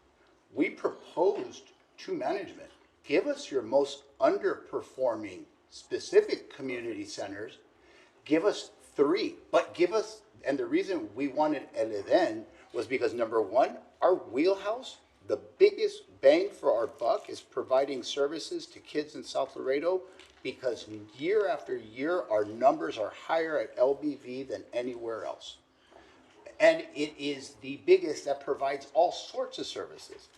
we proposed to management, give us your most underperforming specific community centers, give us 3, but give us, and the reason we wanted El Eden was because number one, our wheelhouse, the biggest bang for our buck is providing services to kids in South Laredo, because year after year, our numbers are higher at LBV than anywhere else. And it is the biggest that provides all sorts of services.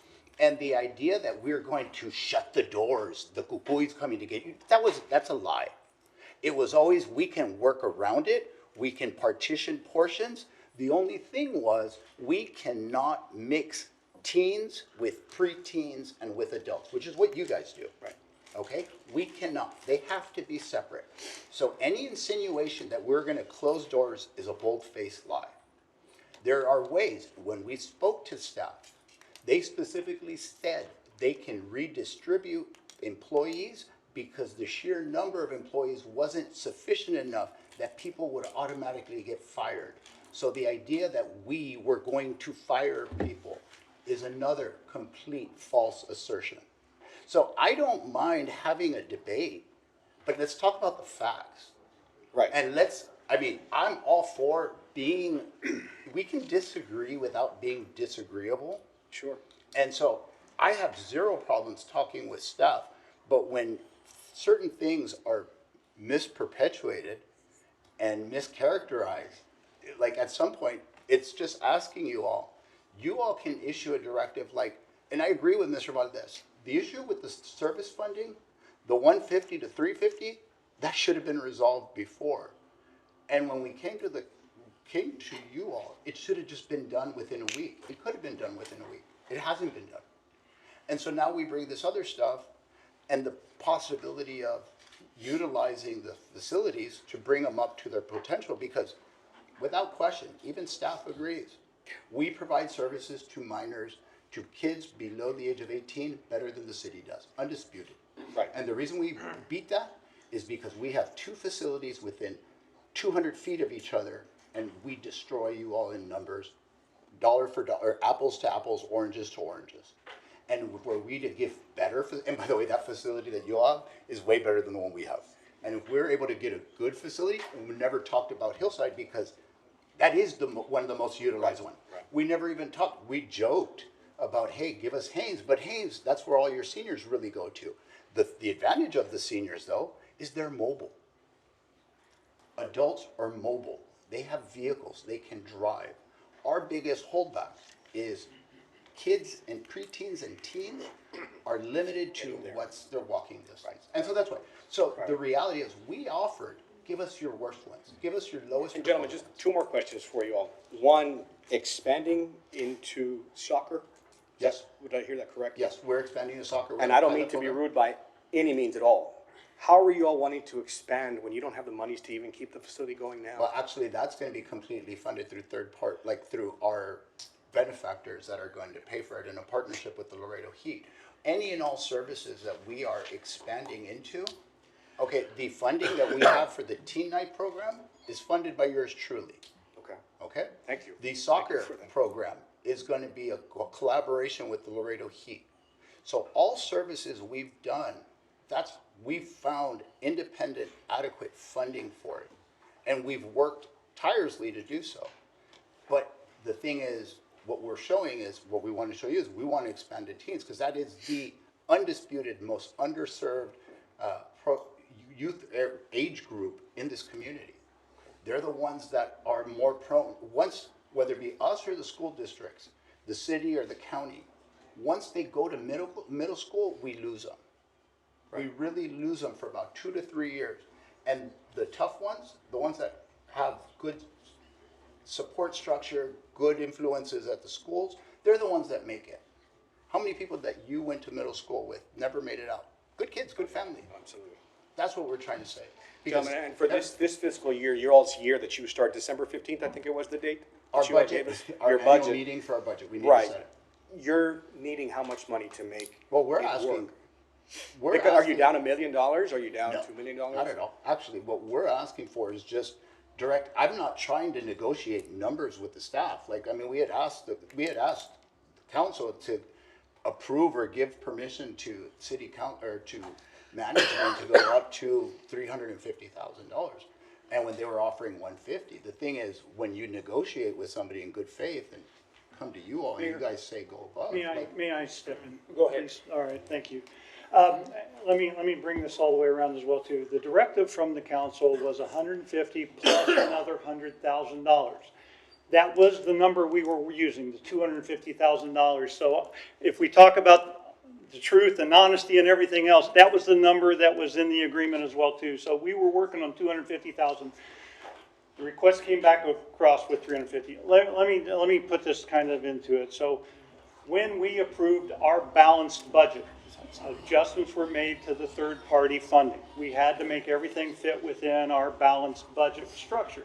And the idea that we're going to shut the doors, the cucuy's coming to get you, that's a lie. It was always, we can work around it, we can partition portions. The only thing was, we cannot mix teens with preteens and with adults, which is what you guys do. Right. Okay? We cannot. They have to be separate. So any insinuation that we're gonna close doors is a bold-faced lie. There are ways, when we spoke to staff, they specifically said they can redistribute employees because the sheer number of employees wasn't sufficient enough that people would automatically get fired. So the idea that we were going to fire people is another complete false assertion. So I don't mind having a debate, but let's talk about the facts. Right. And I'm all for being, we can disagree without being disagreeable. Sure. And so I have zero problems talking with staff, but when certain things are misperpetuated and mischaracterized, like at some point, it's just asking you all can issue a directive like, and I agree with Mr. Valdez, the issue with the service funding, the 150 to 350, that should have been resolved before. And when we came to the came to you all, it should have just been done within a week. It could have been done within a week. It hasn't been done. And so now we bring this other stuff and the possibility of utilizing the facilities to bring them up to their potential, because without question, even staff agrees. We provide services to minors, to kids below the age of 18 better than the city does, undisputed. Right. And the reason we beat that is because we have two facilities within 200 feet of each other, and we destroy you all in numbers, dollar for dollar, apples to apples, oranges to oranges. And were we to give better, and by the way, that facility that you have is way better than the one we have. And if we're able to get a good facility, and we never talked about Hillside because that is one of the most utilized ones. Right. We never even talked, we joked about, hey, give us Haynes, but Haynes, that's where all your seniors really go to. The advantage of the seniors, though, is they're mobile. Adults are mobile. They have vehicles. They can drive. Our biggest holdback is kids and preteens and teens are limited to what's their walking distance. And so that's why. So the reality is we offered, give us your worst ones. Give us your lowest. And gentlemen, just two more questions for you all. One, expanding into soccer? Yes. Would I hear that correct? Yes, we're expanding the soccer. And I don't mean to be rude by any means at all. How are you all wanting to expand when you don't have the monies to even keep the facility going now? Well, actually, that's going to be completely funded through through our benefactors that are going to pay for it in a partnership with the Laredo Heat. Any and all services that we are expanding into, okay, the funding that we have for the teen night program is funded by yours truly. Okay. Okay? Thank you. The soccer program is going to be a collaboration with the Laredo Heat. So all services we've done, we've found independent, adequate funding for it. And we've worked tirelessly to do so. But the thing is, what we're showing is, what we want to show you is we want to expand to teens, because that is the undisputed, most underserved youth age group in this community. They're the ones that are more prone, whether it be us or the school districts, the city or the county, once they go to middle school, we lose them. Right. We really lose them for about 2 to 3 years. And the tough ones, the ones that have good support structure, good influences at the schools, they're the ones that make it. How many people that you went to middle school with never made it out? Good kids, good family. Absolutely. That's what we're trying to say. Gentlemen, and for this fiscal year, your all's year that you start December 15th, I think it was the date? Our that you all budget, gave us? our Your annual budget. meeting for our budget, we need Right. to set it. You're needing how much money to make? Well, we're it asking, work? Are you down $1 million? Are you down No, $2 million? not at all. Actually, what we're asking for is just direct. I'm not trying to negotiate numbers with the staff. Like, I mean, we had asked the council to approve or give permission to city council or to management to go up to $350,000. And when they were offering $150, the thing is, when you negotiate with somebody in good faith and come to you all, and you guys say go above. May I step in? Go ahead. Please? All right, thank you. Let me bring this all the way around as well too. The directive from the council was 150 plus another $100,000. That was the number we were using, the $250,000. So if we talk about the truth and honesty and everything else, that was the number that was in the agreement as well too. So we were working on 250,000. The request came back across with 350. Let me put this kind of into it. So when we approved our balanced budget, adjustments were made to the third-party funding. We had to make everything fit within our balanced budget structure.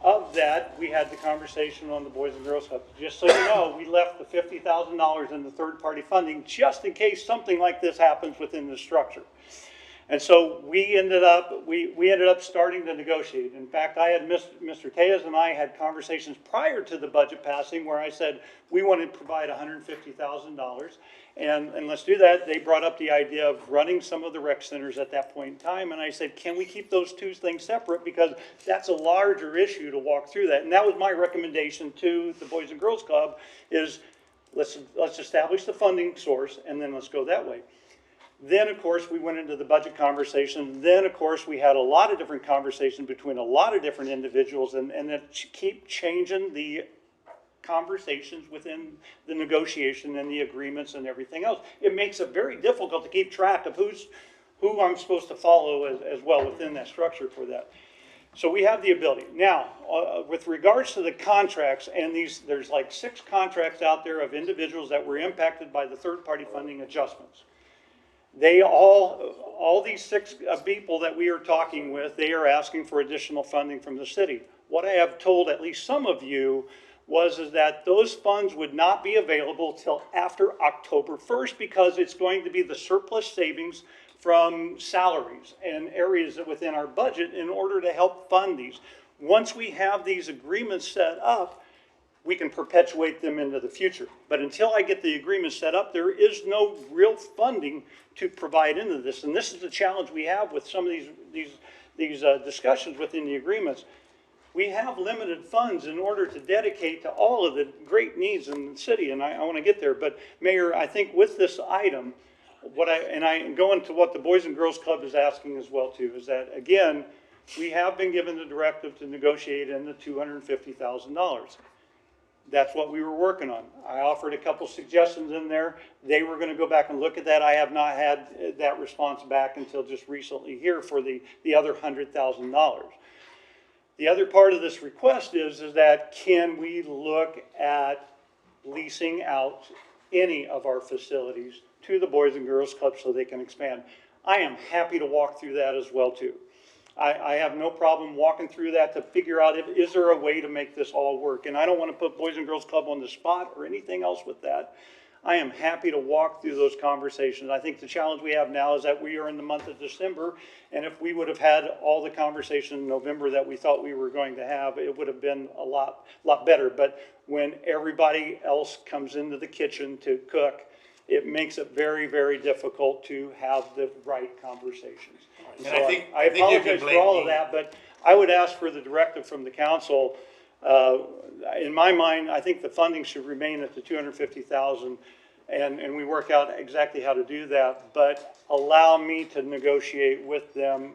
Of that, we had the conversation on the Boys and Girls Club. Just so you know, we left the $50,000 in the third-party funding just in case something like this happens within the structure. And so we ended up starting to negotiate. In fact, I had Mr. Tejas and I had conversations prior to the budget passing where I said we wanted to provide $150,000. And let's do that. They brought up the idea of running some of the rec centers at that point in time. And I said, can we keep those two things separate? Because that's a larger issue to walk through that. And that was my recommendation to the Boys and Girls Club is let's establish the funding source and then let's go that way. Then, of course, we went into the budget conversation. Then, of course, we had a lot of different conversations between a lot of different individuals and that keep changing the conversations within the negotiation and the agreements and everything else. It makes it very difficult to keep track of who I'm supposed to follow as well within that structure for that. So we have the ability. Now, with regards to the contracts, and there's like 6 contracts out there of individuals that were impacted by the third-party funding adjustments. They all these 6 people that we are talking with, they are asking for additional funding from the city. What I have told at least some of you is that those funds would not be available till after October 1st because it's going to be the surplus savings from salaries and areas within our budget in order to help fund these. Once we have these agreements set up, we can perpetuate them into the future. But until I get the agreement set up, there is no real funding to provide into this. And this is the challenge we have with some of these discussions within the agreements. We have limited funds in order to dedicate to all of the great needs in the city, and I want to get there. But Mayor, I think with this item, I go into what the Boys and Girls Club is asking as well too, is that again, we have been given the directive to negotiate in the $250,000. That's what we were working on. I offered a couple suggestions in there. They were going to go back and look at that. I have not had that response back until just recently here for the other $100,000. The other part of this request is that can we look at leasing out any of our facilities to the Boys and Girls Club so they can expand? I am happy to walk through that as well too. I have no problem walking through that to figure out is there a way to make this all work. And I don't want to put Boys and Girls Club on the spot or anything else with that. I am happy to walk through those conversations. I think the challenge we have now is that we are in the month of December, and if we would have had all the conversation in November that we thought we were going to have, it would have been a lot better. But when everybody else comes into the kitchen to cook, it makes it very, very difficult to have the right conversations. And So I think you can apologize for blame all of me. that, but I would ask for the directive from the council. In my mind, I think the funding should remain at the $250,000, and we work out exactly how to do that. But allow me to negotiate with them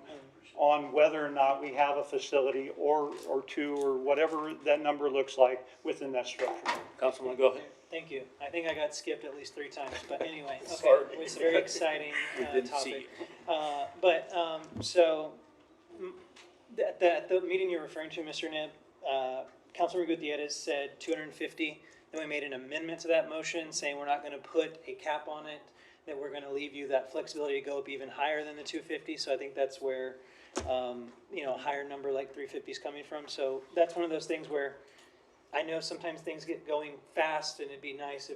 on whether or not we have a facility or 2 or whatever that number looks like within that structure. Councilman, go ahead. Thank you. I think I got skipped at least 3 times, but anyway, okay, Sorry. it was a very exciting We didn't see topic. So the meeting you're referring to, Mr. Nib, Councilmember Gutierrez said 250. Then we made an amendment to that motion saying we're not going to put a cap on it, that we're going to leave you that flexibility to go up even higher than the 250. So I think that's where, a higher number like 350 is coming from. So that's one of those things where I know sometimes things get going fast, and it'd be nice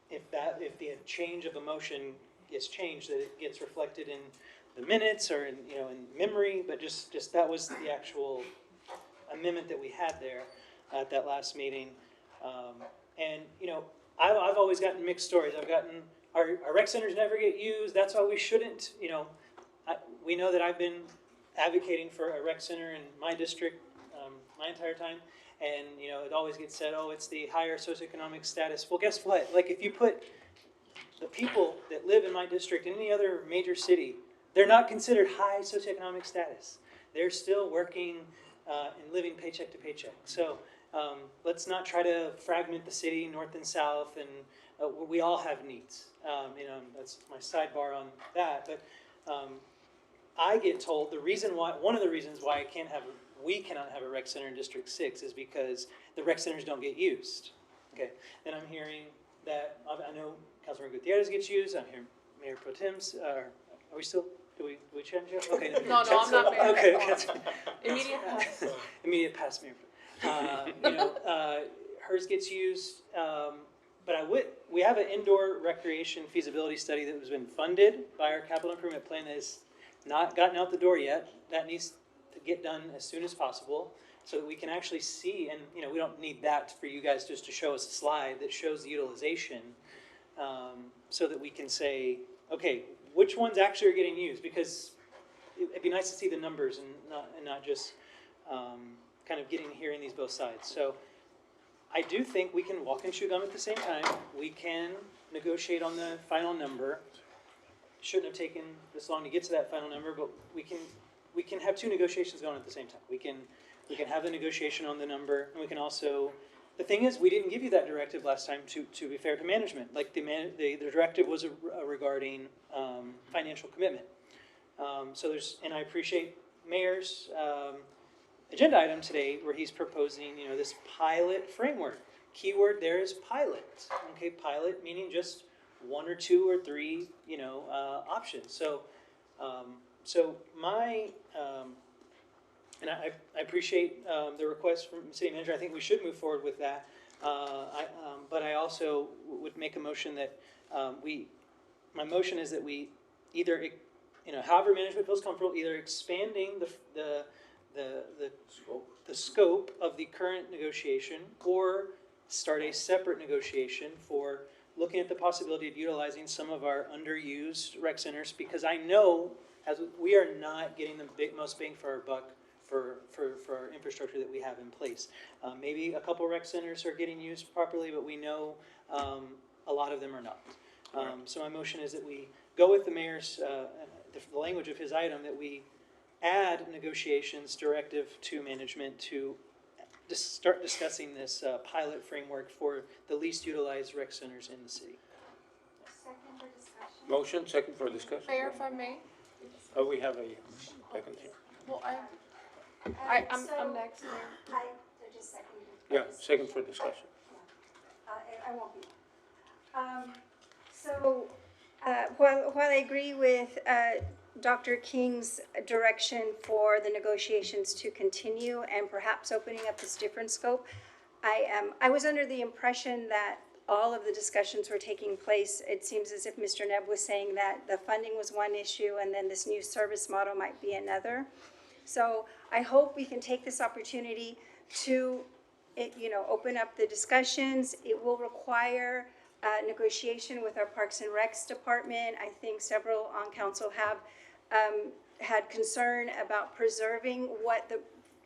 if the change of a motion gets changed, that it gets reflected in the minutes or in memory. But just that was the actual amendment that we had there at that last meeting. And I've always gotten mixed stories. I've gotten our rec centers never get used. That's why we shouldn't. We know that I've been advocating for a rec center in my district my entire time. And, it always gets said, oh, it's the higher socioeconomic status. Well, guess what? Like, if you put the people that live in my district in any other major city, they're not considered high socioeconomic status. They're still working and living paycheck to paycheck. So let's not try to fragment the city north and south, and we all have needs. That's my sidebar on that. But I get told one of the reasons why we cannot have a rec center in District 6 is because the rec centers don't get used. Okay, and I'm hearing that, I know Councilmember Gutierrez gets used, I'm hearing Mayor Pro Tem's, are we still, do we change it? Okay. No, I'm not Mayor. Okay. Immediate pass. Immediate pass, Mayor. Hers gets used, but we have an indoor recreation feasibility study that has been funded by our capital improvement plan that has not gotten out the door yet. That needs to get done as soon as possible so that we can actually see, and we don't need that for you guys just to show us a slide that shows the utilization, so that we can say, okay, which ones actually are getting used, because it'd be nice to see the numbers and not just kind of hearing these both sides. So I do think we can walk and chew gum at the same time. We can negotiate on the final number. Shouldn't have taken this long to get to that final number, but we can have 2 negotiations going at the same time. We can have the negotiation on the number, and we can also. The thing is, we didn't give you that directive last time. To be fair to management, like the directive was regarding financial commitment. So and I appreciate mayors agenda item today where he's proposing, this pilot framework. Keyword there is pilot. Okay, pilot meaning just one or two or three, options. So, and I appreciate the request from City Manager. I think we should move forward with that. But I also would make a motion that my motion is that we either, however management feels comfortable, either expanding the scope of the current negotiation or start a separate negotiation for looking at the possibility of utilizing some of our underused rec centers, because I know as we are not getting the most bang for our buck for our infrastructure that we have in place. Maybe a couple rec centers are getting used properly, but we know a lot of them are not. So my motion is that we go with the mayor's, the language of his item, that we add negotiations directive to management to start discussing this pilot framework for the least utilized rec centers in the city. Second for discussion. Motion, second for discussion. Mayor, if I may? Oh, we have a second here. Well, I'm next, Mayor. I just seconded. Yeah, second for discussion. I won't be. So, while I agree with Dr. King's direction for the negotiations to continue and perhaps opening up this different scope, I was under the impression that all of the discussions were taking place. It seems as if Mr. Nebb was saying that the funding was one issue and then this new service model might be another. So I hope we can take this opportunity to, open up the discussions. It will require negotiation with our Parks and Recs department. I think several on council have had concern about preserving what the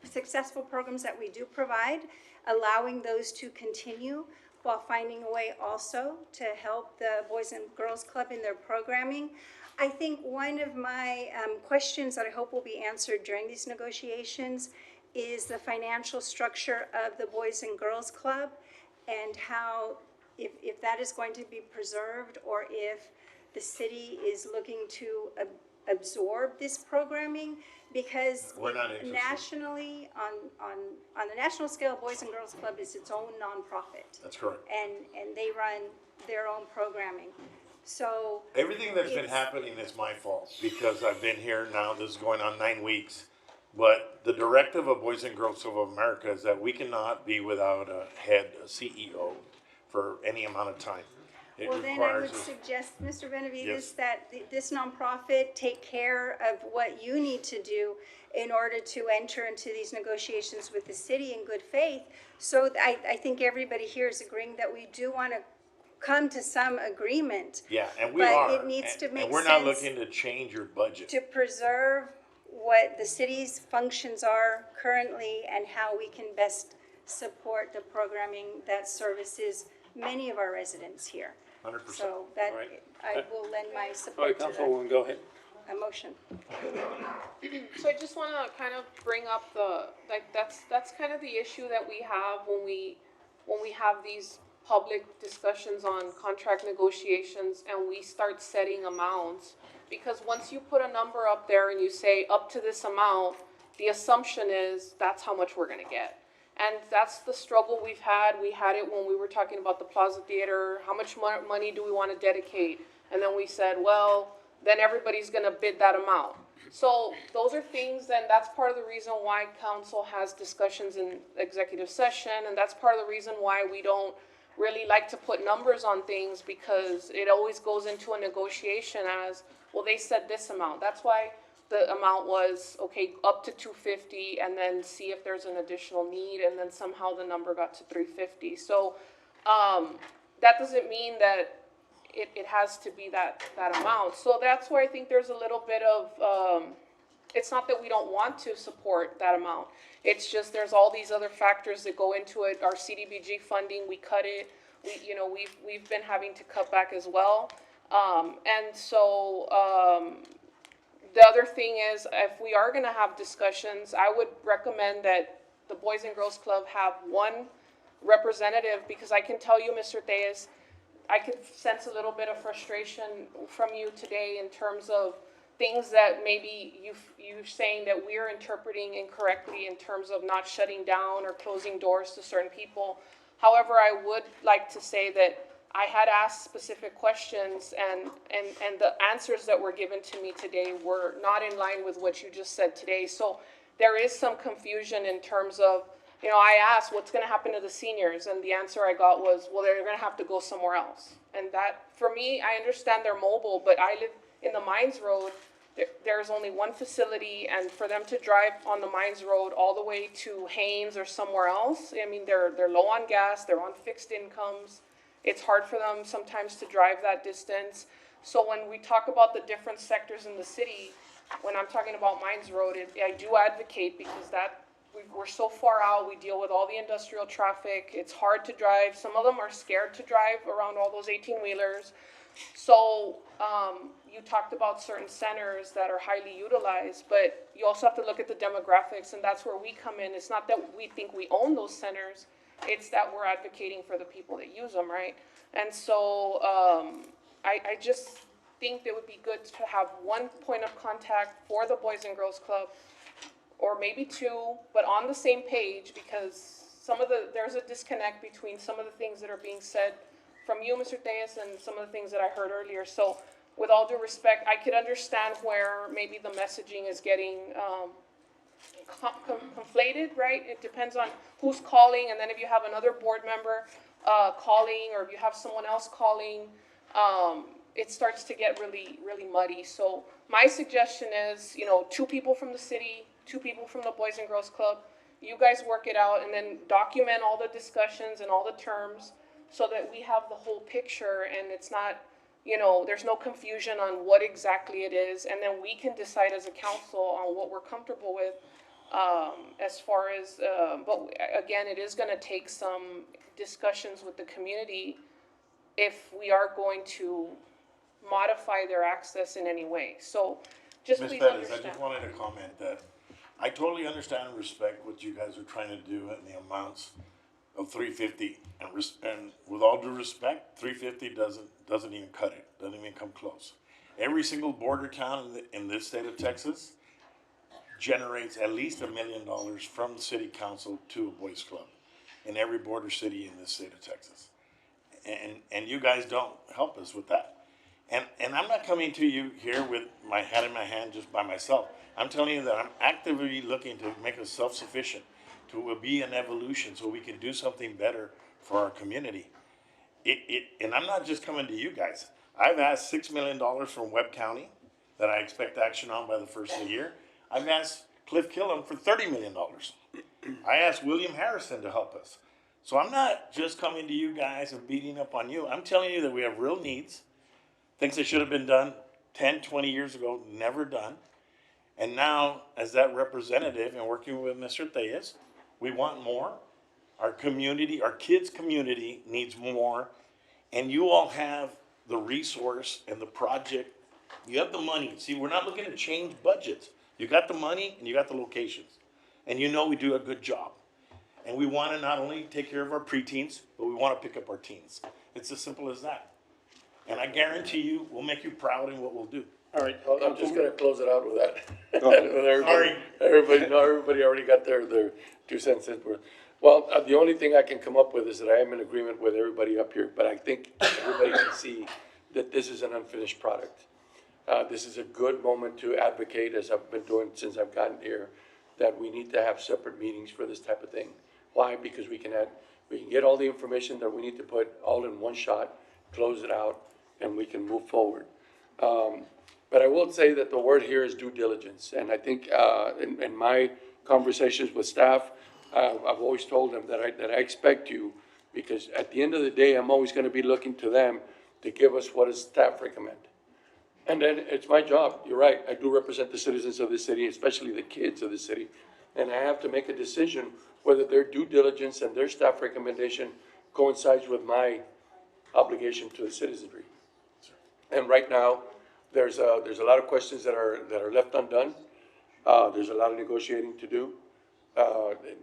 successful programs that we do provide, allowing those to continue while finding a way also to help the Boys and Girls Club in their programming. I think one of my questions that I hope will be answered during these negotiations is the financial structure of the Boys and Girls Club and how, if that is going to be preserved or if the city is looking to absorb this programming, because We're not interested. nationally, on the national scale, Boys and Girls Club is its own nonprofit. That's correct. And they run their own programming. So Everything that's been it's- happening is my fault because I've been here now, this is going on 9 weeks. But the directive of Boys and Girls Club of America is that we cannot be without a head, a CEO, for any amount of time. It Well, then I would requires us- suggest, Mr. Benavides, Yes. that this nonprofit take care of what you need to do in order to enter into these negotiations with the city in good faith. So I think everybody here is agreeing that we do want to come to some agreement Yeah, and we but are. it needs to make And we're not sense looking to change your budget. to preserve what the city's functions are currently and how we can best support the programming that services many of our residents here. 100%. So that, All right. I will lend my All support right, to that, Councilwoman, go ahead. a motion. So I just wanna kind of bring up that's kind of the issue that we have when we have these public discussions on contract negotiations and we start setting amounts. Because once you put a number up there and you say up to this amount, the assumption is that's how much we're gonna get. And that's the struggle we've had. We had it when we were talking about the Plaza Theater. How much money do we want to dedicate? And then we said, well, then everybody's going to bid that amount. So those are things, and that's part of the reason why council has discussions in executive session. And that's part of the reason why we don't really like to put numbers on things, because it always goes into a negotiation as, well, they said this amount. That's why the amount was, okay, up to 250, and then see if there's an additional need, and then somehow the number got to 350. So, that doesn't mean that it has to be that amount. So that's where I think there's a little bit of, it's not that we don't want to support that amount. It's just there's all these other factors that go into it. Our CDBG funding, we cut it. We've been having to cut back as well. And so, the other thing is, if we are gonna have discussions, I would recommend that the Boys and Girls Club have one representative, because I can tell you, Mr. Tejas, I could sense a little bit of frustration from you today in terms of things that maybe you're saying that we're interpreting incorrectly in terms of not shutting down or closing doors to certain people. However, I would like to say that I had asked specific questions, and the answers that were given to me today were not in line with what you just said today. So there is some confusion in terms of, you know, I asked what's going to happen to the seniors, and the answer I got was, well, they're going to have to go somewhere else. And that, for me, I understand they're mobile, but I live in the Mines Road. There's only one facility, and for them to drive on the Mines Road all the way to Haynes or somewhere else, I mean, they're low on gas, they're on fixed incomes. It's hard for them sometimes to drive that distance. So when we talk about the different sectors in the city, when I'm talking about Mines Road, I do advocate, because we're so far out, we deal with all the industrial traffic, it's hard to drive. Some of them are scared to drive around all those 18-wheelers. So you talked about certain centers that are highly utilized, but you also have to look at the demographics, and that's where we come in. It's not that we think we own those centers, it's that we're advocating for the people that use them, right? And so I just think it would be good to have one point of contact for the Boys and Girls Club, or maybe two, but on the same page, because there's a disconnect between some of the things that are being said from you, Mr. Tejas, and some of the things that I heard earlier. So with all due respect, I could understand where maybe the messaging is getting conflated, right? It depends on who's calling, and then if you have another board member calling, or if you have someone else calling, it starts to get really, really muddy. So my suggestion is, you know, 2 people from the city, 2 people from the Boys and Girls Club. You guys work it out, and then document all the discussions and all the terms, so that we have the whole picture, and it's not, you know, there's no confusion on what exactly it is, and then we can decide as a council on what we're comfortable with, as far as, but again, it is gonna take some discussions with the community if we are going to modify their access in any way. So just Ms. please Pettis, I understand. just wanted to comment that I totally understand and respect what you guys are trying to do and the amounts of $350, and with all due respect, $350 doesn't even cut it, doesn't even come close. Every single border town in this state of Texas generates at least $1 million from the city council to a boys club in every border city in this state of Texas. And you guys don't help us with that. And I'm not coming to you here with my hat in my hand just by myself. I'm telling you that I'm actively looking to make us self-sufficient, to be an evolution so we can do something better for our community. And I'm not just coming to you guys. I've asked $6 million from Webb County that I expect action on by the first of the year. I've asked Cliff Killam for $30 million. I asked William Harrison to help us. So I'm not just coming to you guys and beating up on you. I'm telling you that we have real needs, things that should have been done 10, 20 years ago, never done. And now, as that representative and working with Mr. Tejas, we want more. Our community, our kids' community needs more. And you all have the resource and the project. You have the money. See, we're not looking to change budgets. You got the money and you got the locations. And you know we do a good job. And we want to not only take care of our preteens, but we want to pick up our teens. It's as simple as that. And I guarantee you, we'll make you proud in what we'll do. All right, I'm just gonna close it out with that. Sorry. Everybody already got their 2 cents worth. Well, the only thing I can come up with is that I am in agreement with everybody up here, but I think everybody can see that this is an unfinished product. This is a good moment to advocate, as I've been doing since I've gotten here, that we need to have separate meetings for this type of thing. Why? Because we can get all the information that we need to put all in one shot, close it out, and we can move forward. But I will say that the word here is due diligence, and I think in my conversations with staff, I've always told them that I expect you, because at the end of the day, I'm always going to be looking to them to give us what does staff recommend. And then it's my job, you're right, I do represent the citizens of this city, especially the kids of the city, and I have to make a decision whether their due diligence and their staff recommendation coincides with my obligation to the citizenry. And right now, there's a lot of questions that are left undone. There's a lot of negotiating to do.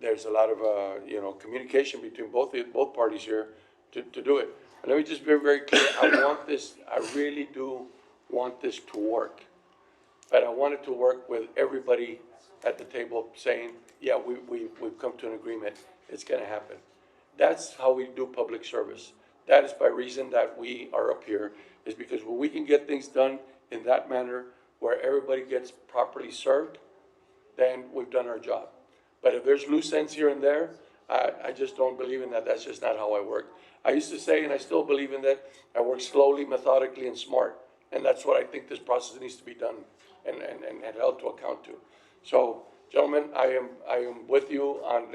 There's a lot of communication between both parties here to do it. And let me just be very clear. I really do want this to work. but I wanted to work with everybody at the table saying, yeah, we've come to an agreement, it's gonna happen. That's how we do public service. That is by reason that we are up here, is because when we can get things done in that manner where everybody gets properly served, then we've done our job. But if there's loose ends here and there, I just don't believe in that. That's just not how I work. I used to say, and I still believe in that, I work slowly, methodically, and smart. And that's what I think this process needs to be done and held to account to. So, gentlemen, I am with you on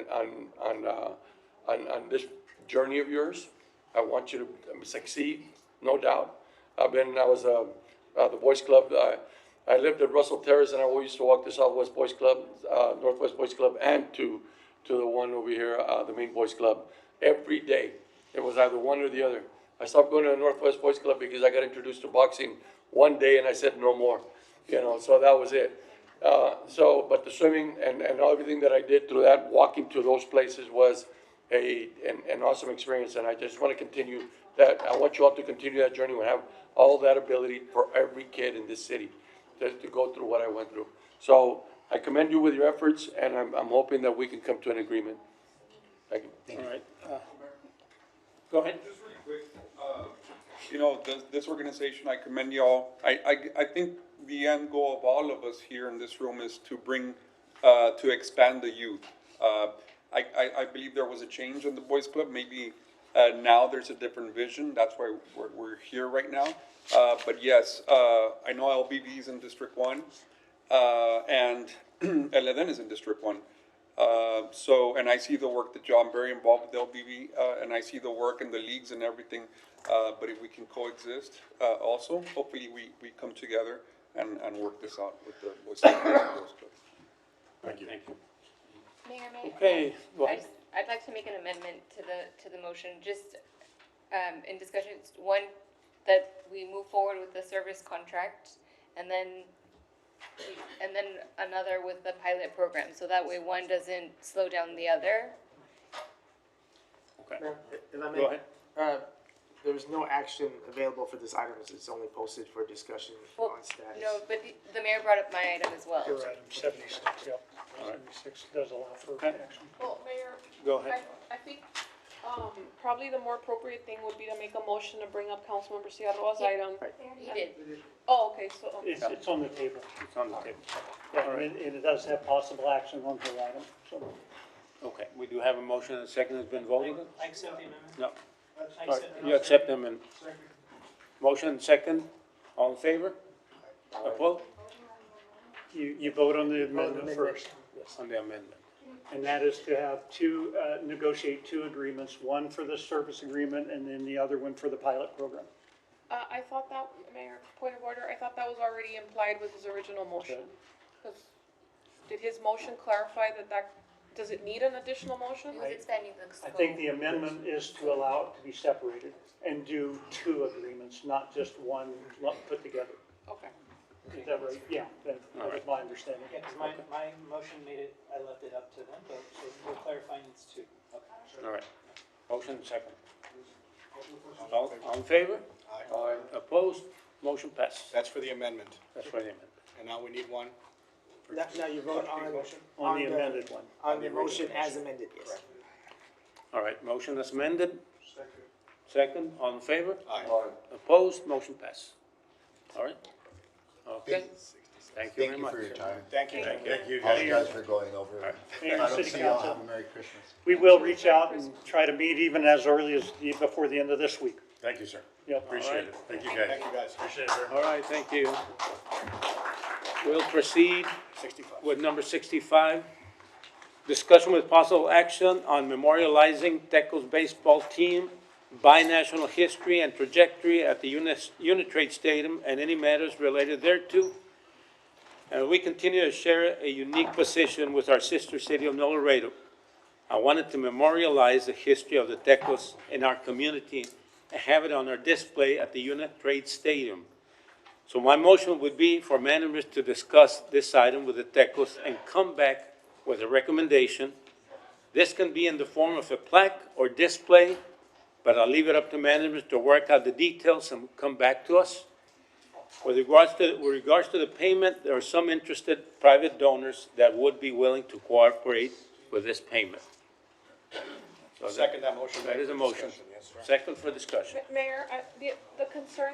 this journey of yours. I want you to succeed, no doubt. I was the Boys Club. I lived at Russell Terrace, and I always used to walk to Southwest Boys Club, Northwest Boys Club, and to the one over here, the main Boys Club, every day. It was either one or the other. I stopped going to the Northwest Boys Club because I got introduced to boxing one day, and I said no more. So that was it. But the swimming and everything that I did through that, walking to those places was an awesome experience, and I just want to continue that. I want you all to continue that journey and have all that ability for every kid in this city to go through what I went through. So I commend you with your efforts, and I'm hoping that we can come to an agreement. Thank you. All right. Go ahead. Just really quick, this organization, I commend you all. I think the end goal of all of us here in this room is to bring, to expand the youth. I believe there was a change in the Boys Club. Maybe now there's a different vision. That's why we're here right now. But yes, I know LBB is in District 1, and El Eden is in District 1. And I see the work that I'm very involved with LBB, and I see the work and the leagues and everything. But if we can coexist, also, hopefully we come together and work this out with the Boys Club. Thank you. Mayor, may Okay, go ahead. I'd like to make an amendment to the motion, just in discussions. One, that we move forward with the service contract, and then another with the pilot program, so that way one doesn't slow down the other. Okay. If I may, Go ahead. There's no action available for this item, it's only posted for discussion Well, on status. no, but the mayor brought up my item as well. Your item 76, yep. 76 does allow for Okay. action. Well, Mayor. Go ahead. I think, probably the more appropriate thing would be to make a motion to bring up Councilmember Ciarro's item. He did. Oh, okay, so, It's on the table. It's on the table. Yeah, and it does have possible action on her item, so. Okay, we do have a motion and a second has been voted on? I accept the amendment. No. I All right, accept you accept them and, motion and second, all in favor? Opposed? You vote on the amendment first. On the amendment. And that is to have negotiate two agreements, one for the service agreement and then the other one for the pilot program. I thought that, Mayor, point of order, I thought that was already implied with his original motion. 'Cause did his motion clarify that, does it need an additional motion? He was expanding the I scope. think the amendment is to allow it to be separated and do two agreements, not just one put together. Okay. Is that right? Yeah, that was my understanding. Yeah, because my motion made it, I left it up to them, but so we're clarifying it's two. All right, motion and second. All in favor? Aye. Opposed? Motion passes. That's for the amendment. That's for the amendment. And now we need one. Now you vote On the amended one. on the motion as amended, yes. All right, motion is amended. Second, all in favor? Aye. Opposed? Motion passes. All right? Okay. Thank you very Thank you much. for your time. Thank you. Thank you. Apologize for going over. right. If I don't City see you, all Council. have a Merry Christmas. We will reach out and try to meet even as early as before the end of this week. Thank you, sir. Yep. Appreciate it. Thank you, guys. Thank you, guys. Appreciate it, sir. All right, thank you. We'll proceed 65. with number 65. Discussion with possible action on memorializing Tecos baseball team, binational history and trajectory at the Unitrade Stadium and any matters related thereto. And we continue to share a unique position with our sister city of Nuevo Laredo. I wanted to memorialize the history of the Tecos in our community and have it on our display at the Unitrade Stadium. So my motion would be for management to discuss this item with the Tecos and come back with a recommendation. This can be in the form of a plaque or display, but I'll leave it up to management to work out the details and come back to us. With regards to the payment, there are some interested private donors that would be willing to cooperate with this payment. So Second that motion. That is a motion. Discussion, yes, sir. Second for discussion. Mayor, the concern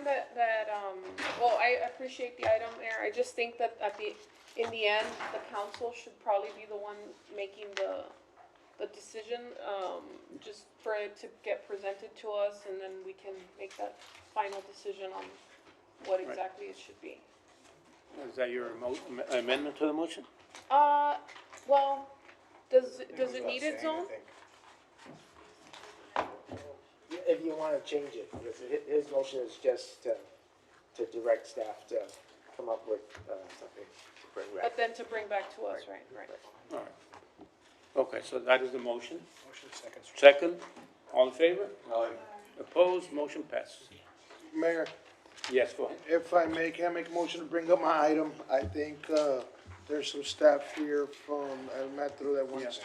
well, I appreciate the item, Mayor, I just think that in the end, the council should probably be the one making the decision, just for it to get presented to us, and then we can make that final decision on what exactly it should be. Is that your amendment to the motion? Well, does it need its own? If you want to change it, because his motion is just to direct staff to come up with something to bring back. But then to bring back to us, right? All right. Okay, so that is the motion. Motion second. sir. Second, all in favor? Aye. Opposed, motion passes. Mayor, Yes, go ahead. if I may, can I make a motion to bring up my item? I think, there's some staff here from El Metro that wants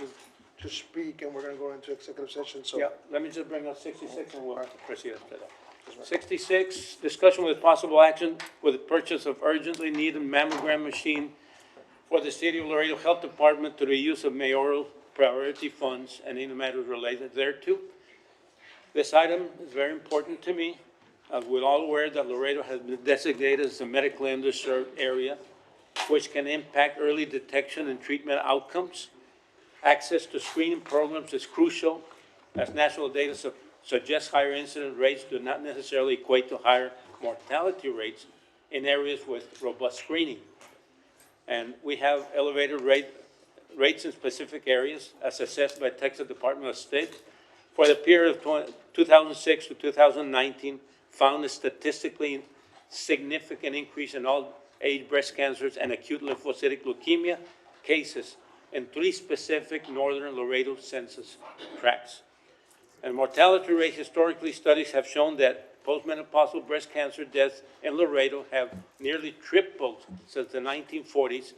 to speak, and we're gonna go into executive session, so. Yeah, let me just bring up 66 and we'll proceed after that. 66, discussion with possible action with the purchase of urgently needed mammogram machine for the City of Laredo Health Department through the use of mayoral priority funds and any matters related thereto. This item is very important to me. As we're all aware that Laredo has been designated as a medically underserved area, which can impact early detection and treatment outcomes. Access to screening programs is crucial, as national data suggests higher incident rates do not necessarily equate to higher mortality rates in areas with robust screening. And we have elevated rates in specific areas, as assessed by Texas Department of State. For the period of 2006 to 2019, found a statistically significant increase in all age breast cancers and acute lymphocytic leukemia cases in 3 specific northern Laredo census tracts. And mortality rate, historically, studies have shown that postmenopausal breast cancer deaths in Laredo have nearly tripled since the 1940s,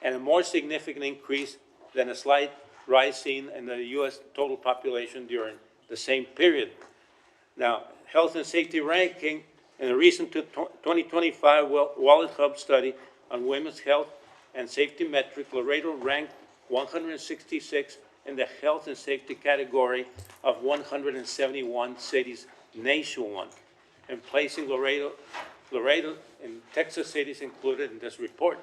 and a more significant increase than a slight rise seen in the U.S. total population during the same period. Now, health and safety ranking in a recent 2025 Wallet Hub study on women's health and safety metric, Laredo ranked 166 in the health and safety category of 171 cities nationwide, and placing Laredo in Texas cities included in this report,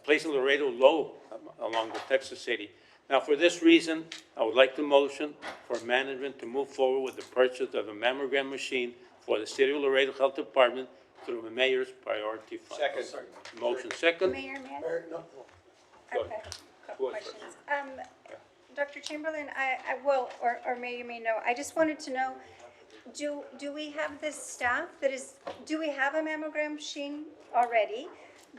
placing Laredo low along the Texas city. Now, for this reason, I would like to motion for management to move forward with the purchase of a mammogram machine for the City of Laredo Health Department through the mayor's priority fund. Second. Motion second. Mayor, may I? Go Okay, ahead. couple Go ahead questions. Dr. Chamberlain, or may you may know, I just wanted to know, do we have this staff do we have a mammogram machine already?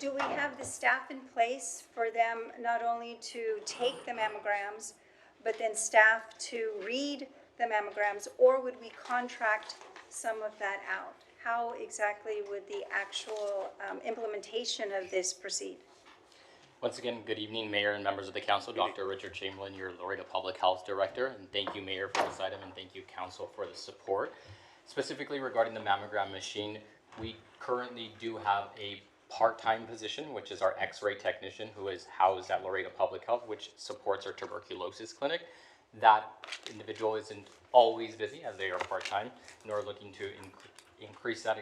Do we have the staff in place for them not only to take the mammograms, but then staff to read the mammograms, or would we contract some of that out? How exactly would the actual implementation of this proceed? Once again, good evening, Mayor and members of the council. Dr. Richard Chamberlain, your Laredo Public Health Director, and thank you, Mayor, for this item, and thank you, council, for the support. Specifically regarding the mammogram machine, we currently do have a part-time position, which is our X-ray technician, who is housed at Laredo Public Health, which supports our tuberculosis clinic. That individual isn't always busy, as they are part-time, and we're looking to increase that,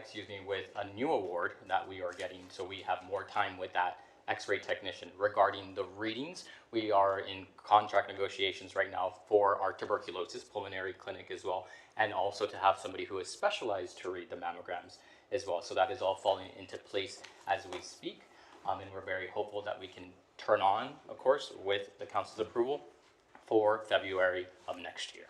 with a new award that we are getting, so we have more time with that X-ray technician. Regarding the readings, we are in contract negotiations right now for our tuberculosis pulmonary clinic as well, and also to have somebody who is specialized to read the mammograms as well. So that is all falling into place as we speak, and we're very hopeful that we can turn on, of course, with the council's approval for February of next year.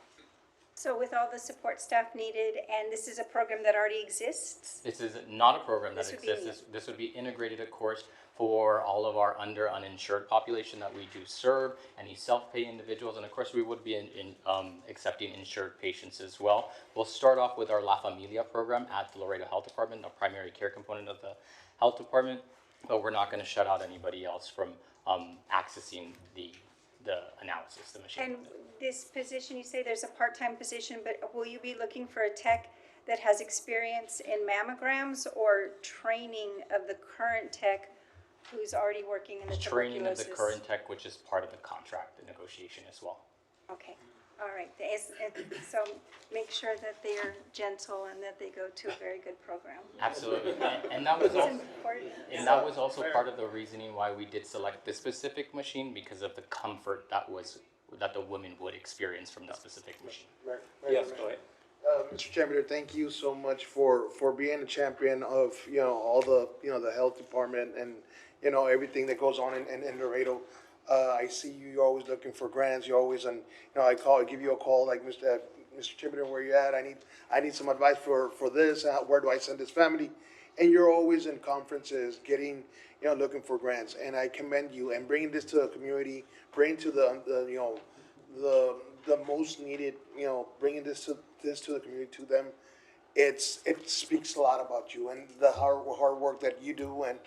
So with all the support staff needed, and this is a program that already exists? This is not a program that This would be exists. This would be integrated, of course, for all of our uninsured population that we do serve, any self-pay individuals, and of course we would be accepting insured patients as well. We'll start off with our La Familia program at the Laredo Health Department, the primary care component of the health department, but we're not going to shut out anybody else from accessing the analysis, the machine. And this position, you say there's a part-time position, but will you be looking for a tech that has experience in mammograms or training of the current tech who's already working in the Training of tuberculosis? the current tech, which is part of the contract, the negotiation as well. Okay, all right. So make sure that they are gentle and that they go to a very good program. Absolutely, and that was It's also, important. and that was also part of the reasoning why we did select this specific machine, because of the comfort that the women would experience from the specific machine. Yes, go ahead. Mr. Chairman, thank you so much for being a champion of, all the, the health department and, everything that goes on in Laredo. I see you're always looking for grants, you're always, and, I give you a call, like, Mr. Chamberlain, where you at? I need some advice for this, where do I send this family? And you're always in conferences, getting, looking for grants, and I commend you, and bringing this to the community, bringing to the most needed, bringing this to the community, to them. It speaks a lot about you and the hard work that you do, and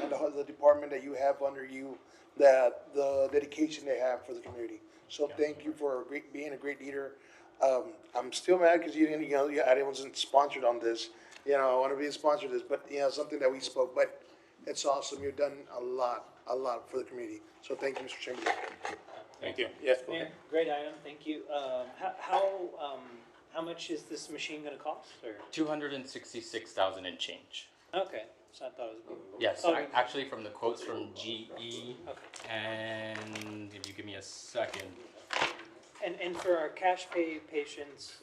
the department that you have under you, that the dedication they have for the community. So thank you for being a great leader. I'm still mad because you didn't, I wasn't sponsored on this. I want to be a sponsor of this, but something that we spoke. But it's awesome. You've done a lot for the community. So thank you, Mr. Chamberlain. Thank you. Yes, go Mayor, ahead. great item, thank you. How much is this machine gonna cost, or? 266,000 and change. Okay, so I thought it was. Yes, Oh, actually from the quotes from GE, and if you give me a second. And for our cash pay patients,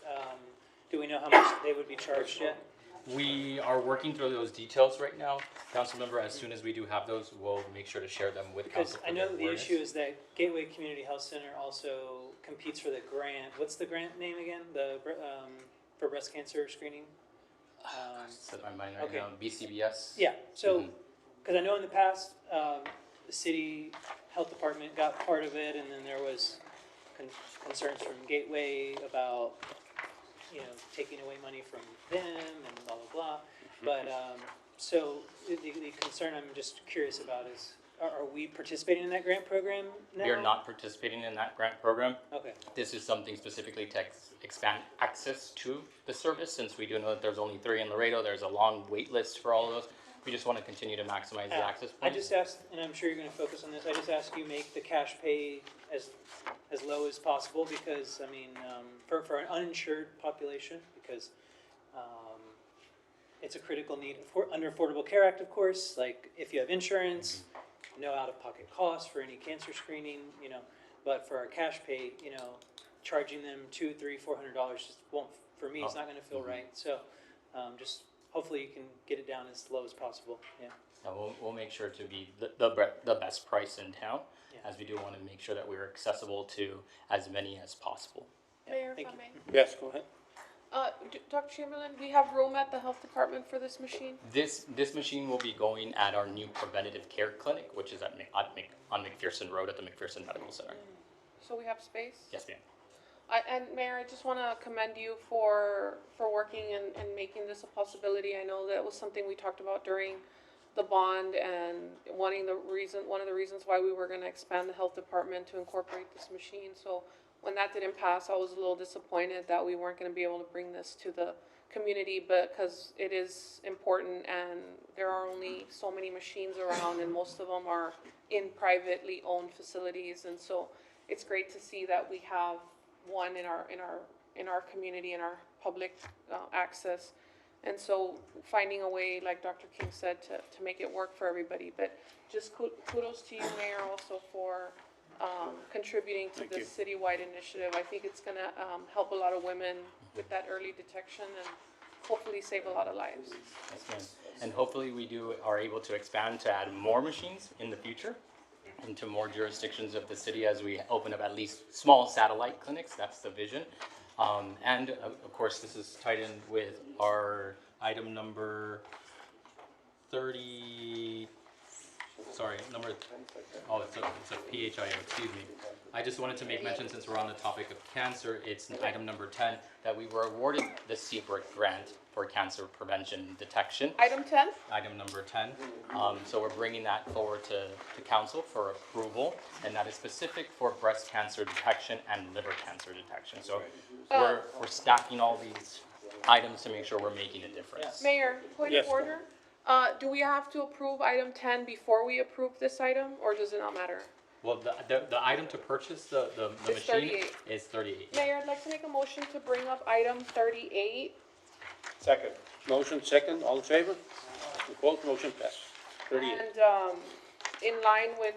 do we know how much they would be charged yet? We are working through those details right now. Council member, as soon as we do have those, we'll make sure to share them with Because council. I know the issue is that Gateway Community Health Center also competes for the grant. What's the grant name again? For breast cancer screening? Set my mind right okay. now, BCBS. Yeah, so, because I know in the past, the city health department got part of it, and then there was concerns from Gateway about, taking away money from them and blah, blah, blah. But, so the concern I'm just curious about is, are we participating in that grant program now? We are not participating in that grant program. Okay. This is something specifically to expand access to the service, since we do know that there's only 3 in Laredo. There's a long wait list for all of those. We just want to continue to maximize the access I points. just asked, and I'm sure you're gonna focus on this, I just ask you make the cash pay as low as possible, because, I mean, for an uninsured population, because, it's a critical need under Affordable Care Act, of course, like, if you have insurance, no out-of-pocket costs for any cancer screening, but for our cash pay, charging them $200, $300, $400 just won't, for me, it's not gonna feel right, so, just hopefully you can get it down as low as possible, yeah. We'll make sure to be the best price in town, as we do want to make sure that we're accessible to as many as possible. Mayor, if Thank I may. Yes, go ahead. Dr. Chamberlain, do you have room at the health department for this machine? This machine will be going at our new preventative care clinic, which is on McPherson Road at the McPherson Medical Center. So we have space? Yes, ma'am. And Mayor, I just want to commend you for working and making this a possibility. I know that was something we talked about during the bond, and one of the reasons why we were going to expand the health department to incorporate this machine. So when that didn't pass, I was a little disappointed that we weren't going to be able to bring this to the community, but because it is important and there are only so many machines around, and most of them are in privately owned facilities, and so it's great to see that we have one in our community, in our public access. And so finding a way, like Dr. King said, to make it work for everybody. But just kudos to you, Mayor, also for contributing to this citywide initiative. I think it's gonna help a lot of women with that early detection and hopefully save a lot of lives. Yes, ma'am. And hopefully we are able to expand to add more machines in the future into more jurisdictions of the city as we open up at least small satellite clinics. That's the vision. And of course, this is tied in with our item number 30. Sorry, it's a PHIO, excuse me. I just wanted to make mention, since we're on the topic of cancer, it's item number 10, that we were awarded the CBRIC grant for cancer prevention detection. Item 10? Item number 10. So we're bringing that forward to council for approval, and that is specific for breast cancer detection and liver cancer detection. So we're stacking all these items to make sure we're making a difference. Mayor, point Yes. of order. Do we have to approve item 10 before we approve this item, or does it not matter? Well, the item to purchase the It's machine 38. is 38. Mayor, I'd like to make a motion to bring up item 38. Second. Motion second, all in favor? Opposed, motion passes. 38. And in line with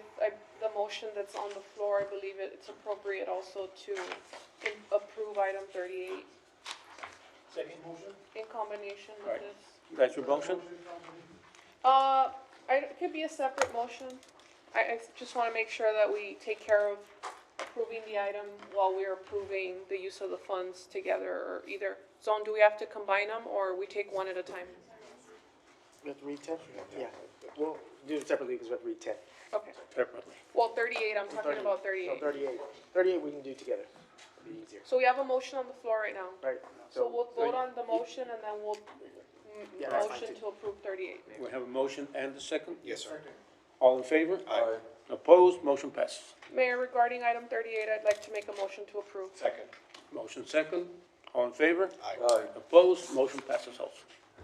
the motion that's on the floor, I believe it's appropriate also to approve item 38 Second motion? in combination with Right. this. That's your motion? It could be a separate motion. I just want to make sure that we take care of approving the item while we're approving the use of the funds together, or either. Zone, do we have to combine them, or we take one at a time? We have to read 10? Yeah, we'll do it separately because we have to read 10. Okay. Separately. Well, 38, I'm talking about 38. No, 38. 38 we can do together. It'll be easier. So we have a motion on the floor right now. Right. So we'll vote on the motion and then we'll Yeah, that's fine motion too. to approve 38. Mayor. We have a motion and a second? Yes, sir. All in favor? Aye. Opposed, motion passes. Mayor, regarding item 38, I'd like to make a motion to approve. Second. Motion second, all in favor? Aye. Opposed, motion passes also.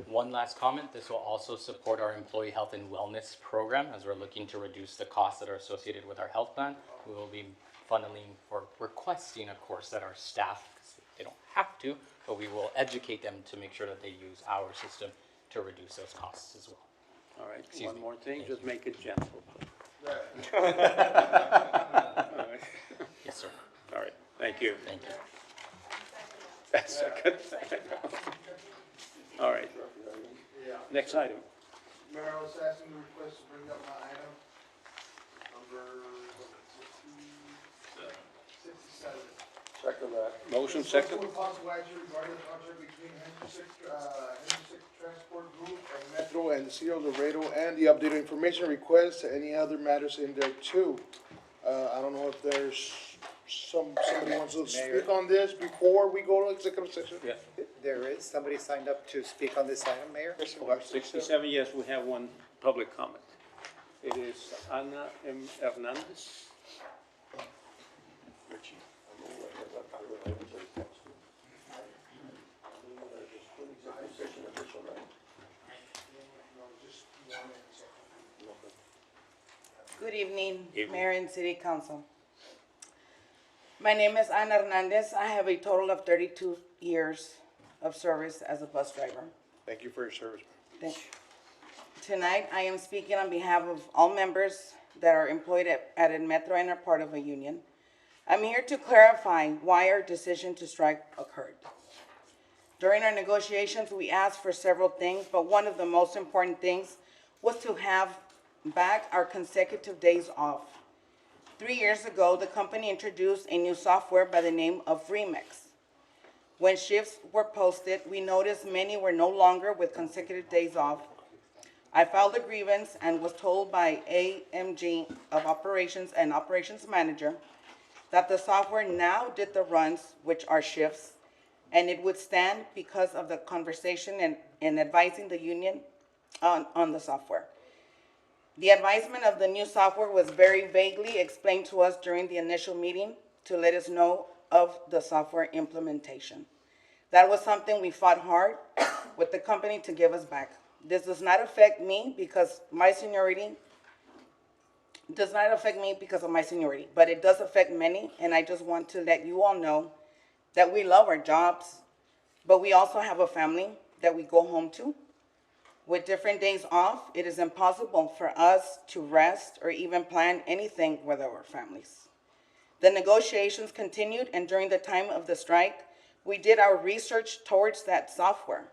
One last comment, this will also support our employee health and wellness program as we're looking to reduce the costs that are associated with our health plan. We will be funneling or requesting, of course, that our staff, 'cause they don't have to, but we will educate them to make sure that they use our system to reduce those costs as well. All right, Excuse one me. more thing, Thank just you. make it gentle. All right. Yes, sir. All right, thank you. Thank you. Second. All right, next item. Mayor, I was asking the request to bring up my item, number 67. Second that. Motion Discussion second, with possible action regarding the contract between Henry Six Transport Group and Metro and the City of Laredo, and the updated information request, any other matters in there too. I don't know if there's somebody wants to speak on this before we go to executive session? yeah. There is, somebody signed up to speak on this item, Mayor? For 67, yes, we have one public comment. It is Ana M. Hernandez. Good evening, Evening. Mayor and City Council. My name is Ana Hernandez. I have a total of 32 years of service as a bus driver. Thank you for your service. Tonight, I am speaking on behalf of all members that are employed at Metro and are part of a union. I'm here to clarify why our decision to strike occurred. During our negotiations, we asked for several things, but one of the most important things was to have back our consecutive days off. 3 years ago, the company introduced a new software by the name of Remix. When shifts were posted, we noticed many were no longer with consecutive days off. I filed a grievance and was told by AMG of Operations and Operations Manager that the software now did the runs, which are shifts, and it would stand because of the conversation and advising the union on the software. The advisement of the new software was very vaguely explained to us during the initial meeting to let us know of the software implementation. That was something we fought hard with the company to give us back. This does not affect me because my seniority does not affect me because of my seniority, but it does affect many, and I just want to let you all know that we love our jobs, but we also have a family that we go home to. With different days off, it is impossible for us to rest or even plan anything with our families. The negotiations continued, and during the time of the strike, we did our research towards that software,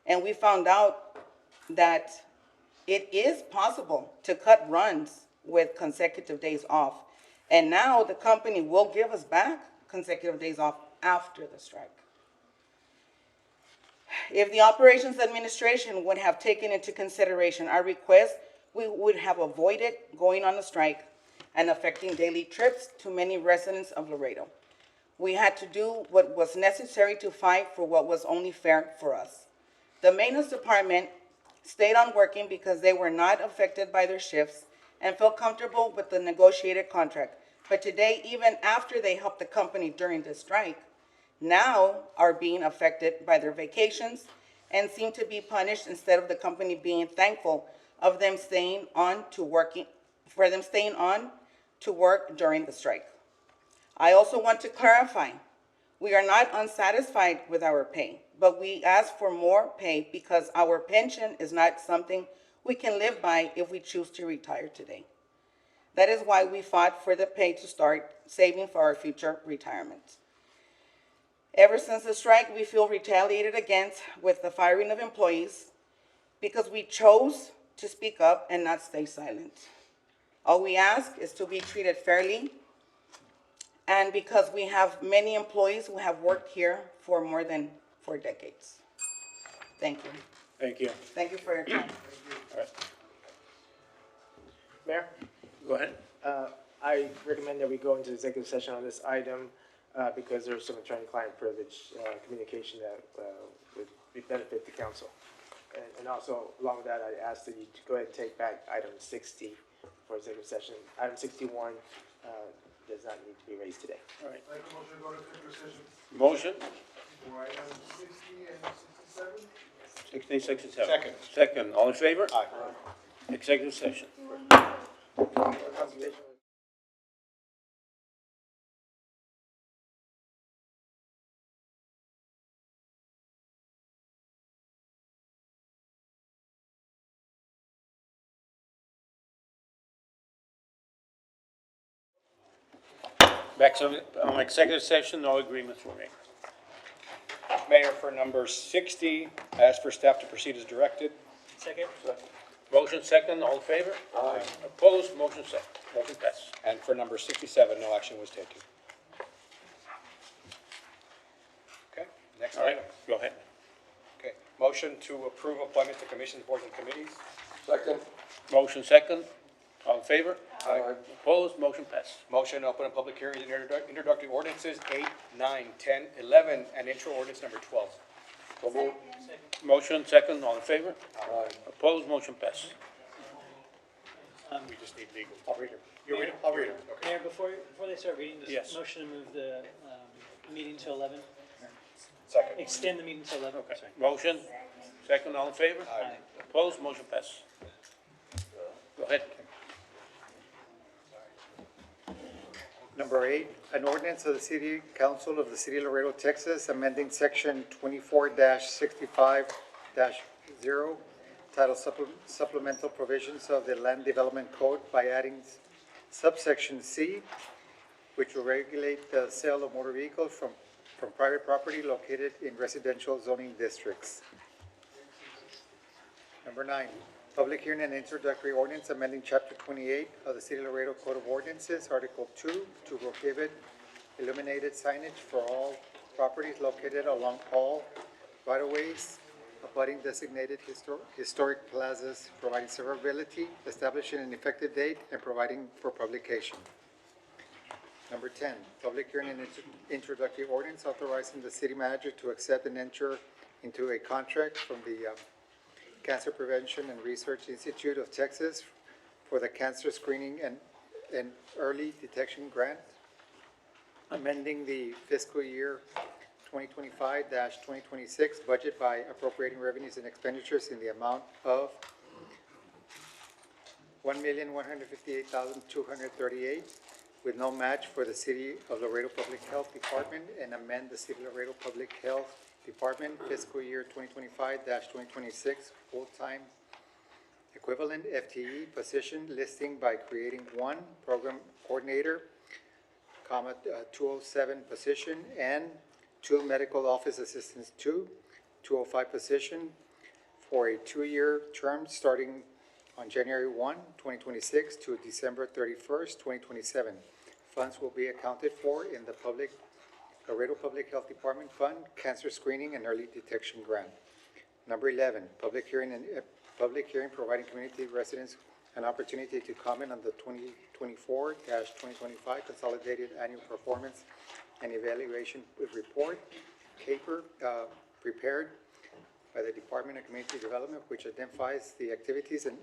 and we found out that it is possible to cut runs with consecutive days off. And now the company will give us back consecutive days off after the strike. If the operations administration would have taken into consideration our request, we would have avoided going on a strike and affecting daily trips to many residents of Laredo. We had to do what was necessary to fight for what was only fair for us. The maintenance department stayed on working because they were not affected by their shifts and felt comfortable with the negotiated contract. But today, even after they helped the company during the strike, now are being affected by their vacations and seem to be punished instead of the company being thankful of them staying on to working, for them staying on to work during the strike. I also want to clarify, we are not unsatisfied with our pay, but we ask for more pay because our pension is not something we can live by if we choose to retire today. That is why we fought for the pay to start saving for our future retirement. Ever since the strike, we feel retaliated against with the firing of employees because we chose to speak up and not stay silent. All we ask is to be treated fairly, and because we have many employees who have worked here for more than 4 decades. Thank you. Thank you. Thank you for your time. All right, Mayor, go ahead. I recommend that we go into executive session on this item because there's some attorney-client privilege communication that would benefit the council. And also, along with that, I ask that you to go ahead and take back item 60 for executive session. Item 61 does not need to be raised today. All right. Make a motion to go to executive session Motion, for items 60 and 67. 16, 67. Second. Second, all in favor? Aye. Executive session. Consultation. Back to executive session, no agreements were made. Mayor, for number 60, I ask for staff to proceed as directed. Second. Motion second, all in favor? Aye. Opposed, motion second, motion passes. And for number 67, no action was taken. Okay, next All right, item. go ahead. Okay, motion to approve appointment to commissions, boards, and committees. Second. Motion second, all in favor? Aye. Opposed, motion passes. Motion to open a public hearing and introductory ordinances 8, 9, 10, 11, and intro ordinance number 12. Motion second, all in favor? Aye. Opposed, motion passes. We just need legal. I'll read it. You read it? I'll read it. Okay. Mayor, before they start reading this, Yes. motion to move the meeting to 11, Second. extend the meeting to 11. Okay. Motion second, all in favor? Aye. Opposed, motion passes. Go ahead. Number 8, an ordinance of the City Council of the City of Laredo, Texas, amending section 24-65-0, titled Supplemental Provisions of the Land Development Code by adding subsection C, which will regulate the sale of motor vehicles from private property located in residential zoning districts. Number 9, public hearing and introductory ordinance amending Chapter 28 of the City of Laredo Code of Ordinances, Article 2, to prohibit illuminated signage for all properties located along all right-of-ways abutting designated historic plazas, providing severability, establishing an effective date, and providing for publication. Number 10, public hearing and introductory ordinance authorizing the city manager to accept and enter into a contract from the Cancer Prevention and Research Institute of Texas for the Cancer Screening and Early Detection Grant, amending the fiscal year 2025-2026 budget by appropriating revenues and expenditures in the amount of $1,158,238 with no match for the City of Laredo Public Health Department, and amend the City of Laredo Public Health Department fiscal year 2025-2026 full-time equivalent FTE position listing by creating 1 program coordinator, 207 position, and 2 medical office assistants 205 position for a 2-year term starting on January 1, 2026 to December 31st, 2027. Funds will be accounted for in the Laredo Public Health Department Fund, Cancer Screening and Early Detection Grant. Number 11, public hearing providing community residents an opportunity to comment on the 2024-2025 Consolidated Annual Performance and Evaluation Report, CAPER, prepared by the Department of Community Development, which identifies the activities and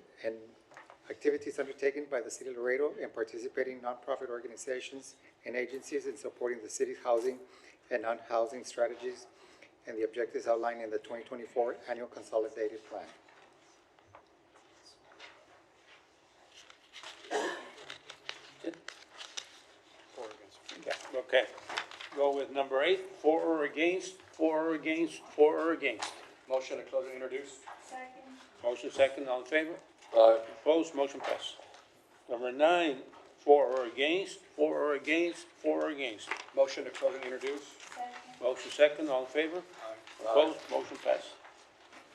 activities undertaken by the City of Laredo and participating nonprofit organizations and agencies in supporting the city's housing and non-housing strategies and the objectives outlined in the 2024 Annual Consolidated Plan. Yeah, okay. Go with number 8, for or against, for or against, for or against. Motion to close and introduce. Second. Motion second, all in favor? Aye. Opposed, motion passes. Number 9, for or against, for or against, for or against. Motion to close and introduce. Second. Motion second, all in favor? Opposed, motion passes.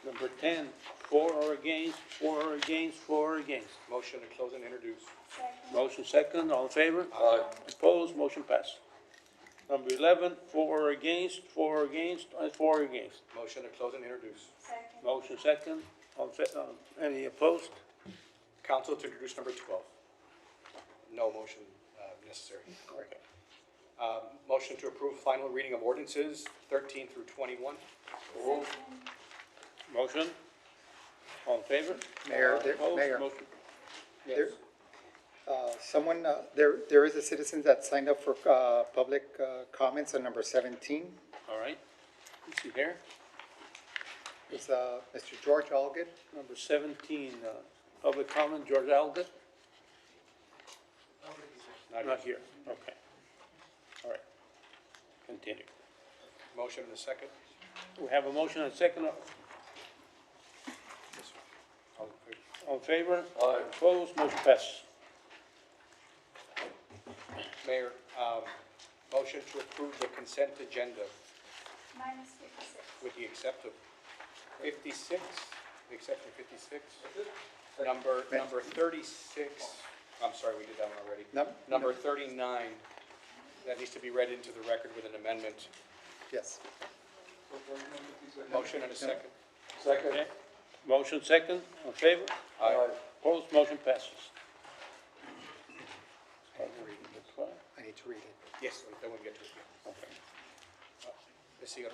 Number 10, for or against, for or against, for or against. Motion to close and introduce. Second. Motion second, all in favor? Aye. Opposed, motion passes. Number 11, for or against, for or against, and for or against. Motion to close and introduce. Second. Motion second, any opposed? Council to introduce number 12. No motion necessary. Okay. Motion to approve final reading of ordinances 13 through 21. Motion? All in favor? Mayor, Opposed? Mayor. Motion- There, there is a citizen that signed up for, public, comments on number 17. All right. Is he here? It's, Mr. George Algid. Number 17, public comment, George Algut? Not here, okay. All right. Continue. Motion and a second. We have a motion and a second. All in favor? Aye. Opposed, motion passes. Mayor, motion to approve the consent agenda Minus 56. with the exception of 56, the exception of 56. Number 36, I'm sorry, we did that one already. Number 39, that needs to be read into the record with an amendment. Yes. Motion and a second. Second. Okay. Motion second, all in favor? Aye. Opposed, motion passes. I need to read it. Yes, then we'll get to it. Okay. Ms. Seager,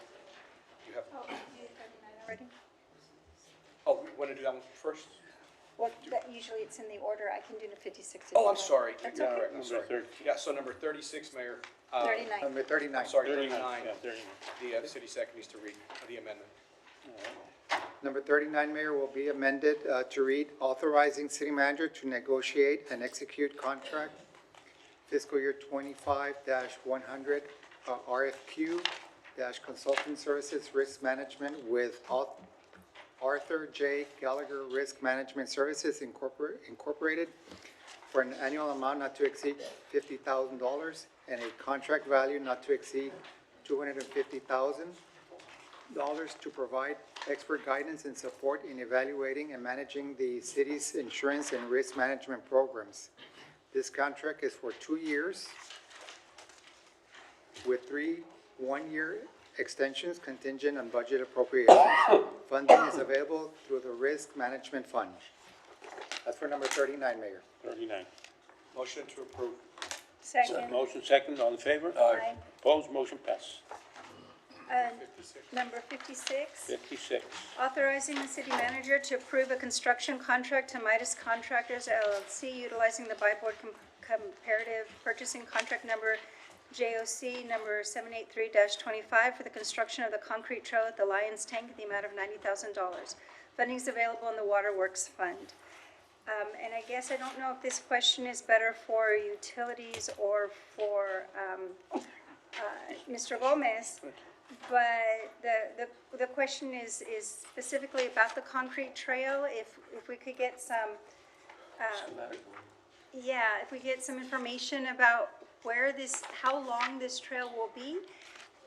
you have, Oh, you did 39 already? oh, we want to do that one first? Well, usually it's in the order. I can do the 56. if Oh, you I'm want. sorry. That's You're okay. correct. I'm sorry. Number 30. Yeah, so number 36, Mayor. 39. Number 39. I'm sorry, 39. 39. Yeah, 39. The city secretary needs to read the amendment. Number 39, Mayor, will be amended to read, authorizing city manager to negotiate and execute contract fiscal year 25-100 RFQ-consulting services risk management with Arthur J. Gallagher Risk Management Services Incorporated for an annual amount not to exceed $50,000 and a contract value not to exceed $250,000 to provide expert guidance and support in evaluating and managing the city's insurance and risk management programs. This contract is for 2 years with 3 one-year extensions contingent on budget appropriations. Funding is available through the Risk Management Fund. That's for number 39, Mayor. 39. Motion to approve. Second. Motion second, all in favor? Aye. Opposed, motion passes. Number 56. 56. Authorizing the city manager to approve a construction contract to Midas Contractors LLC utilizing the Buy-Board Comparative Purchasing Contract number JOC number 783-25 for the construction of the concrete trail at the Lions Tank at the amount of $90,000. Funding is available in the Waterworks Fund. And I guess I don't know if this question is better for utilities or for Mr. Gomez, but the question is specifically about the concrete trail. If we could get some, if we get some information about where this, how long this trail will be.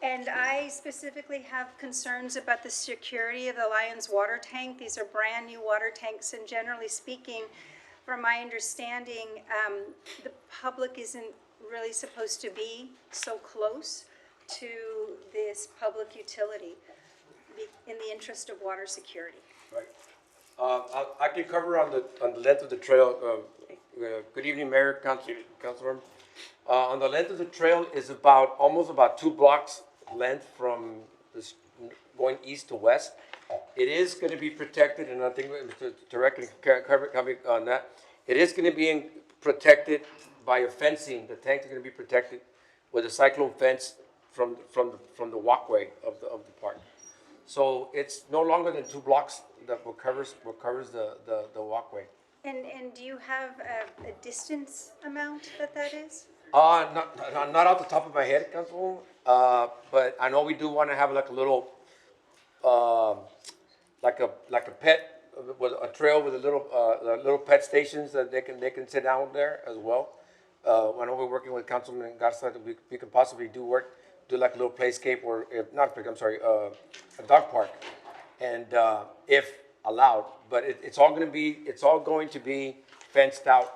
And I specifically have concerns about the security of the Lions water tank. These are brand-new water tanks, and generally speaking, from my understanding, the public isn't really supposed to be so close to this public utility in the interest of water security. Right. I can cover on the length of the trail. Good evening, Mayor, Councilmember. On the length of the trail is almost about 2 blocks length from this, going east to west. It is going to be protected, and I think Mr. Director can comment on that. It is going to be protected by a fencing. The tank is going to be protected with a cyclone fence from the walkway of the park. So it's no longer than 2 blocks that will covers the walkway. And do you have a distance amount that is? Not off the top of my head, Councilwoman, but I know we do want to have like a little, like a pet, with a trail with a little pet stations that they can sit down there as well. I know we're working with Councilman Garza, that we could possibly do like a little playscape or, if not, I'm sorry, a dog park. And, if allowed, but it's all going to be fenced out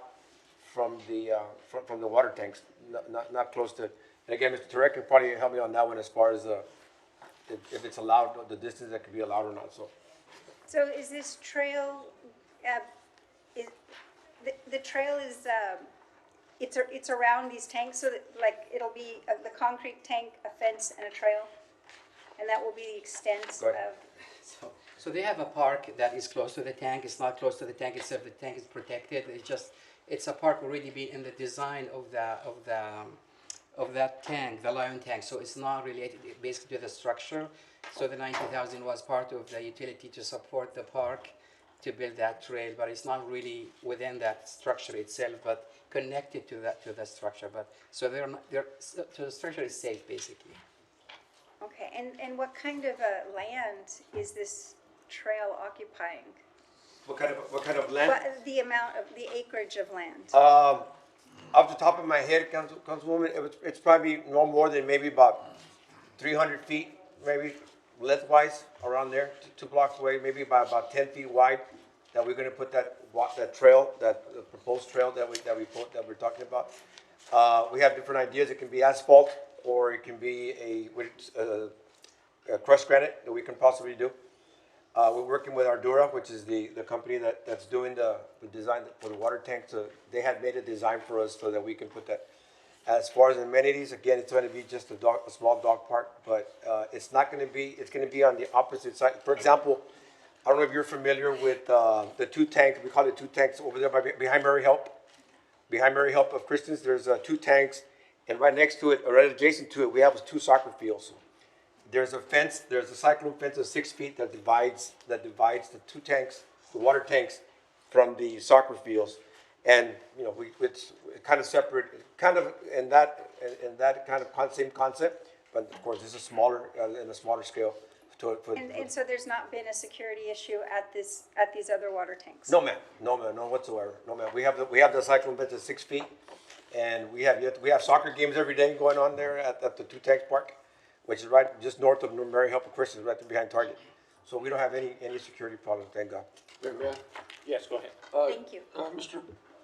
from the water tanks, not close to. And again, Mr. Turek can probably help me on that one as far as, if it's allowed, the distance that could be allowed or not, so. So is this trail, the trail is, it's around these tanks, so that, like, it'll be the concrete tank, a fence, and a trail? And that will be the extent Go ahead. of, So they have a park that is close to the tank. It's not close to the tank itself. The tank is protected. It's a park already been in the design of that tank, the Lion tank. So it's not related basically to the structure. So the 90,000 was part of the utility to support the park to build that trail, but it's not really within that structure itself, but connected to the structure. But so so the structure is safe basically. okay, and what kind of land is this trail occupying? What kind of land? The amount of, the acreage of land? Off the top of my head, Councilwoman, it's probably no more than maybe about 300 feet, maybe lengthwise, around there, 2 blocks away, maybe by about 10 feet wide, that we're gonna put that trail, that proposed trail that we're talking about. We have different ideas. It can be asphalt, or it can be a crushed granite that we can possibly do. We're working with Ardura, which is the company that's doing the design for the water tank. So they had made a design for us so that we can put that. As far as amenities, again, it's going to be just a small dog park, but it's not going to be. It's going to be on the opposite side. For example, I don't know if you're familiar with the 2 tanks. We call it 2 tanks over there behind Mary Help. Behind Mary Help of Christians, there's 2 tanks, and right next to it, or right adjacent to it, we have 2 soccer fields. There's a fence, there's a cyclone fence of 6 feet that divides the 2 tanks, the water tanks, from the soccer fields. And, you know, it's kind of separate, kind of in that kind of same concept, but of course, this is smaller, in a smaller scale. And so there's not been a security issue at these other water tanks? No, ma'am, no whatsoever, no, ma'am. We have the cyclone fence at 6 feet, and we have soccer games every day going on there at the 2 tanks park, which is right just north of Mary Help of Christians, right there behind Target. So we don't have any security problems, thank God. Yes, go ahead. Thank you. Mr.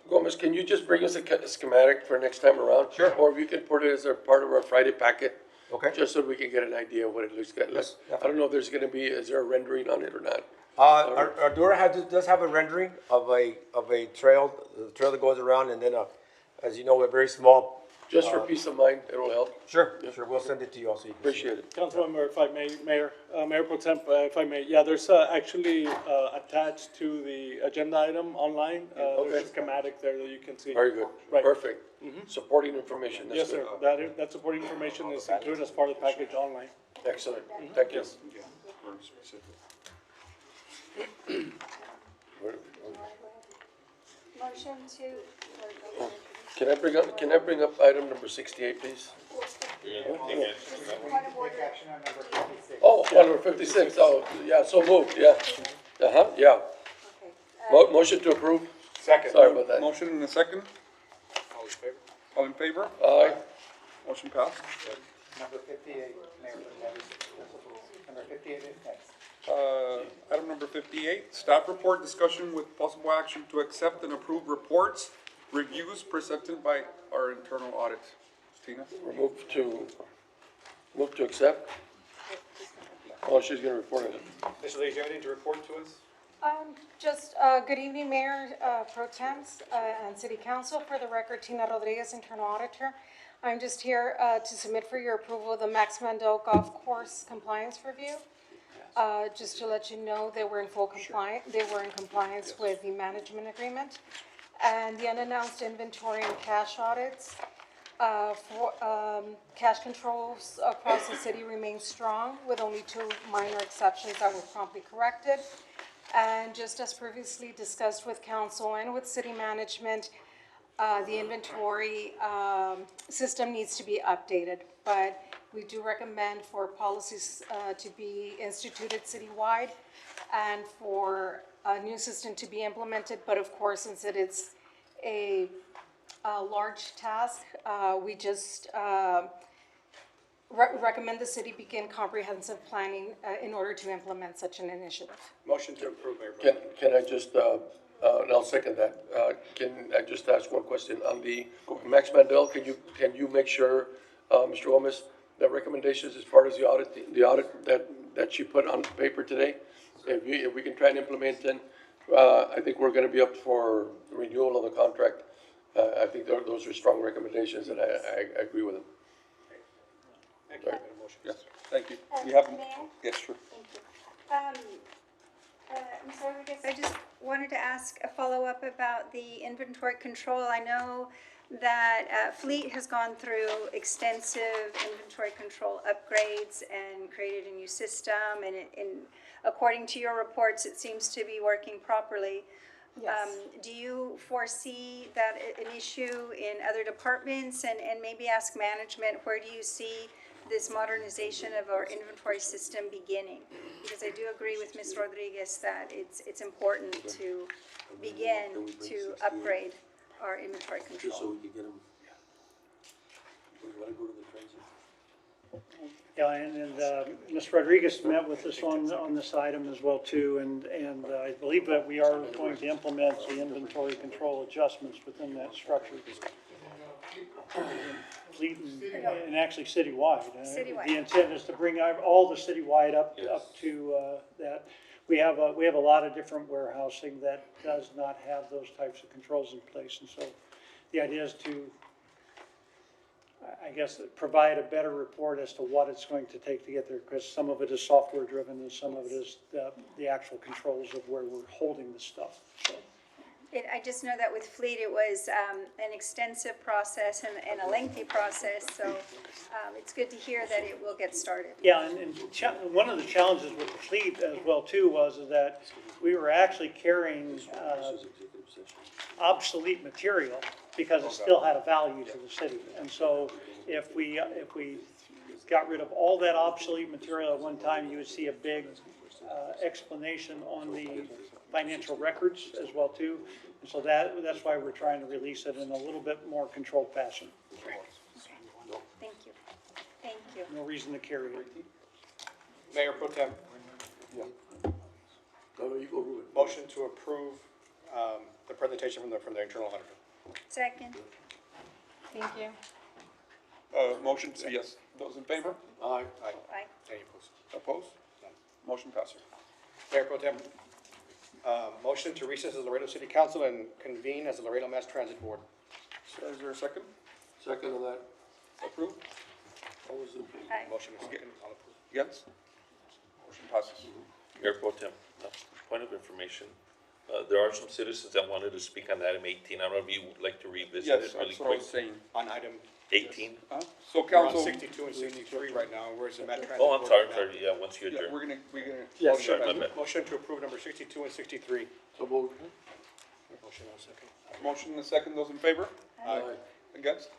Gomez, can you just bring us a schematic for next time around? Sure. Or if you can put it as a part of our Friday packet? Okay. Just so we can get an idea of what it looks like. Yes, I don't know if there's gonna be, is there a rendering on it or not? Ardura does have a rendering of a trail, the trail that goes around, and then as you know, a very small. Just for peace of mind, it'll help. Sure, we'll send it to you also. Appreciate it. Councilmember, if I may, Mayor Pro Temp, if I may, yeah, there's actually attached to the agenda item online, there's a schematic there that you can see. Very good. Right. Perfect. Supporting information. That's Yes, sir. good. That supporting information is included as part of the package online. Excellent. Thank you. Yes. Motion to, Can I bring up item number 68, please? Action on number 56. Oh, number 56. Oh, yeah, so moved, yeah. Yeah. Motion to approve? Second. Sorry about that. Motion and a second. All in favor? Aye. Motion passed. Number 58, Mayor. Number 58 is next. Item number 58, staff report discussion with possible action to accept and approve reports, reviews presented by our internal audit. Tina? Move to accept? Oh, she's gonna report it. Mr. Lee, do you have anything to report to us? Just good evening, Mayor Pro Temps and City Council. For the record, Tina Rodriguez, Internal Auditor. I'm just here to submit for your approval the Max Mandel Golf Course Compliance Review. Just to let you know, they were in full compliance. They were in compliance with the management agreement and the unannounced inventory and cash audits. Cash controls across the city remain strong, with only 2 minor exceptions that were promptly corrected. And just as previously discussed with council and with city management, the inventory system needs to be updated. But we do recommend for policies to be instituted citywide and for a new system to be implemented. But of course, since it is a large task, we just recommend the city begin comprehensive planning in order to implement such an initiative. Motion to approve, Mayor Pro Tem. Can I just, and I'll second that, can I just ask one question on the, Max Mandel, can you make sure, Mr. Gomez, that recommendations as far as the audit that she put on paper today, if we can try and implement then, I think we're gonna be up for renewal of the contract. I think those are strong recommendations, and I agree with them. Thank you. Yes, thank you. We have, Mayor? yes, sure. Thank you. Ms. Rodriguez, I just wanted to ask a follow-up about the inventory control. I know that Fleet has gone through extensive inventory control upgrades and created a new system, and according to your reports, it seems to be working properly. Yes. Do you foresee that an issue in other departments, and maybe ask management, where do you see this modernization of our inventory system beginning? Because I do agree with Ms. Rodriguez that it's important to begin to upgrade our inventory control. we can get them. We wanna go to the transit. Yeah, and Ms. Rodriguez met with us on this item as well too, and I believe that we are going to implement the inventory control adjustments within that structure. Fleet and actually citywide. Citywide. The intent is to bring all the citywide up to that. We have a lot of different warehousing that does not have those types of controls in place, and so the idea is to, I guess, provide a better report as to what it's going to take to get there, because some of it is software driven and some of it is the actual controls of where we're holding the stuff, so. I just know that with Fleet, it was an extensive process and a lengthy process, so it's good to hear that it will get started. Yeah, and one of the challenges with the Fleet as well too was that we were actually carrying obsolete material because it still had a value to the city. And so if we got rid of all that obsolete material at one time, you would see a big explanation on the financial records as well too. And so that's why we're trying to release it in a little bit more controlled fashion. Thank you. Thank you. No reason to carry it. Mayor Pro Tem. Motion to approve the presentation from the internal auditor. Second. Thank you. Motion, yes. Those in favor? Aye. Aye. Any opposed? Opposed? Motion passes. Mayor Pro Tem, motion to recess as Laredo City Council and convene as the Laredo Mass Transit Board. So is there a second? Second on that. Approved? All those in favor? Aye. Motion is second. All approved. Yes? Motion passes. Mayor Pro Tem, point of information, there are some citizens that wanted to speak on item 18. I don't know if you would like to revisit Yes, it really that's what I quick. was saying. On item, 18? So we're on council. 62 and 63 right now, where's the Mass Transit Oh, I'm Board sorry, right sorry, yeah, once you Yeah, adjourn. we're gonna. now? Sorry, my bad. Motion to approve number 62 and 63. So moved. Motion on second. Motion and a second. Those in favor? Aye. Against?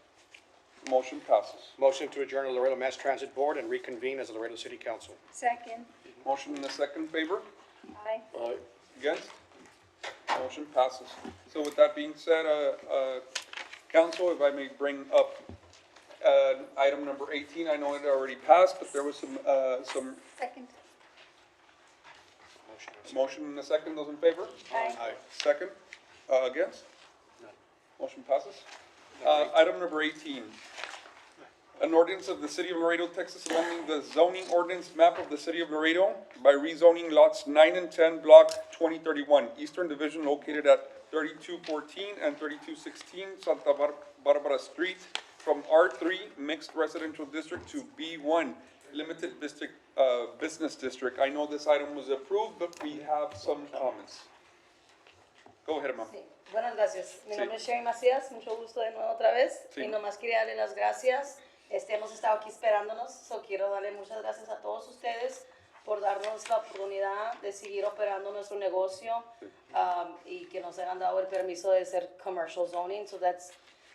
Motion passes. Motion to adjourn the Laredo Mass Transit Board and reconvene as the Laredo City Council. Second. Motion and a second. Favor? Aye. Aye. Against? Motion passes. So with that being said, council, if I may bring up, item number 18, I know it already passed, but there was some Second. motion and a second. Those in favor? Aye. Aye. Second? Against? Motion passes. Item number 18. An ordinance of the City of Laredo, Texas, amending the zoning ordinance map of the City of Laredo by rezoning lots 9 and 10, Block 2031, Eastern Division, located at 3214 and 3216 Santa Barbara Street, from R3 Mixed Residential District to B1 Limited Business District. I know this item was approved, but we have some comments. Go ahead, ma'am. Buenas gracias. Mi Sí. nombre es Sherry Macías, mucho gusto de nuevo otra vez. Sí. Y nomás quería darle las gracias. Hemos estado aquí esperándonos, quiero darle muchas gracias a todos ustedes por darnos la oportunidad de seguir operando nuestro negocio y que nos hayan dado el permiso de ser commercial zoning. So that's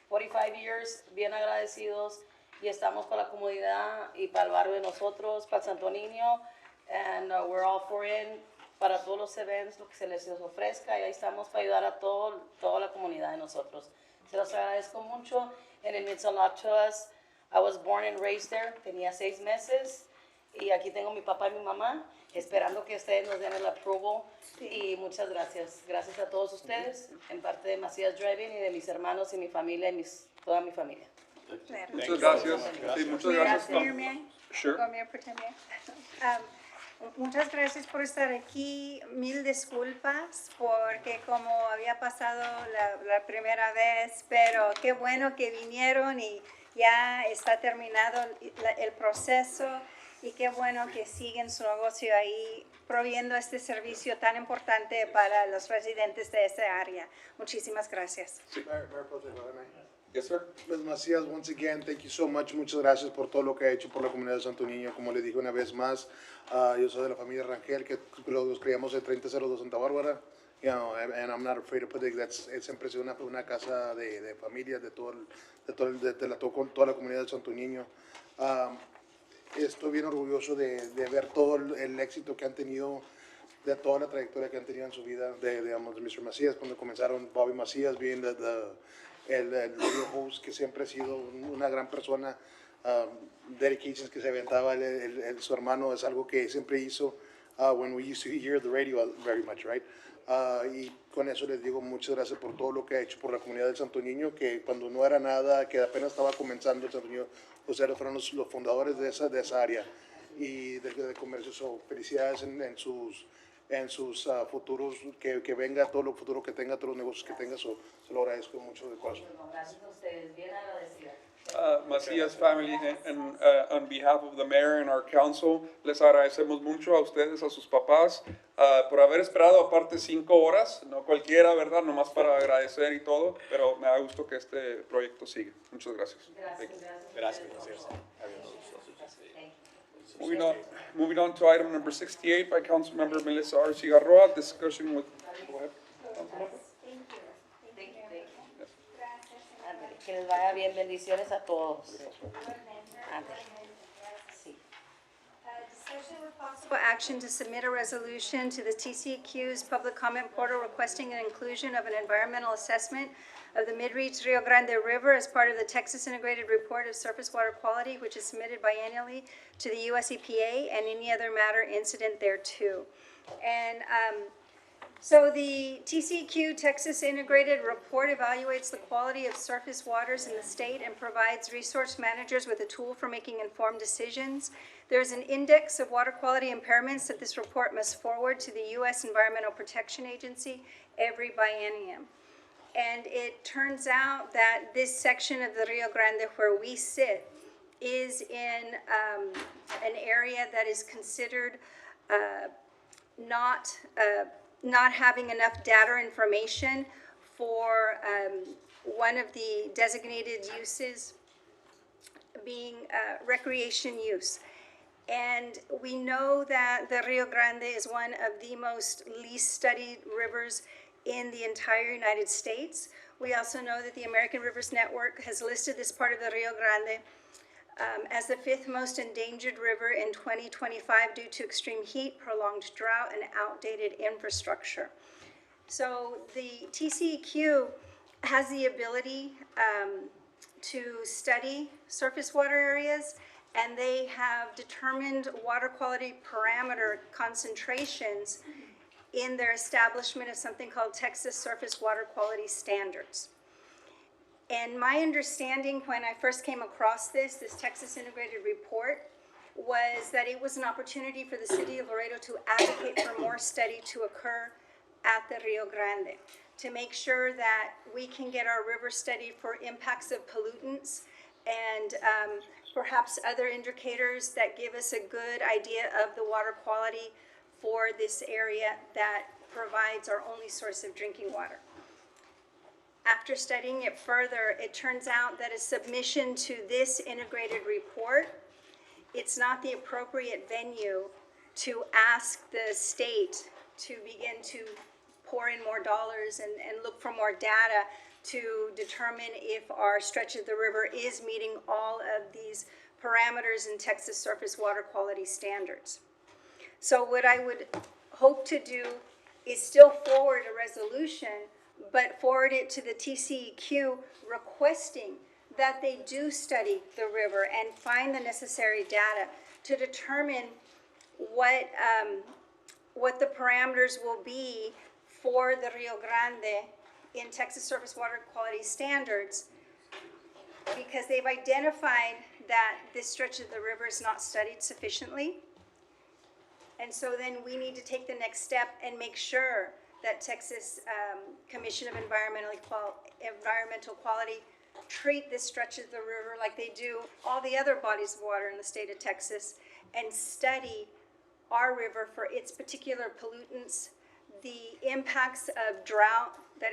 45 years, bien agradecidos y estamos para la comunidad y para el barrio de nosotros, para Santo Niño, and we're all for it. Para todos los eventos, lo que se les ofrezca, y ahí estamos para ayudar a toda la comunidad de nosotros. Se los agradezco mucho, and it means a lot to us. I was born and raised there, tenía 6 meses, y aquí tengo mi papá y mi mamá, esperando que ustedes nos den el approval, y muchas gracias. Gracias a todos ustedes, en parte de Macías Driving y de mis hermanos y mi familia, y toda mi familia. Muchas gracias. Sí, muchas gracias. Mayor, may I? Sure. Mayor Pro Tem, muchas gracias por estar aquí. Mil disculpas porque como había pasado la primera vez, pero qué bueno que vinieron y ya está terminado el proceso y qué bueno que siguen su negocio ahí proveyendo este servicio tan importante para los residentes de esta área. Muchísimas gracias. Mayor Pro Tem, if I may. Yes, sir. Pues Macías, once again, thank you so much. Muchas gracias por todo lo que ha hecho por la comunidad de Santo Niño. Como le dije una vez más, yo soy de la familia Rangel, que los criamos en 3002 Santa Bárbara. You know, and I'm not afraid to put it, siempre ha sido una casa de familia, de toda la comunidad de Santo Niño. Estoy bien orgulloso de ver todo el éxito que han tenido, de toda la trayectoria que han tenido en su vida, de Mr. Macías, cuando comenzaron Bobby Macías, bien el radio host, que siempre ha sido una gran persona, dedications que se aventaba su hermano, es algo que siempre hizo when we used to hear the radio very much, right? Y con eso les digo muchas gracias por todo lo que ha hecho por la comunidad del Santo Niño, que cuando no era nada, que apenas estaba comenzando el Santo Niño, ustedes fueron los fundadores de esa área y del comercio. So, felicidades en sus futuros, que venga todo lo futuro que tenga, todos los negocios que tenga, se lo agradezco mucho de corazón. Gracias a ustedes, bien agradecida. Macías family, and on behalf of the mayor and our council, les agradecemos mucho a ustedes, a sus papás, por haber esperado aparte 5 horas, no cualquiera, ¿verdad? Nomás para agradecer y todo, pero me da gusto que este proyecto siga. Muchas gracias. Gracias. Moving on to item number 68 by Councilmember Melissa R. Cigarroa, discussion with, go ahead. Que les vaya bien, bendiciones a todos. Ándale. Sí. Discussion with possible action to submit a resolution to the TCEQ's public comment portal requesting an inclusion of an environmental assessment of the Mid-Reach Rio Grande River as part of the Texas Integrated Report of Surface Water Quality, which is submitted biannually to the US EPA, and any other matter incident thereto. And so the TCEQ Texas Integrated Report evaluates the quality of surface waters in the state and provides resource managers with a tool for making informed decisions. There's an index of water quality impairments that this report must forward to the U.S. Environmental Protection Agency every biennium. And it turns out that this section of the Rio Grande where we sit is in an area that is considered not having enough data or information for one of the designated uses being recreation use. And we know that the Rio Grande is one of the most least studied rivers in the entire United States. We also know that the American Rivers Network has listed this part of the Rio Grande as the 5th most endangered river in 2025 due to extreme heat, prolonged drought, and outdated infrastructure. So the TCEQ has the ability to study surface water areas, and they have determined water quality parameter concentrations in their establishment of something called Texas Surface Water Quality Standards. And my understanding when I first came across this Texas Integrated Report, was that it was an opportunity for the city of Laredo to advocate for more study to occur at the Rio Grande, to make sure that we can get our river study for impacts of pollutants and perhaps other indicators that give us a good idea of the water quality for this area that provides our only source of drinking water. after studying it further, it turns out that a submission to this integrated report, it's not the appropriate venue to ask the state to begin to pour in more dollars and look for more data to determine if our stretch of the river is meeting all of these parameters in Texas surface water quality standards. So what I would hope to do is still forward a resolution, but forward it to the TCEQ requesting that they do study the river and find the necessary data to determine what the parameters will be for the Rio Grande in Texas surface water quality standards, because they've identified that this stretch of the river is not studied sufficiently. And so then we need to take the next step and make sure that Texas Commission of Environmental Quality treat this stretch of the river like they do all the other bodies of water in the state of Texas, and study our river for its particular pollutants, the impacts of drought that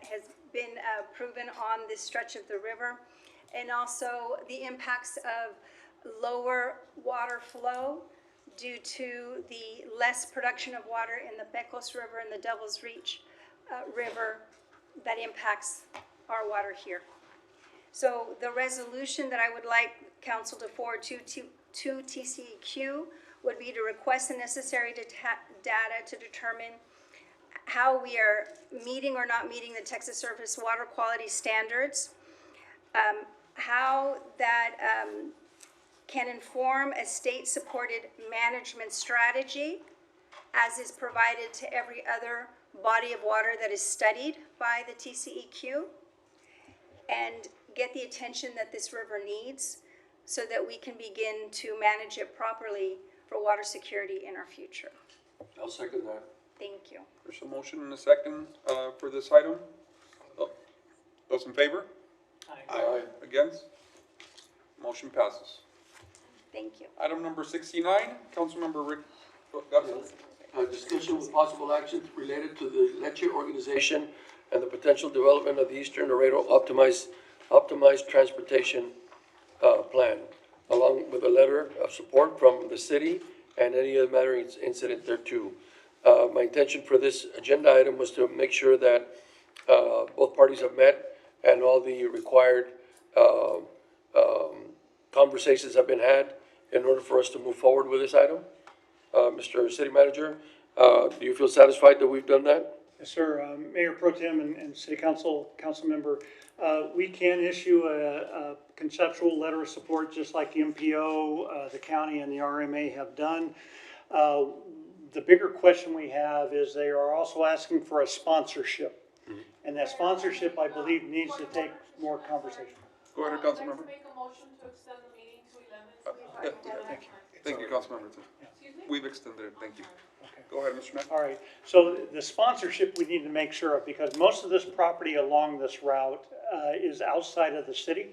has been proven on this stretch of the river, and also the impacts of lower water flow due to the less production of water in the Pecos River and the Devil's Reach River that impacts our water here. So the resolution that I would like council to forward to TCEQ would be to request the necessary data to determine how we are meeting or not meeting the Texas surface water quality standards, how that can inform a state-supported management strategy as is provided to every other body of water that is studied by the TCEQ, and get the attention that this river needs so that we can begin to manage it properly for water security in our future. I'll second that. Thank you. There's a motion and a second for this item. Those in favor? Aye. Against? Motion passes. Thank you. Item number 69, Councilmember Rick Garza. Discussion with possible action related to the Leche organization and the potential development of the Eastern Laredo optimized transportation plan, along with a letter of support from the city and any other matter incident thereto. My intention for this agenda item was to make sure that both parties have met and all the required conversations have been had in order for us to move forward with this item. Mr. City Manager, do you feel satisfied that we've done that? Yes, sir. Mayor Pro Tem and City Council member, we can issue a conceptual letter of support just like the MPO, the county, and the RMA have done. The bigger question we have is they are also asking for a sponsorship. And that sponsorship, I believe, needs to take more conversation. Go ahead, I'd like Councilmember. to make a motion to extend the meeting to 11. Thank you, Councilmember. We've extended it, thank you. Go ahead, Mr. Mayor. All right, so the sponsorship we need to make sure of, because most of this property along this route is outside of the city.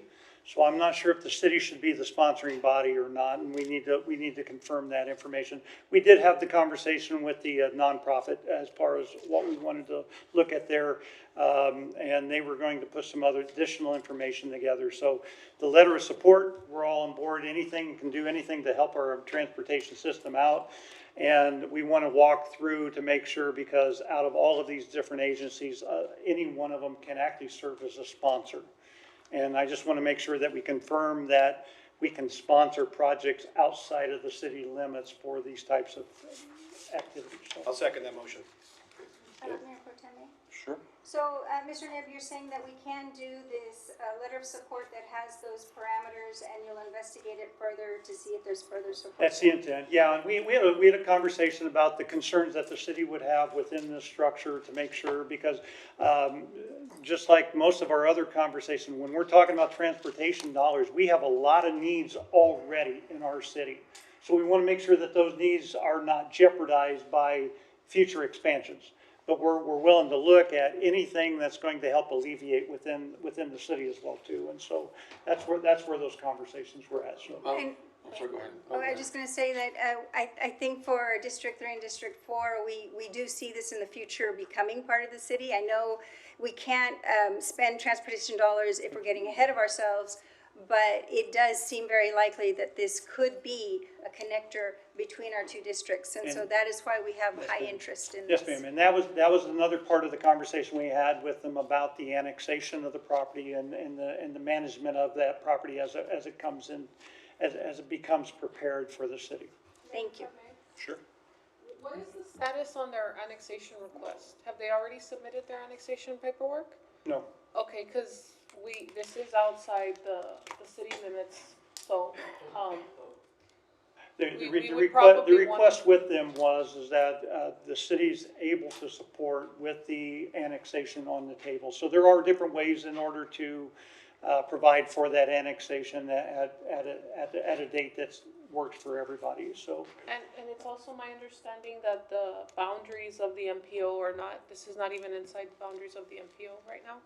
So I'm not sure if the city should be the sponsoring body or not, and we need to confirm that information. We did have the conversation with the nonprofit as far as what we wanted to look at there, and they were going to put some other additional information together. So the letter of support, we're all on board. Anything, can do anything to help our transportation system out. And we want to walk through to make sure, because out of all of these different agencies, any one of them can actually serve as a sponsor. And I just want to make sure that we confirm that we can sponsor projects outside of the city limits for these types of activities. So, I'll second that motion. Mayor Pro Tem. Sure. So, Mr. Neb, you're saying that we can do this letter of support that has those parameters, and you'll investigate it further to see if there's further support? that's the intent, yeah. And we had a conversation about the concerns that the city would have within this structure to make sure, because just like most of our other conversation, when we're talking about transportation dollars, we have a lot of needs already in our city. So we want to make sure that those needs are not jeopardized by future expansions. But we're willing to look at anything that's going to help alleviate within the city as well too. And so that's where those conversations were at. So. sorry, go ahead. Oh, I was just gonna say that, I think for District 3 and District 4, we do see this in the future becoming part of the city. I know we can't, spend transportation dollars if we're getting ahead of ourselves, but it does seem very likely that this could be a connector between our two districts, and so And- that is why we have high interest in this. Yes, ma'am, and that was another part of the conversation we had with them about the annexation of the property and the management of that property as it comes in, as it becomes prepared for the city. Thank you. Sure. What is the status on their annexation request? Have they already submitted their annexation paperwork? No, Okay, because this is outside the city limits, so, The We would request, the probably request with them is that the city's able to support with the annexation on the table. So there are different ways in order to provide for that annexation at a date that works for everybody, so. and it's also my understanding that the boundaries of the MPO are not, this is not even inside the boundaries of the MPO right now?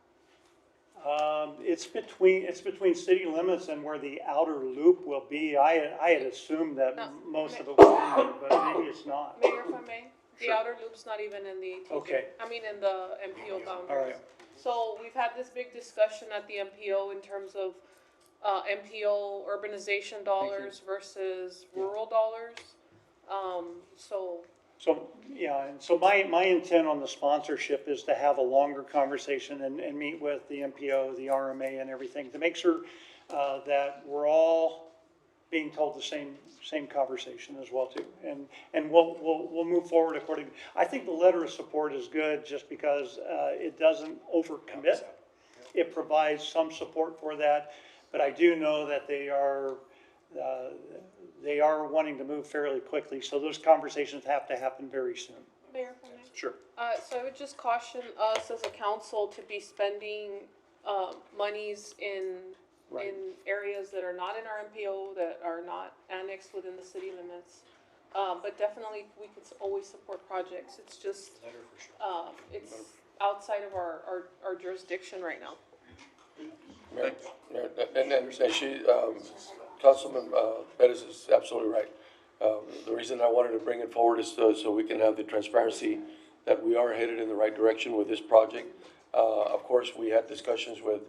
It's between city limits and where the outer loop will be. I had assumed that most of it was in there, but maybe it's not. Mayor, if I may, the Sure. outer loop's not even in the ATJ. Okay. I mean, in the MPO boundaries. All right. So we've had this big discussion at the MPO in terms of, MPO urbanization dollars versus rural dollars. So, yeah, and so my intent on the sponsorship is to have a longer conversation and meet with the MPO, the RMA and everything to make sure, that we're all being told the same conversation as well too. And we'll move forward according, I think the letter of support is good just because, it doesn't overcommit. It provides some support for that, but I do know that they are wanting to move fairly quickly, so those conversations have to happen very soon. Mayor, if I may? Sure. So I would just caution us as a council to be spending, monies in areas that are not in our MPO, that are not annexed within the city limits. But definitely, we could always support projects, it's just, it's outside of our jurisdiction right now. And she, Councilman Perez is absolutely right. The reason I wanted to bring it forward is so we can have the transparency that we are headed in the right direction with this project. Of course, we had discussions with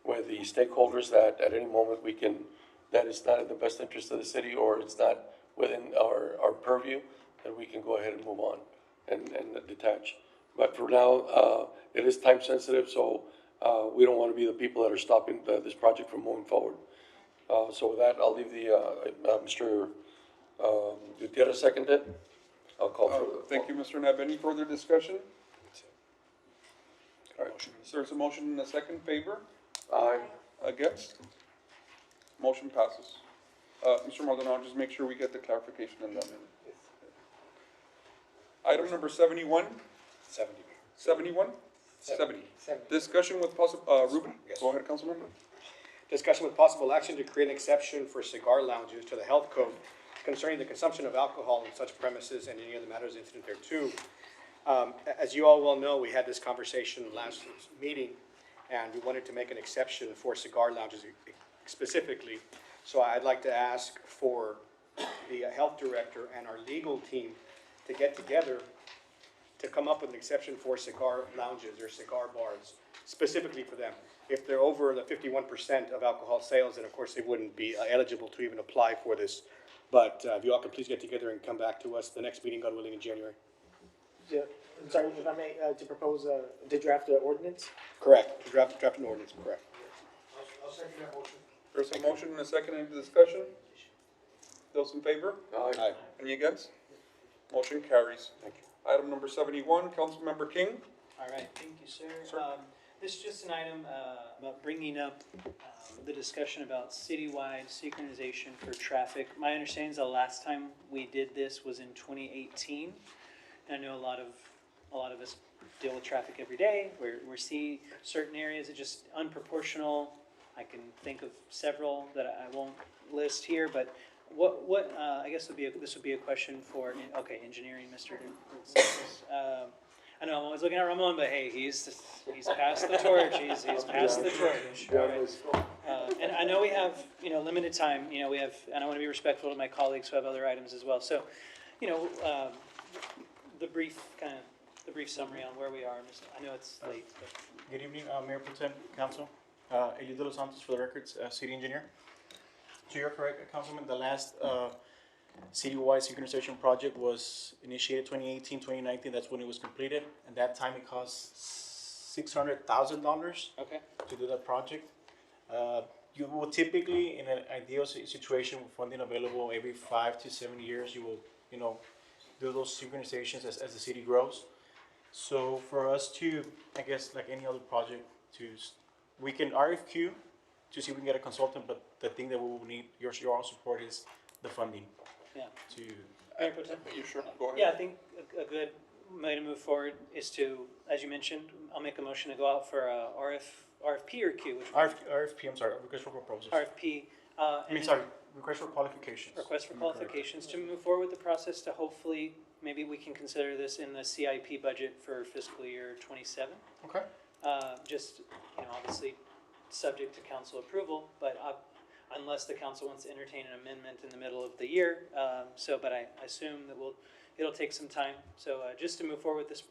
the stakeholders that at any moment that it's not in the best interest of the city or it's not within our purview, that we can go ahead and move on and detach. But for now, it is time sensitive, so we don't want to be the people that are stopping this project from moving forward. So with that, I'll leave Mr. Gutierrez seconded. I'll call for the. Thank you, Mr. Nab. Any further discussion? All right, there's a motion and a second. Favor? Aye. Against? Motion passes. Mr. Maldonado, just make sure we get the clarification on that. Item number 71? 71? 70. Discussion with possible, Ruben? Go ahead, Councilman. Discussion with possible action to create an exception for cigar lounges to the health code concerning the consumption of alcohol in such premises and any other matters incident thereto. As you all well know, we had this conversation last meeting, and we wanted to make an exception for cigar lounges specifically. So I'd like to ask for the health director and our legal team to get together to come up with an exception for cigar lounges or cigar bars, specifically for them. If they're over the 51% of alcohol sales, then of course they wouldn't be eligible to even apply for this. But if you all could please get together and come back to us the next meeting, God willing, in January. Yeah, I'm sorry, if I may, to propose, to draft the ordinance? Correct, draft an ordinance, correct. I'll second that motion. There's a motion and a second. Any discussion? Those in favor? Aye. Any against? Motion carries. Thank you. Item number 71, Councilmember King. All right, thank you, sir. This is just an item about bringing up the discussion about citywide synchronization for traffic. My understanding is the last time we did this was in 2018. I know a lot of us deal with traffic every day. We see certain areas that just unproportional. I can think of several that I won't list here, but what I guess this would be a question for engineering, Mr. I know I'm always looking at Ramon, but hey, he's passed the torch. He's passed the torch. All right. And I know we have, limited time, and I want to be respectful to my colleagues who have other items as well. So, the brief summary on where we are. I know it's late, but. Good evening, Mayor Pro Tem, Council. Elio de los Santos for the records, City Engineer. So you're correct, Councilman, the last citywide synchronization project was initiated 2018, 2019, that's when it was completed. And that time it cost $600,000 Okay. to do that project. You will typically, in an ideal situation with funding available every 5 to 7 years, you will, do those synchronizations as the city grows. So for us to, I guess, like any other project, we can RFQ to see if we can get a consultant, but the thing that we will need your all support is the funding. Yeah. To Mayor Pro Tem? You sure? Go ahead. Yeah, I think a good way to move forward is to, as you mentioned, I'll make a motion to go out for a RFP or Q, which one? RFP, I'm sorry, request for proposals. RFP. Request for qualifications. Request for qualifications to move forward with the process to hopefully, maybe we can consider this in the CIP budget for fiscal year 27. Okay. Just, obviously, subject to council approval, but unless the council wants to entertain an amendment in the middle of the year. But I assume that it'll take some time. So just to move forward with this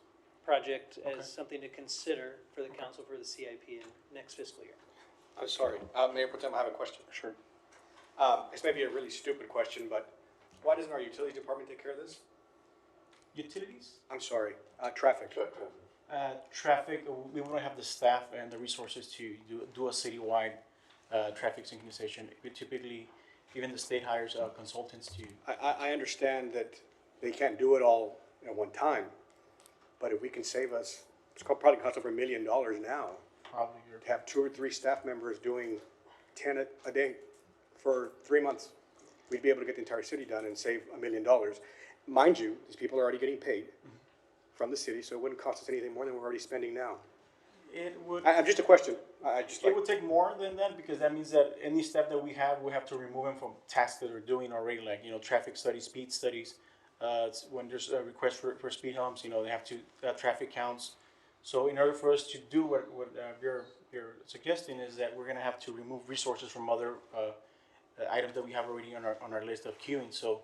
project as something to consider for the council for the CIP in next fiscal year. I'm sorry, Mayor Pro Tem, I have a question. Sure. This may be a really stupid question, but why doesn't our utilities department take care of this? Utilities? I'm sorry, traffic. Traffic, we won't have the staff and the resources to do a citywide traffic synchronization. We typically, even the state hires consultants to. I understand that they can't do it all at one time, but if we can save us, probably cost over $1 million now. Probably. To have 2 or 3 staff members doing 10 a day for 3 months, we'd be able to get the entire city done and save $1 million. Mind you, these people are already getting paid from the city, so it wouldn't cost us anything more than we're already spending now. It would. I'm just a question. It would take more than that because that means that any step that we have to remove them from tasks that we're doing already, like traffic studies, speed studies. When there's a request for speed humps, they have to traffic counts. So in order for us to do what you're suggesting is that we're going to have to remove resources from other items that we have already on our list of queuing. So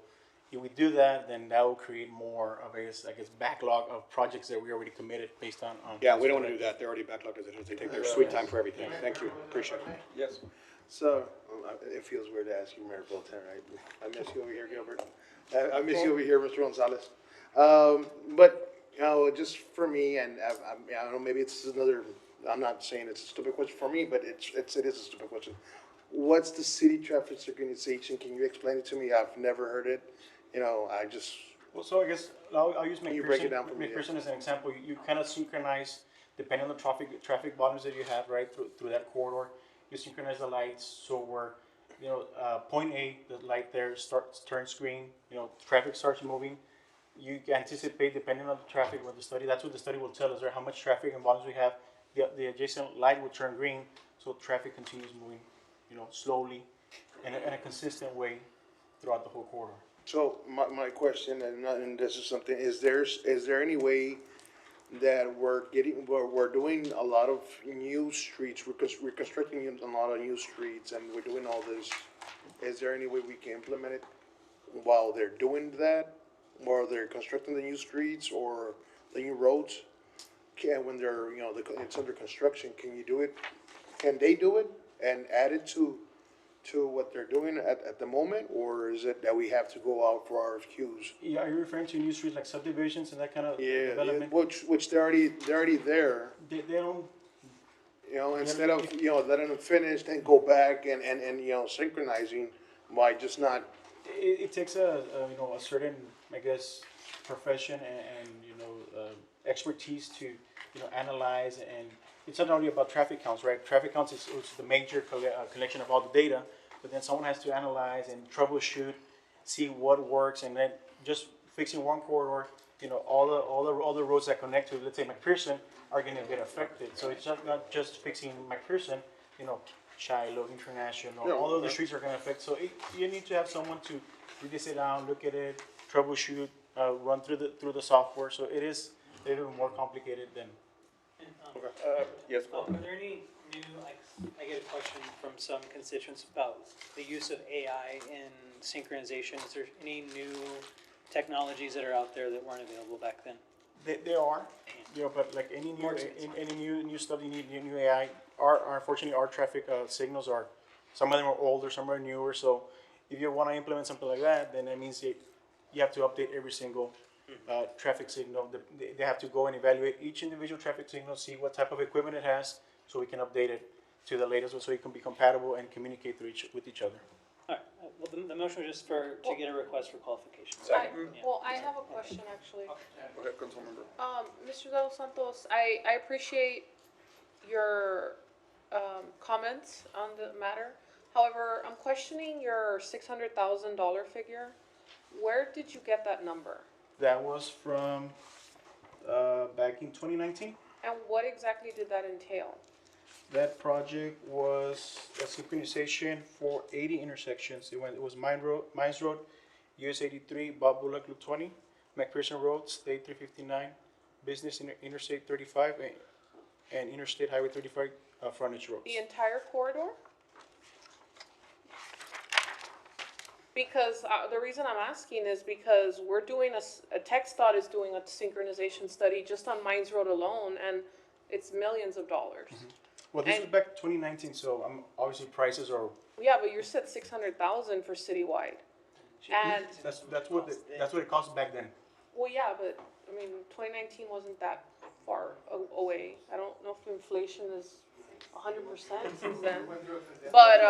if we do that, then that will create more of a backlog of projects that we already committed based on. Yeah, we don't want to do that. They're already backlogged as it is. They take their sweet time for everything. Thank you. Appreciate it. Yes. So, it feels weird to ask you, Mayor Pro Tem, right? I miss you over here, Gilbert. I miss you over here, Mr. Gonzalez. But, just for me, and I don't know, maybe it's another, I'm not saying it's a stupid question for me, but it is a stupid question. What's the city traffic synchronization? Can you explain it to me? I've never heard it. I just. Well, so I guess I'll use Can you break it down for me? McPherson as an example. You kind of synchronize depending on the traffic volumes that you have, right, through that corridor. You synchronize the lights so where, point A, the light there turns green. Traffic starts moving. You anticipate depending on the traffic or the study. That's what the study will tell us, right? How much traffic and volumes we have. The adjacent light will turn green, so traffic continues moving, slowly in a consistent way throughout the whole corridor. So my question, and this is something, is there any way that we're doing a lot of new streets, we're constructing a lot of new streets and we're doing all this, is there any way we can implement it while they're doing that, while they're constructing the new streets or the new roads? When they're, it's under construction, can you do it? Can they do it and add it to what they're doing at the moment, or is it that we have to go out for RFQs? Yeah, are you referring to new streets like subdivisions and that kind of development? Which they're already there. They don't. Instead of letting them finish, then go back and synchronizing by just not. It takes a certain, I guess, profession and expertise to analyze, and it's not only about traffic counts, right? Traffic counts is the major collection of all the data, but then someone has to analyze and troubleshoot, see what works, and then just fixing one corridor, all the roads that connect to, let's say, McPherson are going to get affected. So it's not just fixing McPherson, Shiloh, International, all of the streets are going to affect. So you need to have someone to really sit down, look at it, troubleshoot, run through the software. So it is a little more complicated than. Yes. Are there any new, I get a question from some constituents about the use of AI in synchronization. Is there any new technologies that are out there that weren't available back then? There are, but like any new stuff you need, new AI, unfortunately, our traffic signals are, some of them are older, some are newer, so if you want to implement something like that, then that means you have to update every single traffic signal. They have to go and evaluate each individual traffic signal, see what type of equipment it has, so we can update it to the latest, so it can be compatible and communicate with each other. All right, well, the motion was just to get a request for qualification. Well, I have a question, actually. Go ahead, Councilmember. Mr. De Los Santos, I appreciate your comments on the matter. However, I'm questioning your $600,000 figure. Where did you get that number? That was from back in 2019. And what exactly did that entail? That project was a synchronization for 80 intersections. It was Mines Road, US 83, Bob Bullock Loop 20, McPherson Road, State 359, Business Interstate 35, and Interstate Highway 35 frontage roads. The entire corridor? Because the reason I'm asking is because we're doing a TxDOT is doing a synchronization study just on Mines Road alone, and it's millions of dollars. Well, this was back 2019, so obviously prices are. Yeah, but you said 600,000 for citywide, and That's what it cost back then. well, yeah, but I mean, 2019 wasn't that far away. I don't know if inflation is 100% since then, but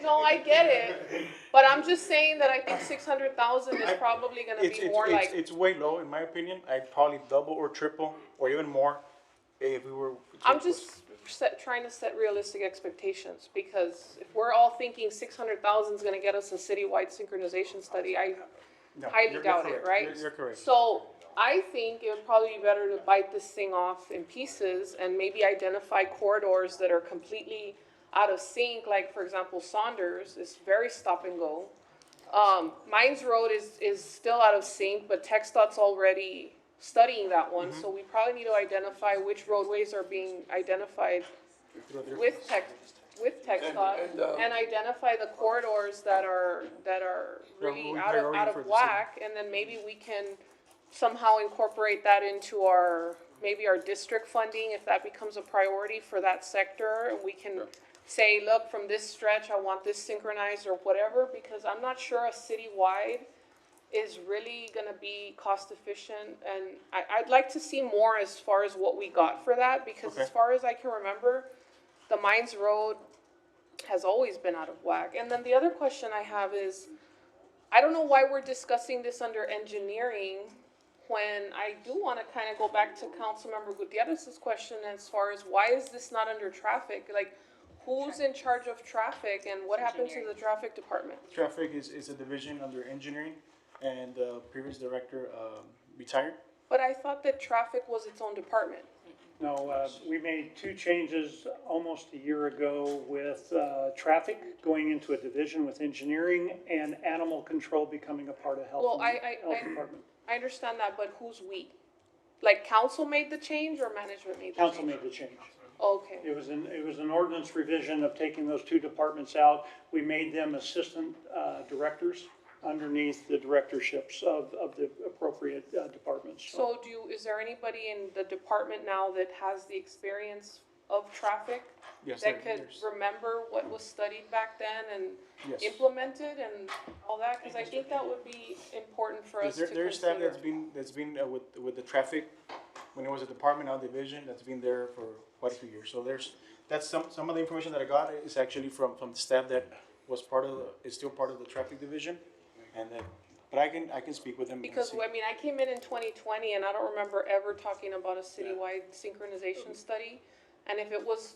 no, I get it. But I'm just saying that I think 600,000 is probably going to be more like. It's way low in my opinion. I'd probably double or triple or even more if we were. I'm just trying to set realistic expectations, because if we're all thinking 600,000 is going to get us a citywide synchronization study, I highly doubt it, right? You're correct. So I think it would probably be better to bite this thing off in pieces and maybe identify corridors that are completely out of sync. Like, for example, Saunders is very stop and go. Mines Road is still out of sync, but TxDOT's already studying that one. So we probably need to identify which roadways are being identified with TxDOT and identify the corridors that are really out of whack, and then maybe we can somehow incorporate that into maybe our district funding, if that becomes a priority for that sector, and we can say, look, from this stretch, I want this synchronized or whatever, because I'm not sure a citywide is really gonna be cost efficient, and I'd like to see more as far as what we got for that, because as far as I can remember, the Mines Road has always been out of whack. And then the other question I have is, I don't know why we're discussing this under engineering, when I do want to kind of go back to Councilmember Gutierrez's question as far as why is this not under traffic? Like, who's in charge of traffic, and what happened to the traffic department? Traffic is a division under engineering, and the previous director retired. But I thought that traffic was its own department. No, we made two changes almost a year ago with traffic going into a division with engineering and animal control becoming a part of health. Well, Health department. I understand that, but who's we? Like, council made the change or management made the change? Council made the change. Okay. It was an ordinance revision of taking those two departments out. We made them assistant directors underneath the directorships of the appropriate departments. So is there anybody in the department now that has the experience of traffic? Yes, that could remember what was studied back then and Yes. implemented and all that? Because I think that would be important for us to consider. There's staff that's been with the traffic, when it was a department, now division, that's been there for quite a few years. So that's some of the information that I got is actually from the staff that was is still part of the traffic division. And then, but I can speak with them. Because, I mean, I came in 2020 and I don't remember ever talking about a citywide synchronization study. And if it was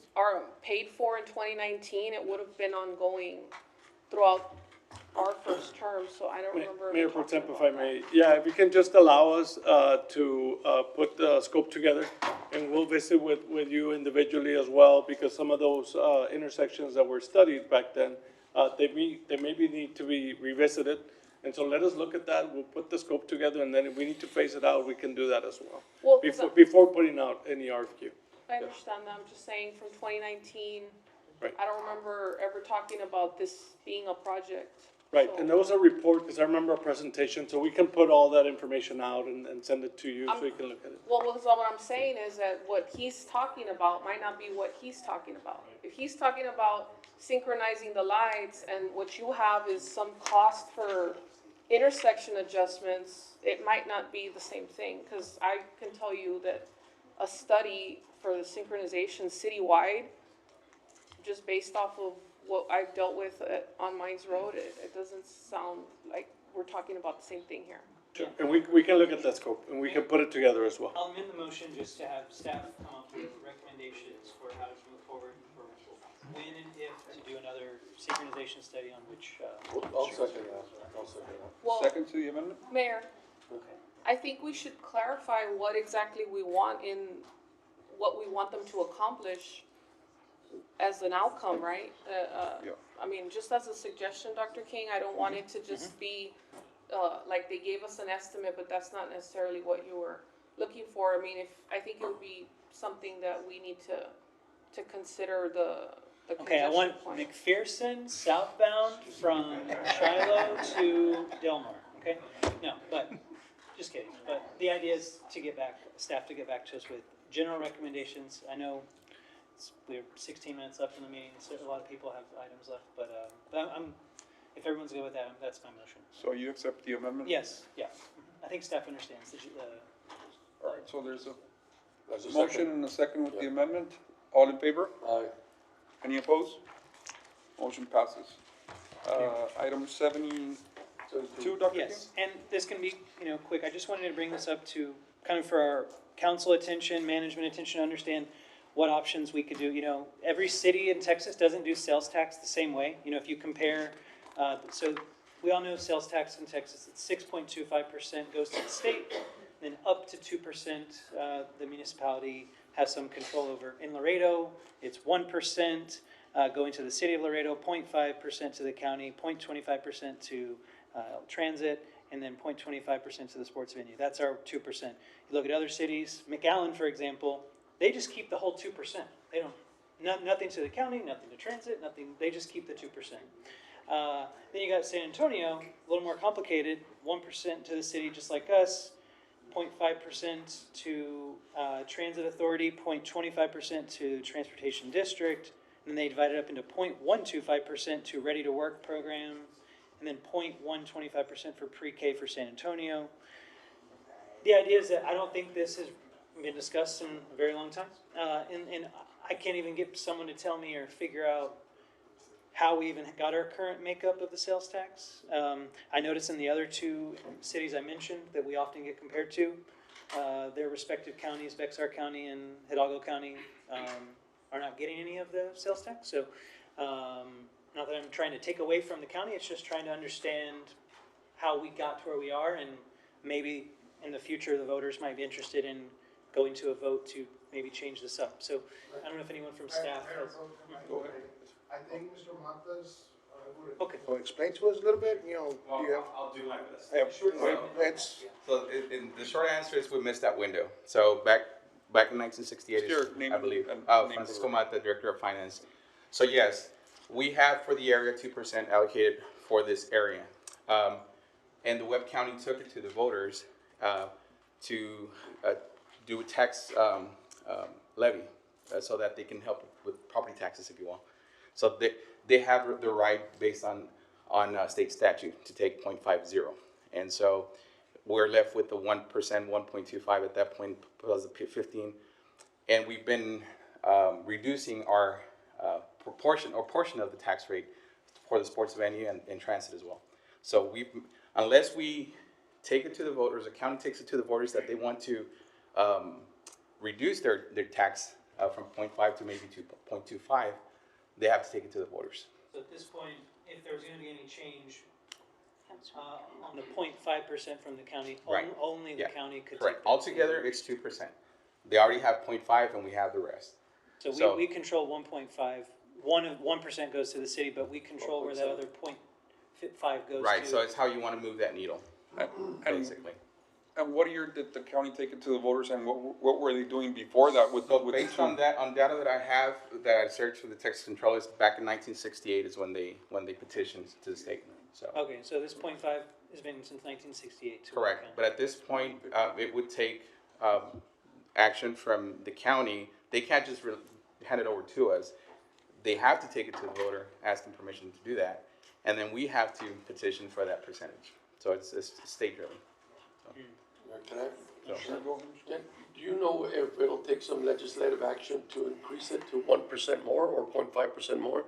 paid for in 2019, it would have been ongoing throughout our first term, so I don't remember. Mayor Pro Tem, if I may, yeah, if you can just allow us to put the scope together, and we'll visit with you individually as well, because some of those intersections that were studied back then, they maybe need to be revisited. And so let us look at that, we'll put the scope together, and then if we need to phase it out, we can do that as well. Before putting out any RFQ. I understand that, I'm just saying from 2019, Right. I don't remember ever talking about this being a project. Right, So- and there was a report, because I remember a presentation, so we can put all that information out and send it to you so you can look at it. Well, what I'm saying is that what he's talking about might not be what he's talking about. If he's talking about synchronizing the lights and what you have is some cost for intersection adjustments, it might not be the same thing, because I can tell you that a study for the synchronization citywide, just based off of what I've dealt with on Mines Road, it doesn't sound like we're talking about the same thing here. Sure. And we can look at that scope, and we can put it together as well. I'll amend the motion just to have staff come up with recommendations for how to move forward, for when and if to do another synchronization study on which, I'll second that. I'll second that. Well, Second to the amendment? Mayor, I think we should clarify what exactly we want what we want them to accomplish as an outcome, right? Yeah. I mean, just as a suggestion, Dr. King, I don't want it to just be, like they gave us an estimate, but that's not necessarily what you were looking for. I mean, I think it would be something that we need to consider the okay, I want congestion point. McPherson southbound from Shiloh to Delmar, okay? No, but, just kidding, but the idea is to get back, staff to get back to us with general recommendations. I know we're 16 minutes left in the meeting, so a lot of people have items left, but if everyone's good with that, that's my motion. So you accept the amendment? Yes, yeah, I think staff understands All right, so there's There's a a motion second. and a second with the amendment. All in favor? Aye. Any opposed? Motion passes. Item 72, Dr. King? Yes, and this can be, quick. I just wanted to bring this up to kind of for our council attention, management attention, to understand what options we could do. Every city in Texas doesn't do sales tax the same way. If you compare, so we all know sales tax in Texas, it's 6.25% goes to the state, then up to 2% the municipality has some control over. In Laredo, it's 1% going to the city of Laredo, 0.5% to the county, 0.25% to transit, and then 0.25% to the sports venue. That's our 2%. You look at other cities, McAllen, for example, they just keep the whole 2%. They don't, nothing to the county, nothing to transit, nothing, they just keep the 2%. Then you got San Antonio, a little more complicated, 1% to the city, just like us, 0.5% to transit authority, 0.25% to transportation district, and then they divide it up into 0.125% to ready to work program, and then 0.125% for pre-K for San Antonio. The idea is that I don't think this has been discussed in a very long time, and I can't even get someone to tell me or figure out how we even got our current makeup of the sales tax. I noticed in the other two cities I mentioned that we often get compared to, their respective counties, Bexar County and Hidalgo County, are not getting any of the sales tax. So, not that I'm trying to take away from the county, it's just trying to understand how we got to where we are, and maybe in the future the voters might be interested in going to a vote to maybe change this up. So, I don't know if anyone from staff has. Go ahead. I think Mr. Matas would Okay. explain to us a little bit, do you have? I'll do my best. It's, So in the short answer is we missed that window. So back in 1968, Your name I believe, and name Francisco for- Mata, Director of Finance. So yes, we have for the area 2% allocated for this area. And the Webb County took it to the voters to do a tax levy so that they can help with property taxes, if you will. So they have the right based on state statute to take 0.50. And so we're left with the 1%, 1.25 at that point, plus the 15. And we've been reducing our portion of the tax rate for the sports venue and transit as well. So unless we take it to the voters, the county takes it to the voters that they want to reduce their tax from 0.5 to maybe to 0.25, they have to take it to the voters. So at this point, if there's gonna be any change, on the 0.5% from the county, Right. only the Yeah. county could take Correct. that. Altogether, it's 2%. They already have 0.5 and we have the rest. So we control 1.5, 1% goes to the city, but we control where that other 0.5 goes to. Right, so it's how you want to move that needle, basically. And what year did the county take it to the voters, and what were they doing before that with? So with based the on that, on data that I have, that I searched for the Texas Controllers, back in 1968 is when they petitioned to the state. So Okay, so this .5 has been since 1968. correct, but at this point, it would take action from the county. They can't just hand it over to us. They have to take it to the voter, asking permission to do that, and then we have to petition for that percentage. So it's state driven. Can I? Do you know if it'll take some legislative action to increase it to 1% more or 0.5% more?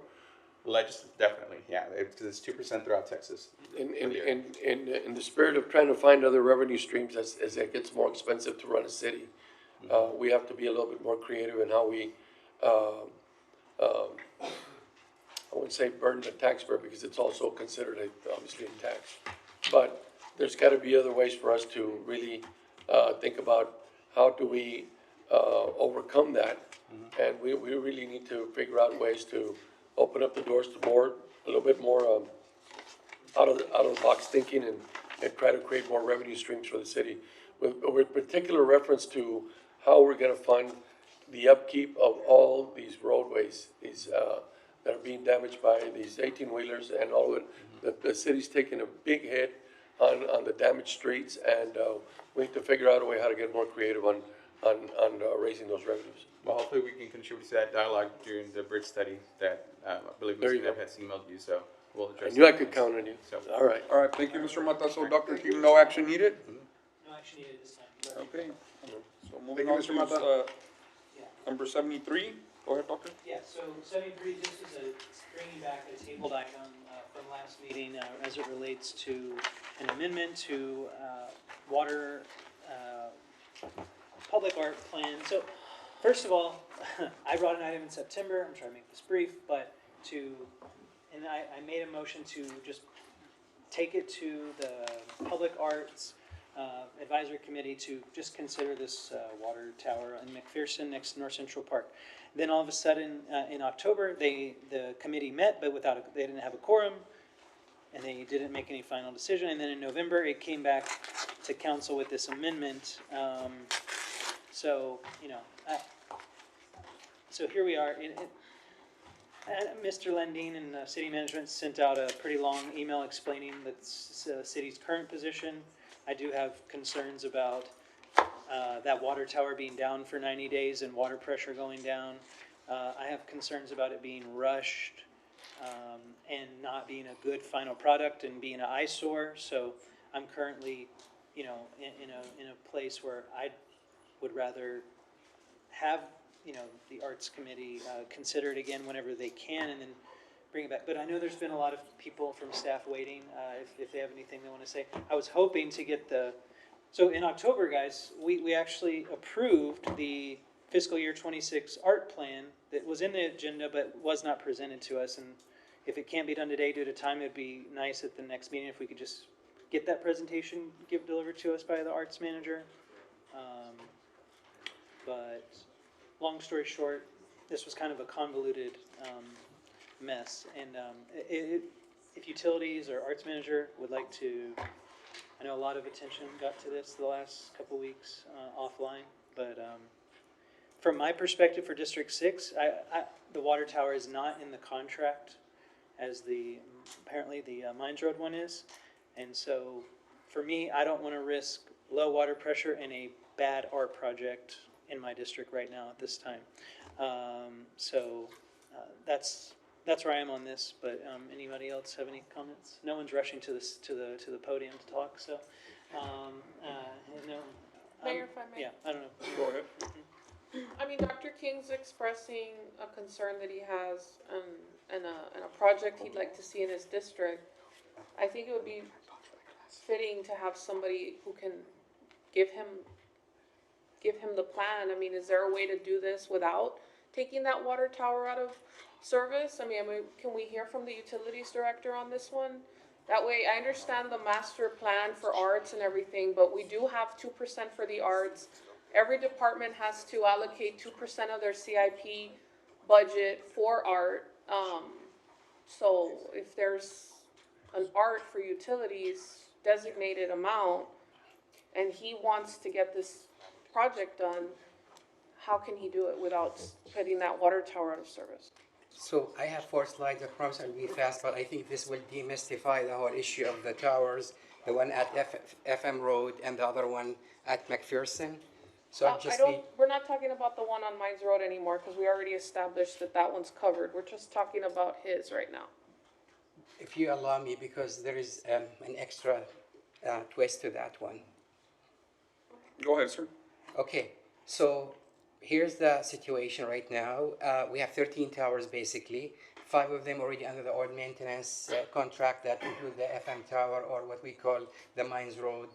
Definitely, yeah, because it's 2% throughout Texas. In the spirit of trying to find other revenue streams as it gets more expensive to run a city, we have to be a little bit more creative in how we, I wouldn't say burden the taxpayer because it's also considered obviously a tax. But there's got to be other ways for us to really think about how do we overcome that. And we really need to figure out ways to open up the doors to more, a little bit more out of the box thinking and try to create more revenue streams for the city. With particular reference to how we're gonna fund the upkeep of all these roadways, these, that are being damaged by these 18-wheelers and all of it. The city's taking a big hit on the damaged streets, and we need to figure out a way how to get more creative on raising those revenues. Well, hopefully we can contribute to that dialogue during the bridge study that I believe There you Mr. go. Neff has emailed you, so we'll address. I knew I that. could count on you. So, All right. All right, thank you, Mr. Mata. So, Dr. King, no action needed? No action needed this time. Okay. So Thank moving you, on Mr. to, Mata. number 73. Go ahead, Doctor. Yeah, so 73, this is bringing back a tabled item from last meeting as it relates to an amendment to water public art plan. So first of all, I brought an item in September. I'm trying to make this brief, but I made a motion to just take it to the Public Arts Advisory Committee to just consider this water tower in McPherson next to North Central Park. Then all of a sudden, in October, the committee met, but they didn't have a quorum, and they didn't make any final decision. And then in November, it came back to council with this amendment. So, so here we are. Mr. Lendine and city management sent out a pretty long email explaining the city's current position. I do have concerns about that water tower being down for 90 days and water pressure going down. I have concerns about it being rushed and not being a good final product and being an eyesore. So I'm currently, in a place where I would rather have, the Arts Committee consider it again whenever they can and then bring it back. But I know there's been a lot of people from staff waiting, if they have anything they want to say. I was hoping to get so in October, guys, we actually approved the fiscal year 26 art plan that was in the agenda but was not presented to us. And if it can't be done today due to time, it'd be nice at the next meeting if we could just get that presentation delivered to us by the arts manager. But long story short, this was kind of a convoluted mess. And if utilities or arts manager would like to, I know a lot of attention got to this the last couple weeks offline, but from my perspective for District 6, the water tower is not in the contract as apparently the Mines Road one is. And so for me, I don't want to risk low water pressure and a bad art project in my district right now at this time. That's where I am on this, but anybody else have any comments? No one's rushing to the podium to talk, so no. Mayor, if I may. Yeah, I don't know. Go ahead. I mean, Dr. King's expressing a concern that he has and a project he'd like to see in his district. I think it would be fitting to have somebody who can give him the plan. I mean, is there a way to do this without taking that water tower out of service? I mean, can we hear from the utilities director on this one? That way, I understand the master plan for arts and everything, but we do have 2% for the arts. Every department has to allocate 2% of their CIP budget for art. So if there's an art for utilities designated amount, and he wants to get this project done, how can he do it without putting that water tower out of service? So I have 4 slides. I promise I'll be fast, but I think this will demystify the whole issue of the towers, the one at FM Road and the other one at McPherson. So I'll just be, We're not talking about the one on Mines Road anymore, because we already established that that one's covered. We're just talking about his right now. if you allow me, because there is an extra twist to that one. Go ahead, sir. Okay, so here's the situation right now. We have 13 towers basically, 5 of them already under the old maintenance contract that include the FM tower, or what we call the Mines Road.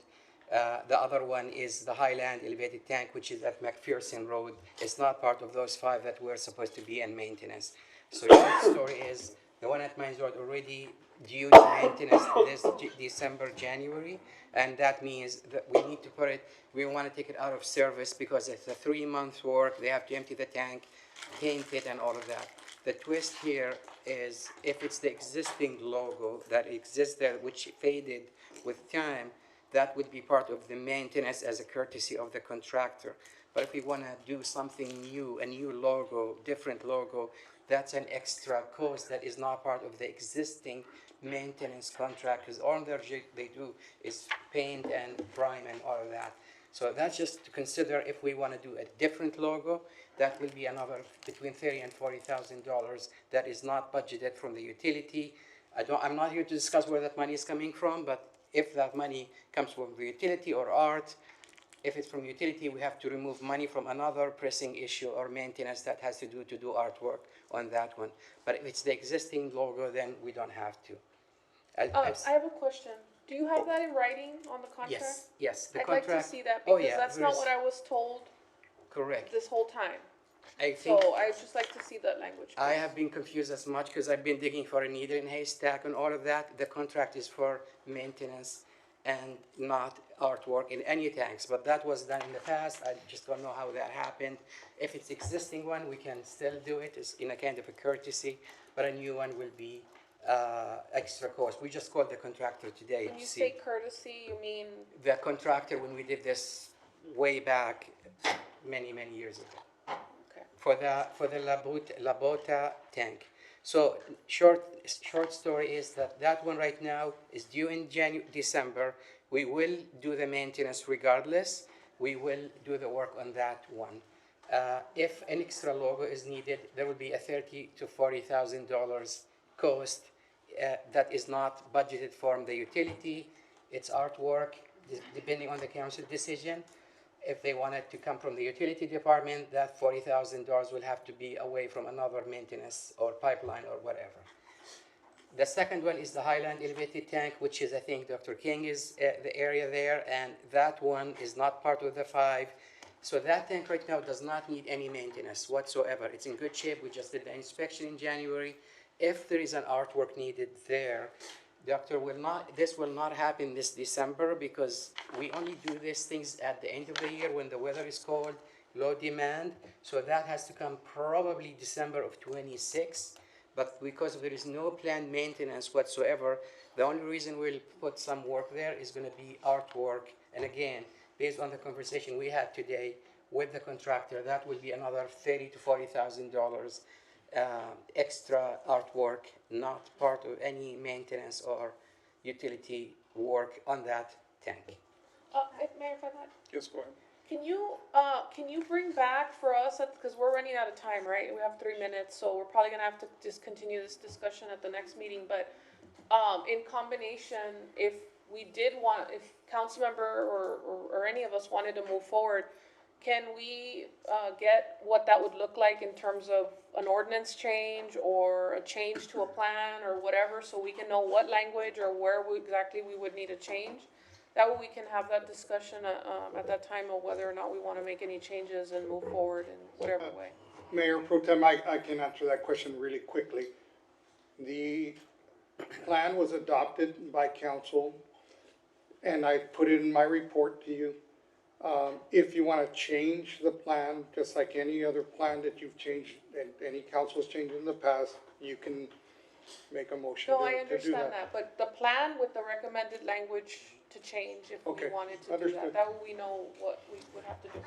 The other one is the Highland elevated tank, which is at McPherson Road. It's not part of those 5 that were supposed to be in maintenance. So short story is, the one at Mines Road already due to maintenance this December, January, and that means that we need to put it, we want to take it out of service because it's a 3-month work. They have to empty the tank, paint it, and all of that. The twist here is, if it's the existing logo that exists there, which faded with time, that would be part of the maintenance as a courtesy of the contractor. But if we want to do something new, a new logo, different logo, that's an extra cost that is not part of the existing maintenance contract, because all they do is paint and prime and all of that. So that's just to consider. If we want to do a different logo, that will be another between $30,000 and $40,000 that is not budgeted from the utility. I'm not here to discuss where that money is coming from, but if that money comes from the utility or art, if it's from utility, we have to remove money from another pressing issue or maintenance that has to do artwork on that one. But if it's the existing logo, then we don't have to. I have a question. Do you have that in writing on the contract? Yes. The I'd contract. like to see that, Oh, because yeah, that's not what I was told correct. this whole time. I think So I'd just like to see that language. I have been confused as much because I've been digging for a needle in a haystack and all of that. The contract is for maintenance and not artwork in any tanks, but that was done in the past. I just don't know how that happened. If it's existing one, we can still do it. It's in a kind of a courtesy, but a new one will be extra cost. We just called the contractor today When to you see. say courtesy, you mean, The contractor, when we did this way back many years ago. Okay. For the Labota tank. So short story is that one right now is due in December. We will do the maintenance regardless. We will do the work on that one. If an extra logo is needed, there will be a $30,000 to $40,000 cost that is not budgeted from the utility. It's artwork, depending on the council decision. If they want it to come from the utility department, that $40,000 will have to be away from another maintenance or pipeline or whatever. The second one is the Highland elevated tank, which is, I think, Dr. King is the area there, and that one is not part of the 5. So that tank right now does not need any maintenance whatsoever. It's in good shape. We just did the inspection in January. If there is an artwork needed there, this will not happen this December, because we only do these things at the end of the year when the weather is cold, low demand. So that has to come probably December of 26. But because there is no planned maintenance whatsoever, the only reason we'll put some work there is going to be artwork. And again, based on the conversation we had today with the contractor, that will be another $30,000 to $40,000 extra artwork, not part of any maintenance or utility work on that tank. Mayor, if I might, Yes, go ahead. can you bring back for us, because we're running out of time, right? We have 3 minutes, so we're probably gonna have to just continue this discussion at the next meeting, but, in combination, if council member or any of us wanted to move forward, can we, get what that would look like in terms of an ordinance change or a change to a plan or whatever, so we can know what language or where exactly we would need a change? That way we can have that discussion at that time of whether or not we want to make any changes and move forward in whatever way. Mayor Pro Tem, I can answer that question really quickly. The plan was adopted by council, and I put it in my report to you. If you want to change the plan, just like any other plan that you've changed, and any council's changed in the past, you can make a motion No, to I do understand that, but the plan with the recommended language to change if we Okay, wanted to do understood. that, that way we know what we would have to do.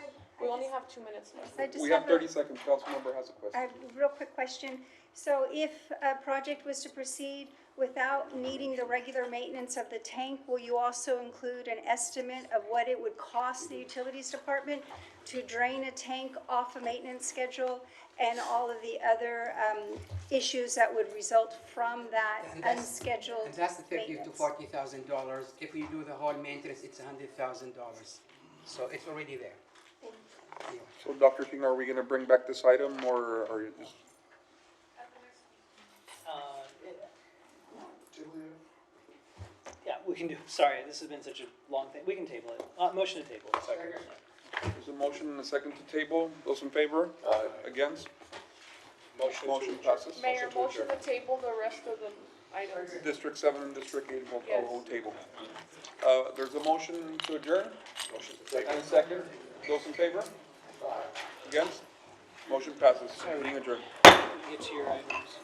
We only have 2 minutes left. I just We have a- 30 seconds. Councilmember has a I question. have a real quick question. So if a project was to proceed without needing the regular maintenance of the tank, will you also include an estimate of what it would cost the utilities department to drain a tank off a maintenance schedule and all of the other issues that would result from that And that's- unscheduled And that's the $30,000 to maintenance? $40,000. If we do the whole maintenance, it's $100,000. So it's already there. Yeah. So Dr. King, are we gonna bring back this item or are you just? Yeah, we can do, sorry, this has been such a long thing. We can table it. Motion to table. There's a motion and a second to table. Those in favor? Against? Motion passes. Mayor, motion to table the rest of the items. District 7 and District 8 will Yes. table. There's a motion to adjourn. And a second. Those in favor? Against? Motion passes. Meeting adjourned. Get to your items.